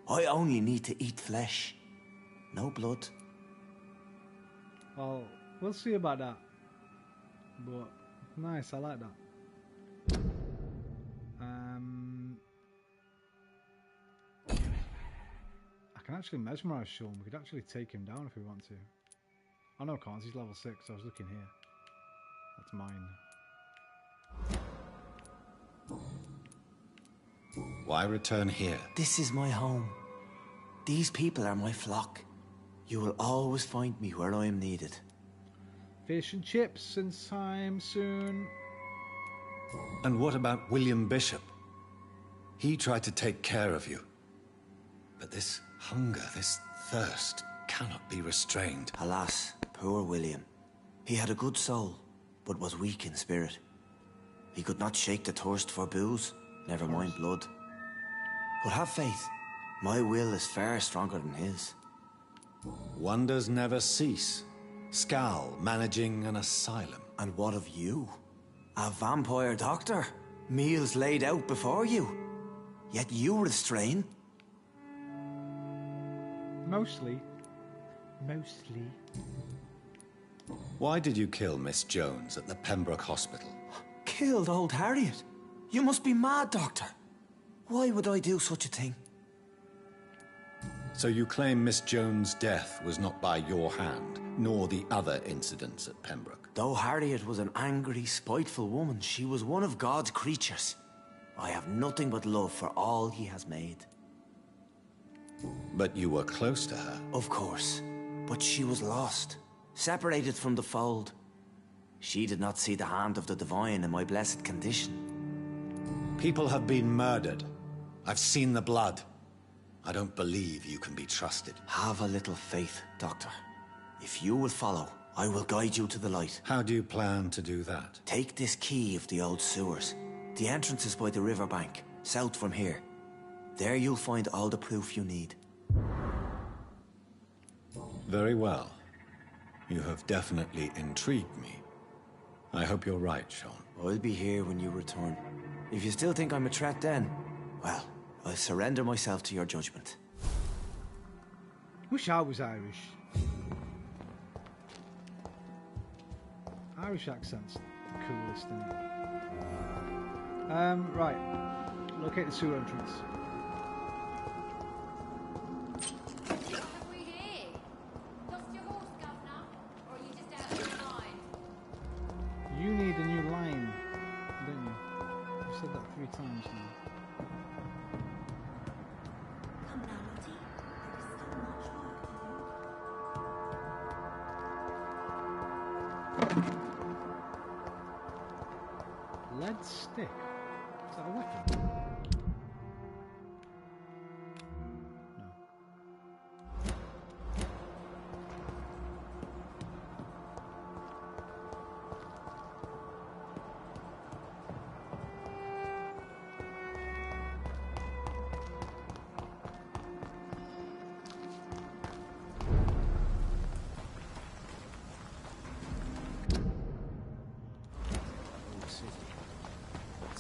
I only need to eat flesh, no blood. Well, we'll see about that. But nice, I like that. I can actually mesmerize Sean. We could actually take him down if we want to. Oh no, can't. He's level 6. I was looking here. That's mine. Why return here? This is my home. These people are my flock. You will always find me where I am needed. Fish and chips sometime soon. And what about William Bishop? He tried to take care of you. But this hunger, this thirst, cannot be restrained. Alas, poor William. He had a good soul, but was weak in spirit. He could not shake the thirst for booze, never mind blood. But have faith. My will is far stronger than his. Wonders never cease. Scal managing an asylum. And what of you? A vampire doctor? Meals laid out before you. Yet you restrain? Mostly. Why did you kill Miss Jones at the Pembroke Hospital? Killed old Harriet? You must be mad, Doctor. Why would I do such a thing? So you claim Miss Jones' death was not by your hand, nor the other incidents at Pembroke? Though Harriet was an angry, spiteful woman, she was one of God's creatures. I have nothing but love for all he has made. But you were close to her. Of course. But she was lost, separated from the fold. She did not see the hand of the divine in my blessed condition. People have been murdered. I've seen the blood. I don't believe you can be trusted. Have a little faith, Doctor. If you will follow, I will guide you to the light. How do you plan to do that? Take this key of the old sewers. The entrance is by the riverbank, south from here. There you'll find all the proof you need. Very well. You have definitely intrigued me. I hope you're right, Sean. I'll be here when you return. If you still think I'm a threat then, well, I'll surrender myself to your judgment. Wish I was Irish. Irish accents. coolest, isn't it? Right. Locate the sewer entrance. You need a new line, don't you? You've said that 3 times now. Come now, Lottie. There is still much work to do. Lead stick? Is that a weapon?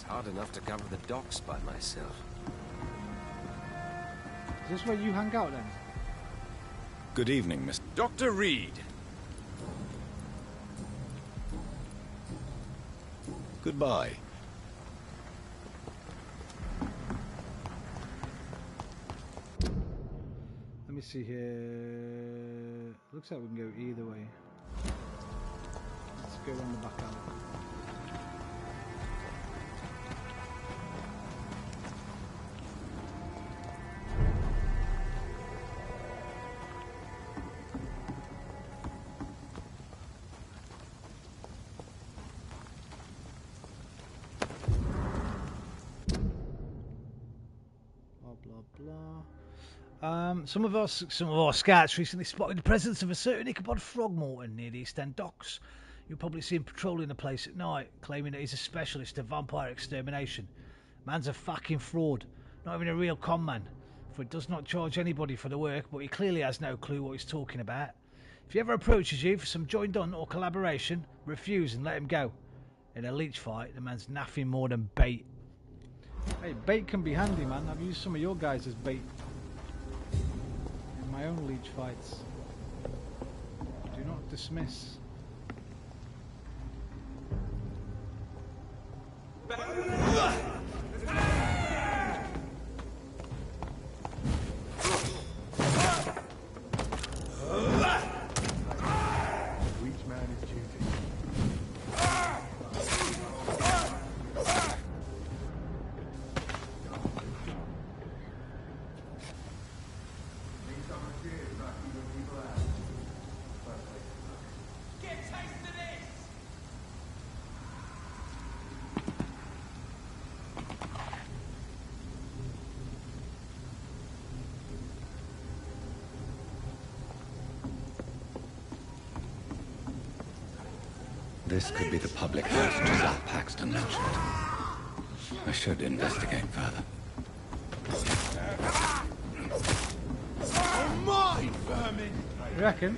Hard enough to cover the docks by myself. Is this where you hang out then? Good evening, Mr. Dr. Reed. Goodbye. Let me see here. Looks like we can go either way. Let's go around the back alley. Some of our scouts recently spotted the presence of a certain Ichabod Throgmorton near the East End docks. You'll probably see him patrolling the place at night, claiming that he's a specialist of vampire extermination. Man's a fucking fraud, not even a real con man, for he does not charge anybody for the work, but he clearly has no clue what he's talking about. If he ever approaches you for some joint done or collaboration, refuse and let him go. In a leech fight, the man's naffing more than bait. Hey, bait can be handy, man. I've used some of your guys as bait. My own leech fights. Do not dismiss. This could be the public house Giselle Paxton mentioned. I should investigate further. Oh, mine, vermin! You reckon?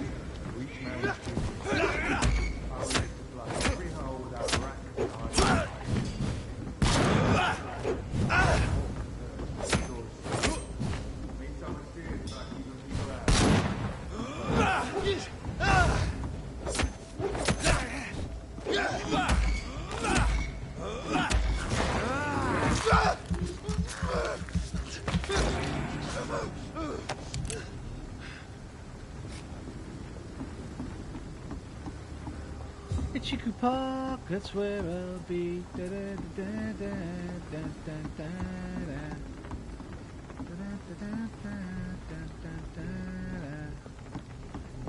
Ichiku Park, that's where I'll be. Da, da, da, da, da, da, da, da. Da, da, da, da, da, da, da.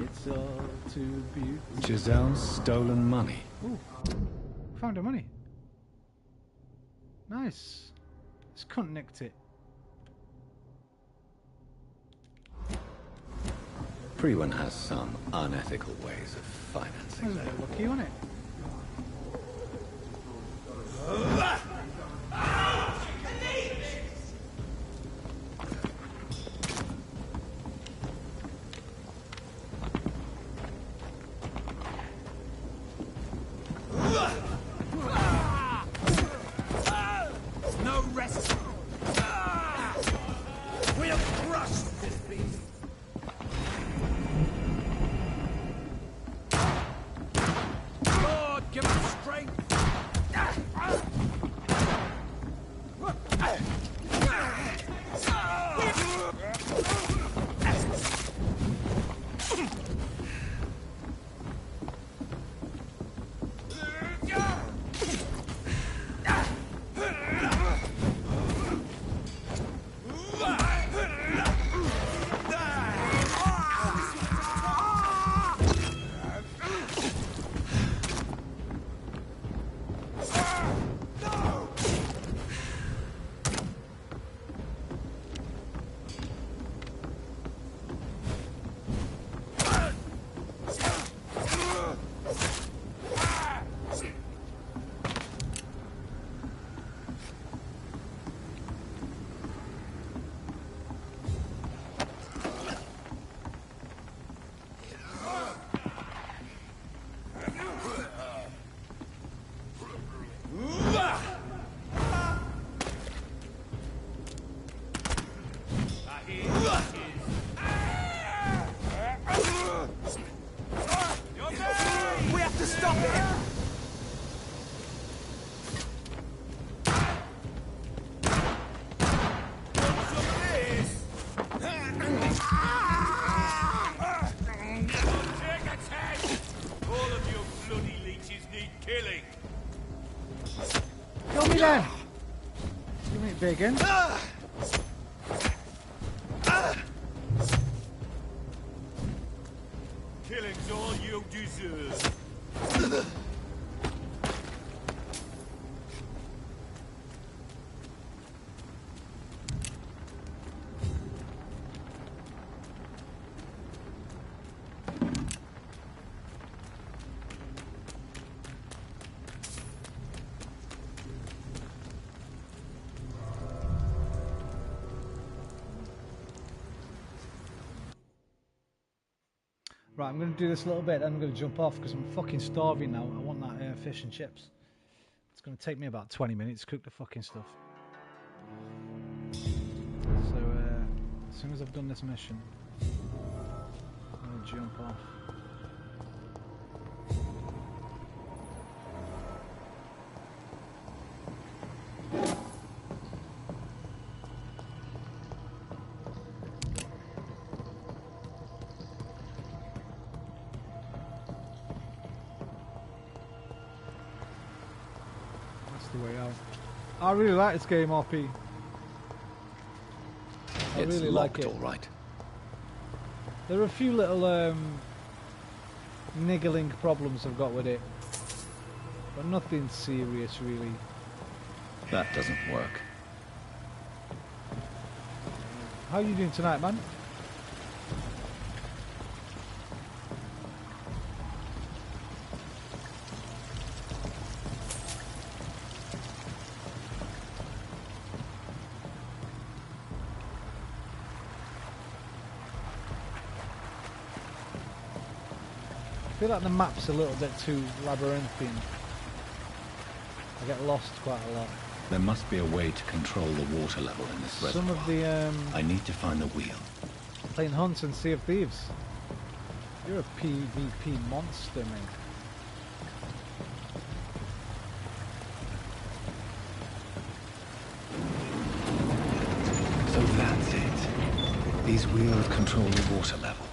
It's all too beautiful. Giselle's stolen money. Ooh, found her money. Nice. This cunt nicked it. Freeman has some unethical ways of financing That's a bit lucky, wasn't it? No rest. We'll crush this beast. Lord, give us strength. then. You ain't begging. Killing's all you deserve. Right, I'm going to do this a little bit, and I'm going to jump off because I'm fucking starving now. I want that fish and chips. It's going to take me about 20 minutes to cook the fucking stuff. So, as soon as I've done this mission, I'm going to jump off. The way out. I really like this game, RP. I It's really locked, like it. all right. There are a few little niggling problems I've got with it, but nothing serious really. That doesn't work. How are you doing tonight, man? I feel like the map's a little bit too labyrinthine. I get lost quite a lot. There must be a way to control the water level in this reservoir. Some of the I need to find the wheel. playing Hunt and Sea of Thieves. You're a PvP monster, mate. So that's it. These wheels control the water level.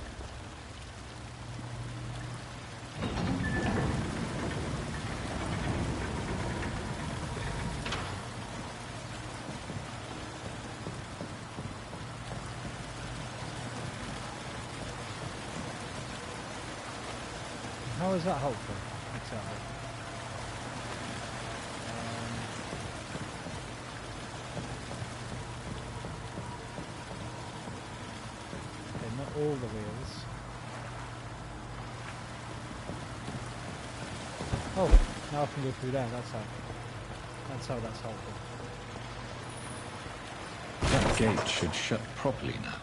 How is that helpful? Exactly. Okay, not all the wheels. Oh, now I can go through there. That's how. That's how that's helpful. That gate should shut properly now.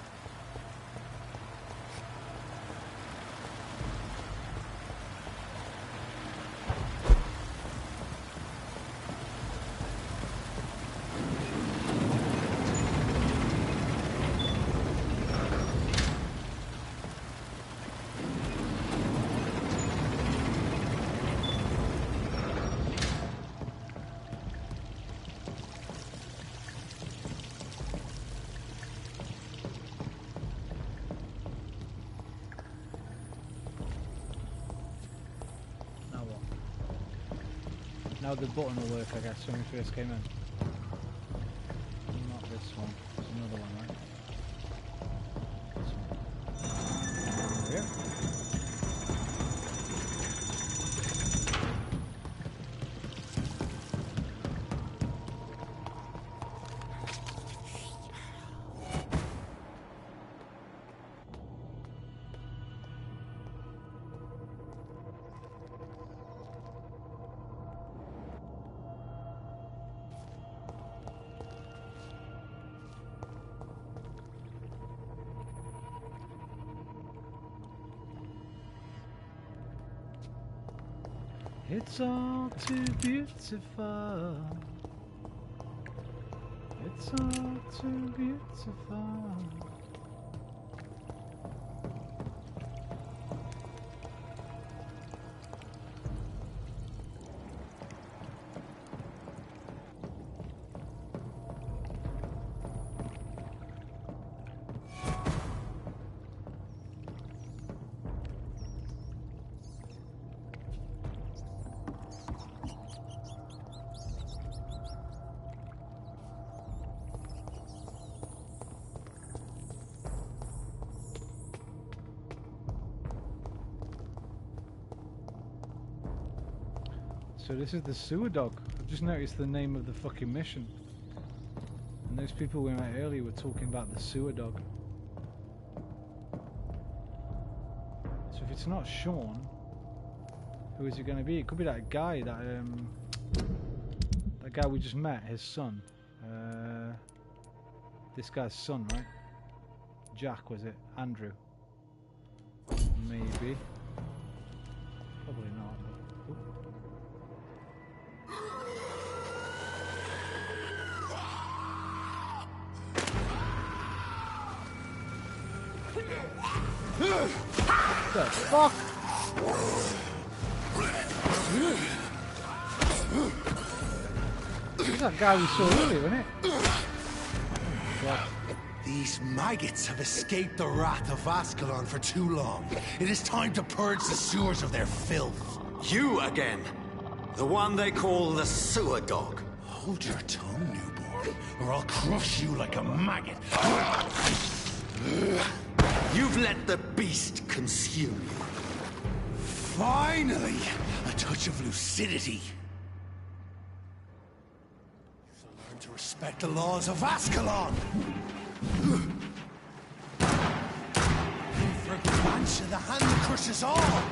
Now the button will work, I guess, when we first came in. Not this one. There's another one, right? This one. There we go. It's all too beautiful. It's all too beautiful. So this is the sewer dog. I've just noticed the name of the fucking mission. And those people we met earlier were talking about the sewer dog. So if it's not Sean, who is it going to be? It could be that guy, that guy we just met, his son. This guy's son, right? Jack, was it? Andrew. Maybe. Probably not. What the fuck? This is that guy we saw earlier, isn't it? God. These maggots have escaped the wrath of Ascalon for too long. It is time to purge the sewers of their filth. You again. The one they call the sewer dog. Hold your tongue, newborn, or I'll crush you like a maggot. You've let the beast consume you. Finally! A touch of lucidity. So learn to respect the laws of Ascalon! For Banshee, the hand that crushes all!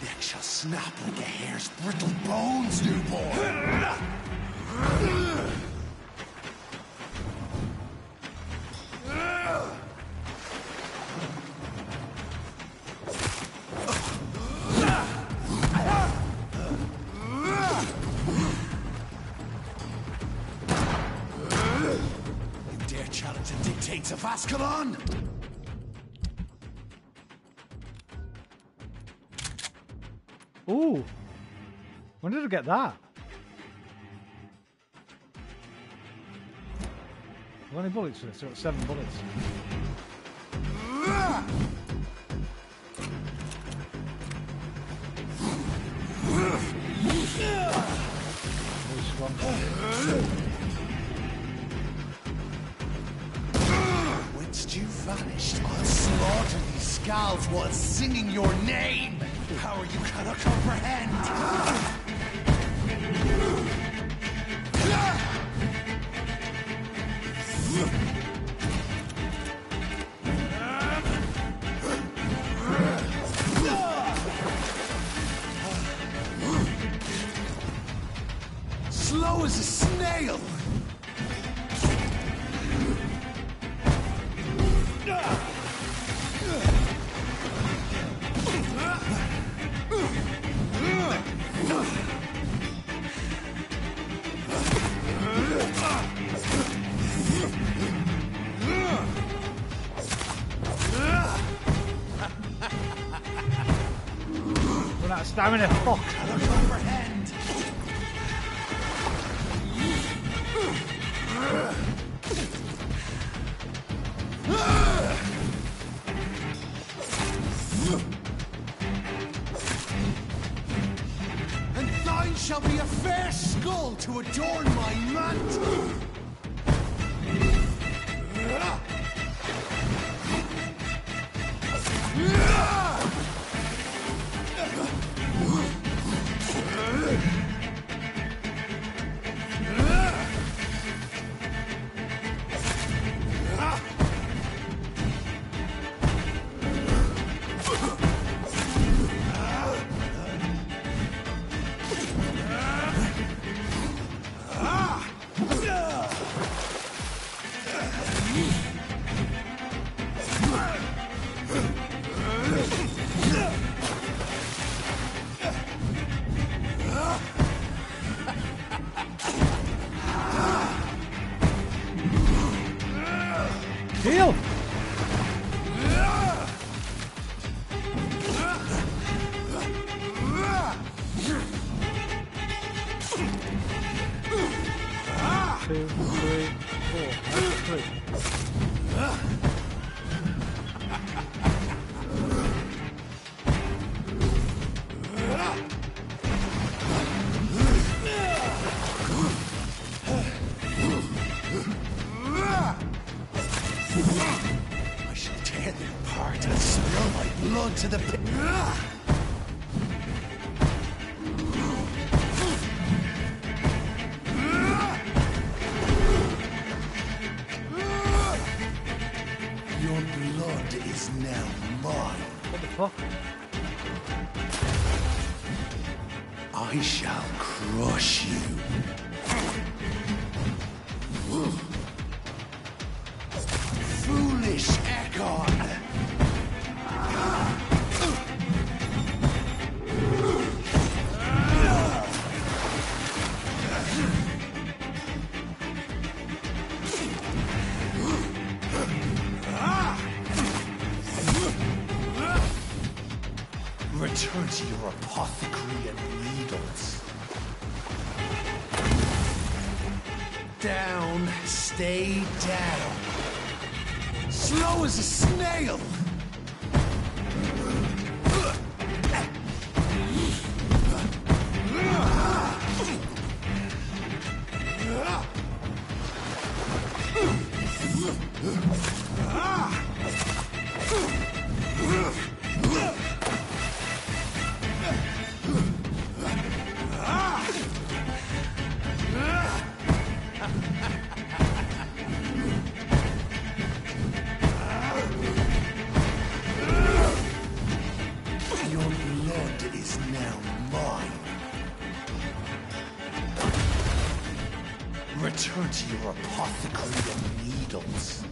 Neck shall snap like a hare's brittle bones, newborn! You dare challenge the dictates of Ascalon? Ooh! When did I get that? How many bullets for this? I've got 7 bullets. Very strong. Whence you vanished, I'll slaughter these scalds while singing your name! Power you cannot comprehend! Slow as a snail! Run out of stamina, fuck! And thine shall be a fair skull to adorn my mantle! Heal! Two, three, four. That's 3. I shall tear them apart and spill my blood to the pit. Your blood is now mine. What the fuck? I shall crush you. Foolish Ekon! Return to your apothecary and needles. Down, stay down. Slow as a snail. Return to your apothecary and needles.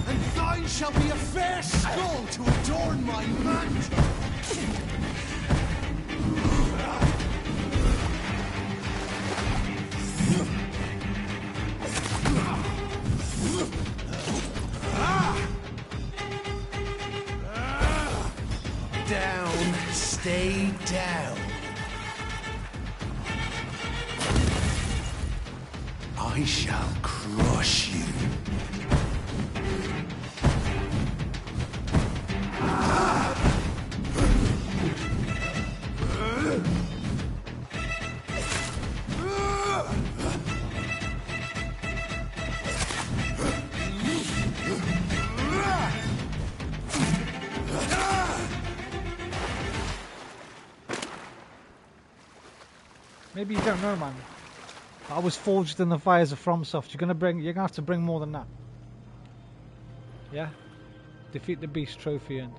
And thine shall be a fair skull to adorn my mantle. Down, stay down. I shall crush you. Maybe you don't know, man. I was forged in the fires of FromSoft. You're gonna have to bring more than that. Yeah? Defeat the beast trophy and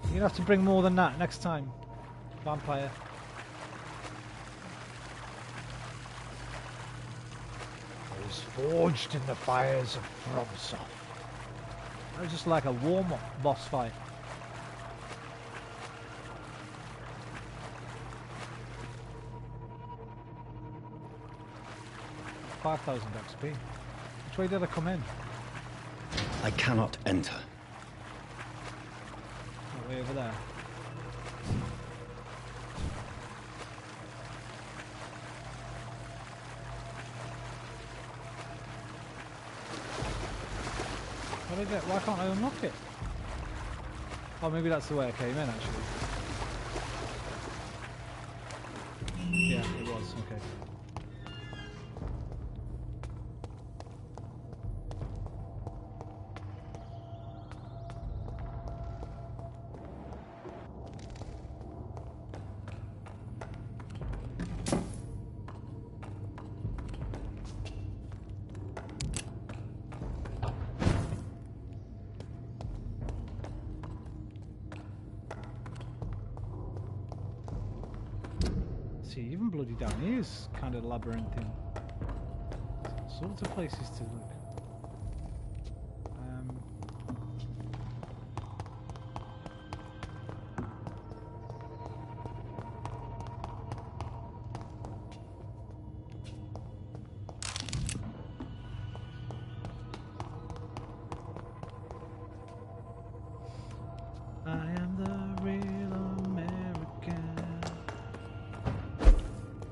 you're gonna have to bring more than that next time. Vampire. I was forged in the fires of FromSoft. That was just like a warm-up boss fight. $5,000 XP. Which way did I come in? I cannot enter. That way over there. Why can't I unlock it? Oh, maybe that's the way I came in, actually. Yeah, it was. Okay. Even bloody down here is kind of labyrinthine. All sorts of places to look. I am the real American.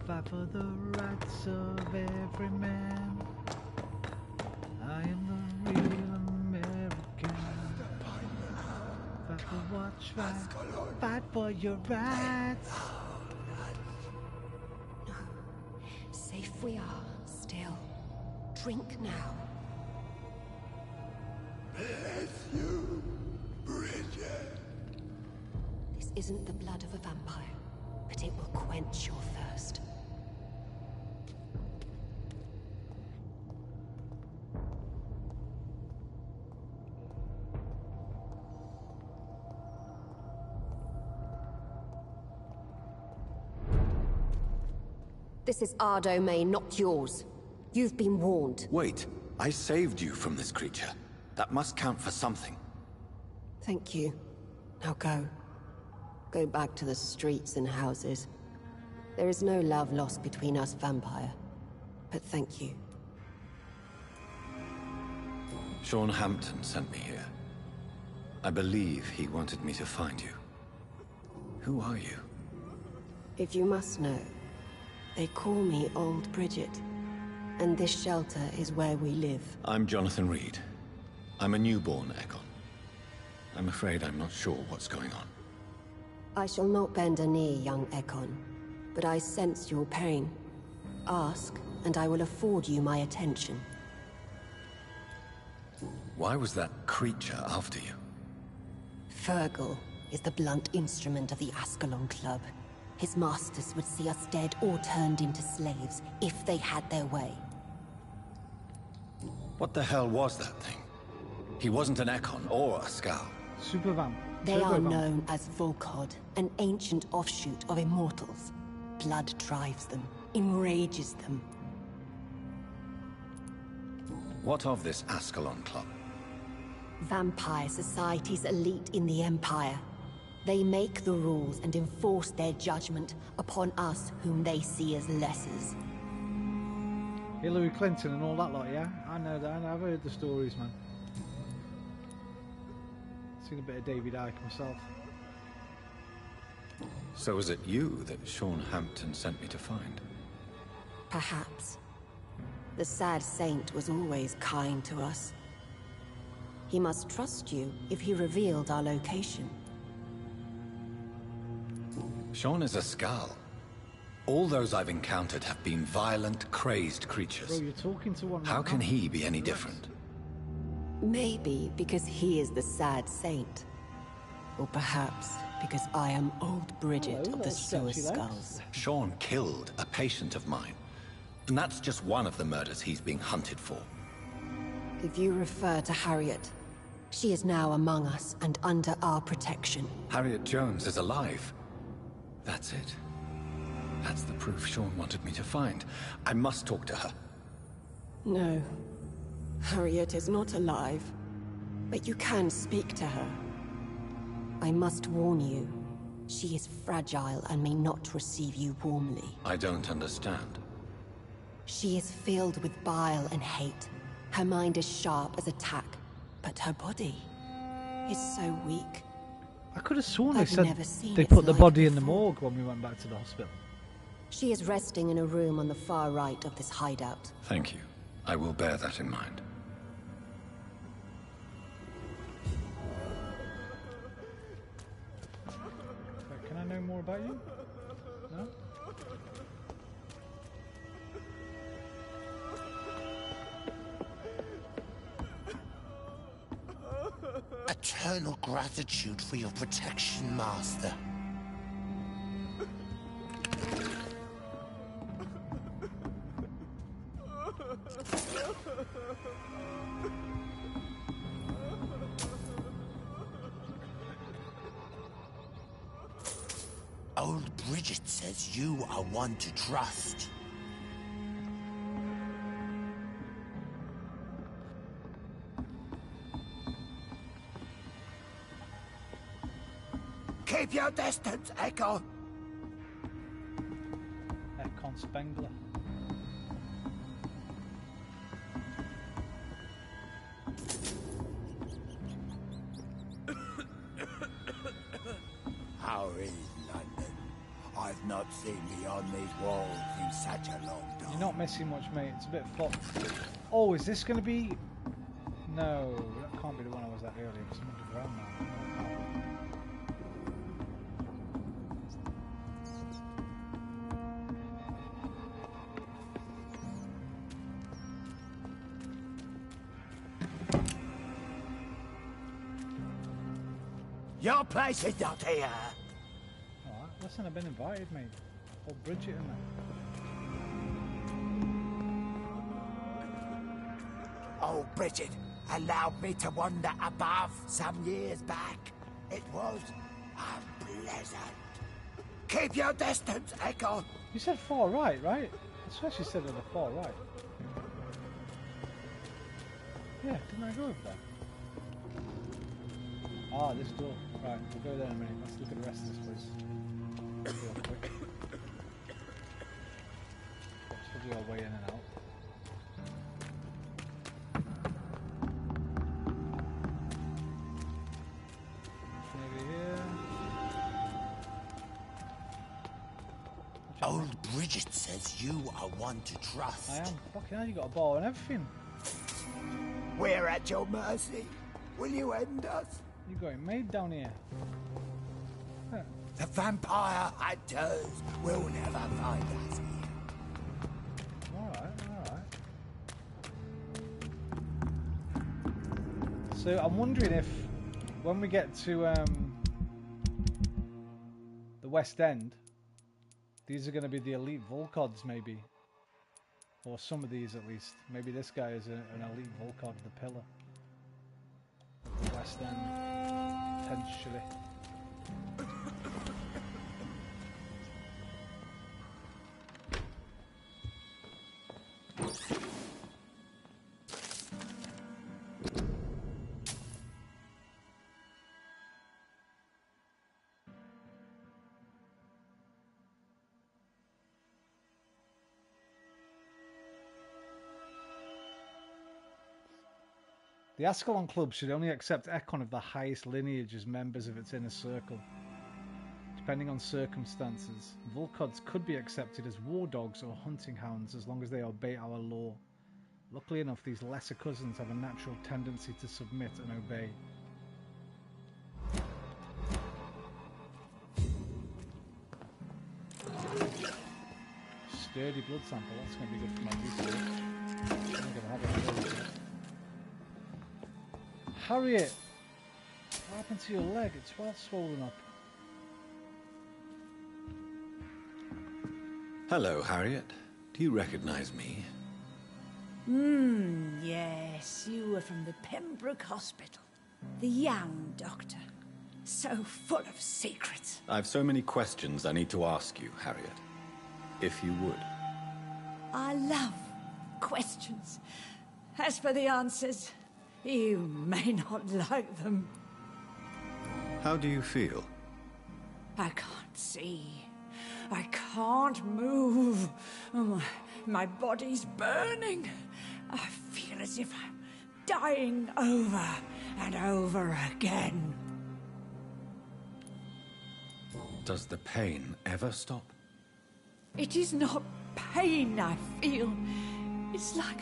Fight for the rights of every man. I am the real American. Fight for what's right. Fight for your rights. safe we are, still. Drink now. Bless you, Bridget. This isn't the blood of a vampire, but it will quench your thirst. This is our domain, not yours. You've been warned. Wait, I saved you from this creature. That must count for something. Thank you. Now go. Go back to the streets and houses. There is no love lost between us, Vampire. But thank you. Sean Hampton sent me here. I believe he wanted me to find you. Who are you? If you must know, they call me Old Bridget. And this shelter is where we live. I'm Jonathan Reed. I'm a newborn Egon. I'm afraid I'm not sure what's going on. I shall not bend a knee, young Ekon, but I sense your pain. Ask, and I will afford you my attention. Why was that creature after you? Fergal is the blunt instrument of the Ascalon Club. His masters would see us dead or turned into slaves if they had their way. What the hell was that thing? He wasn't an Ekon or a Skal. Super Vamp. They are known as Volkod, an ancient offshoot of immortals. Blood drives them, enrages them. What of this Ascalon Club? Vampire Society's elite in the Empire. They make the rules and enforce their judgment upon us whom they see as lessers. Hillary Clinton and all that lot, yeah? I know that. I've heard the stories, man. Seen a bit of David Icke myself. So was it you that Sean Hampton sent me to find? Perhaps. The sad saint was always kind to us. He must trust you if he revealed our location. Sean is a Skal. All those I've encountered have been violent, crazed creatures. Bro, you're talking to one. How can he be any different? Maybe because he is the sad saint. Or perhaps because I am Old Bridget of the Sewer Skulls. Sean killed a patient of mine. And that's just one of the murders he's being hunted for. If you refer to Harriet, she is now among us and under our protection. Harriet Jones is alive. That's it. That's the proof Sean wanted me to find. I must talk to her. No. Harriet is not alive. But you can speak to her. I must warn you. She is fragile and may not receive you warmly. I don't understand. She is filled with bile and hate. Her mind is sharp as a tack, but her body is so weak. I could have sworn they I've said never seen they its put the like body in the before. morgue when we went back to the hospital. She is resting in a room on the far right of this hideout. Thank you. I will bear that in mind. Wait, can I know more about you? No? Eternal gratitude for your protection, Master. Old Bridget says you are one to trust. Keep your distance, Echo. Econ Spengler. How is London? I've not seen beyond these walls in such a long time. You're not missing much, mate. It's a bit fucked. Oh, is this going to be... No, that can't be the one I was at earlier, because I'm underground now. Your place is not here. Alright, listen, I've been invited, mate. Or Bridget and that. Oh, Bridget allowed me to wander above some years back. It was unpleasant. Keep your distance, Echo. You said far right? I swear she said at the far right. Yeah, didn't I go over there? Ah, this door. Right, we'll go there in a minute. Let's look at the rest of this place. Real quick. We'll do our way in and out. Maybe here. Old Bridget says you are one to trust. I am. Fucking hell, you got a ball and everything. We're at your mercy. Will you end us? You got it made down here. Huh. The vampire hunters will never find us here. Alright. So I'm wondering if when we get to the West End, these are going to be the elite Volkods, maybe. Or some of these at least. Maybe this guy is an elite Volkod of the Pillar. West End, potentially. The Ascalon Club should only accept Ekon of the highest lineage as members of its inner circle. Depending on circumstances, Volkods could be accepted as war dogs or hunting hounds as long as they obey our law. Luckily enough, these lesser cousins have a natural tendency to submit and obey. Sturdy blood sample, that's going to be good for my research. I think I've had it. Harriet! What happened to your leg? It's well swollen up. Hello, Harriet. Do you recognize me? Yes, you were from the Pembroke Hospital. The young doctor. So full of secrets. I've so many questions I need to ask you, Harriet. If you would. I love questions. As for the answers, you may not like them. How do you feel? I can't see. I can't move. My body's burning. I feel as if I'm dying over and over again. Does the pain ever stop? It is not pain I feel. It's like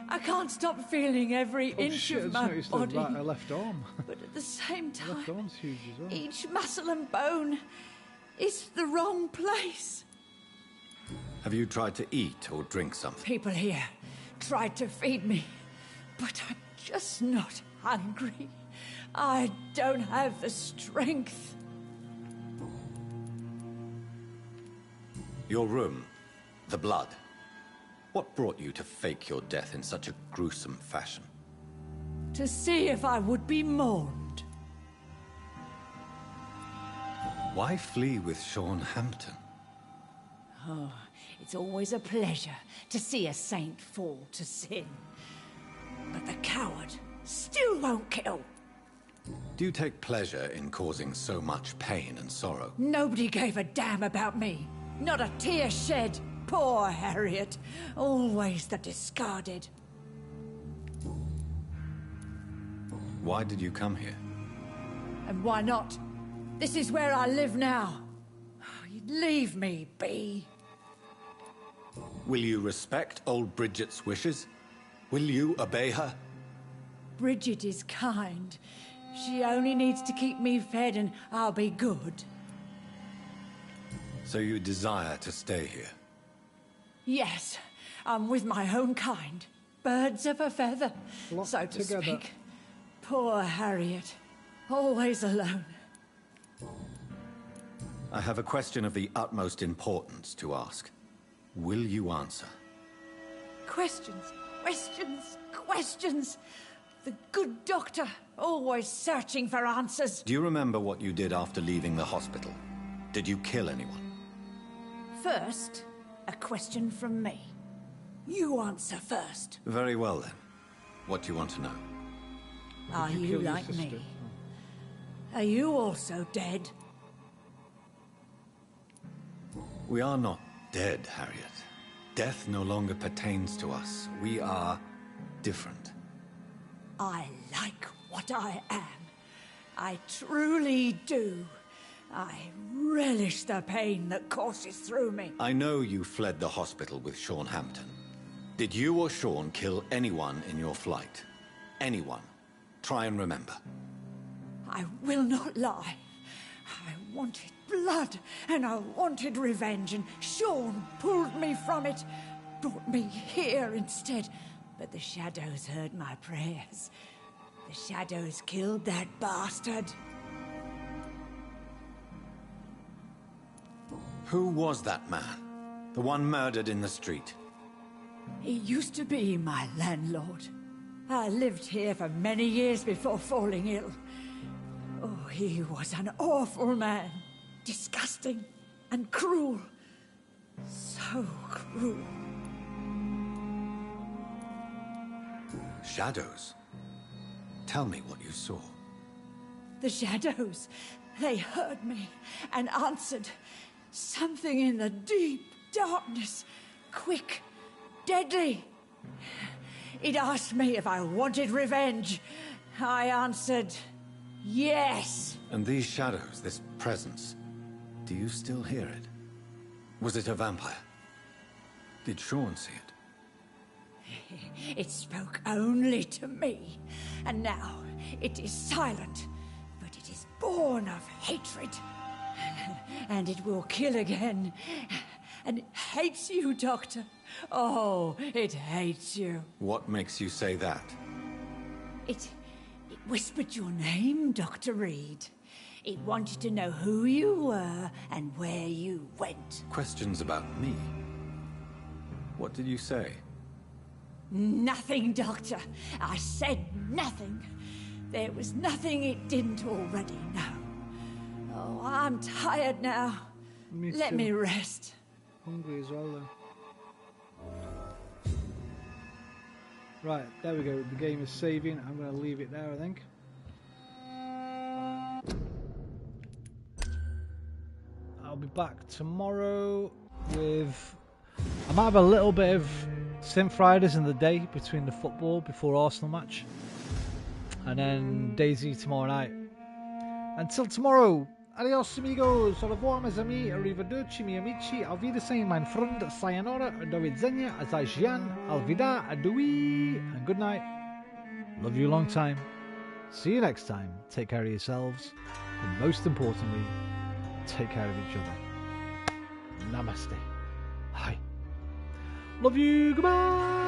I can't stop feeling every inch of my body. A left arm. But at the same time, left arm's huge as well. Each muscle and bone is the wrong place. Have you tried to eat or drink something? People here tried to feed me, but I'm just not hungry. I don't have the strength. Your room, the blood. What brought you to fake your death in such a gruesome fashion? To see if I would be mourned. Why flee with Sean Hampton? Oh, it's always a pleasure to see a saint fall to sin. But the coward still won't kill. Do you take pleasure in causing so much pain and sorrow? Nobody gave a damn about me. Not a tear shed. Poor Harriet. Always the discarded. Why did you come here? And why not? This is where I live now. Leave me be. Will you respect old Bridget's wishes? Will you obey her? Bridget is kind. She only needs to keep me fed and I'll be good. So you desire to stay here? Yes, I'm with my own kind. Birds of a feather, so to speak. Poor Harriet. Always alone. I have a question of the utmost importance to ask. Will you answer? Questions, questions, questions. The good doctor, always searching for answers. Do you remember what you did after leaving the hospital? Did you kill anyone? First, a question from me. You answer first. Very well then. What do you want to know? Are you like me? Are you also dead? We are not dead, Harriet. Death no longer pertains to us. We are different. I like what I am. I truly do. I relish the pain that courses through me. I know you fled the hospital with Sean Hampton. Did you or Sean kill anyone in your flight? Anyone? Try and remember. I will not lie. I wanted blood, and I wanted revenge, and Sean pulled me from it, brought me here instead. But the shadows heard my prayers. The shadows killed that bastard. Who was that man? The one murdered in the street? He used to be my landlord. I lived here for many years before falling ill. Oh, he was an awful man. Disgusting and cruel. So cruel. Shadows? Tell me what you saw. The shadows, they heard me and answered. Something in the deep darkness, quick, deadly. It asked me if I wanted revenge. I answered, yes. And these shadows, this presence, do you still hear it? Was it a vampire? Did Sean see it? It spoke only to me, and now it is silent, but it is born of hatred. And it will kill again. And it hates you, Doctor. Oh, it hates you. What makes you say that? It whispered your name, Dr. Reed. It wanted to know who you were and where you went. Questions about me? What did you say? Nothing, Doctor. I said nothing. There was nothing it didn't already know. Oh, I'm tired now. Let me rest. Hungry as well, though. Right, there we go. The game is saving. I'm going to leave it there, I think. I'll be back tomorrow with... I might have a little bit of Sim Fridays in the day between the football before Arsenal match. And then Daisy tomorrow night. Until tomorrow, adios amigos, au revoir mes amis, arrivederci miei amici, auf Wiedersehen mein Freund, sayonara, do widzenia, zajžian, alvida, adui, and good night. Love you a long time. See you next time. Take care of yourselves, and most importantly, take care of each other. Namaste. Hi. Love you, goodbye.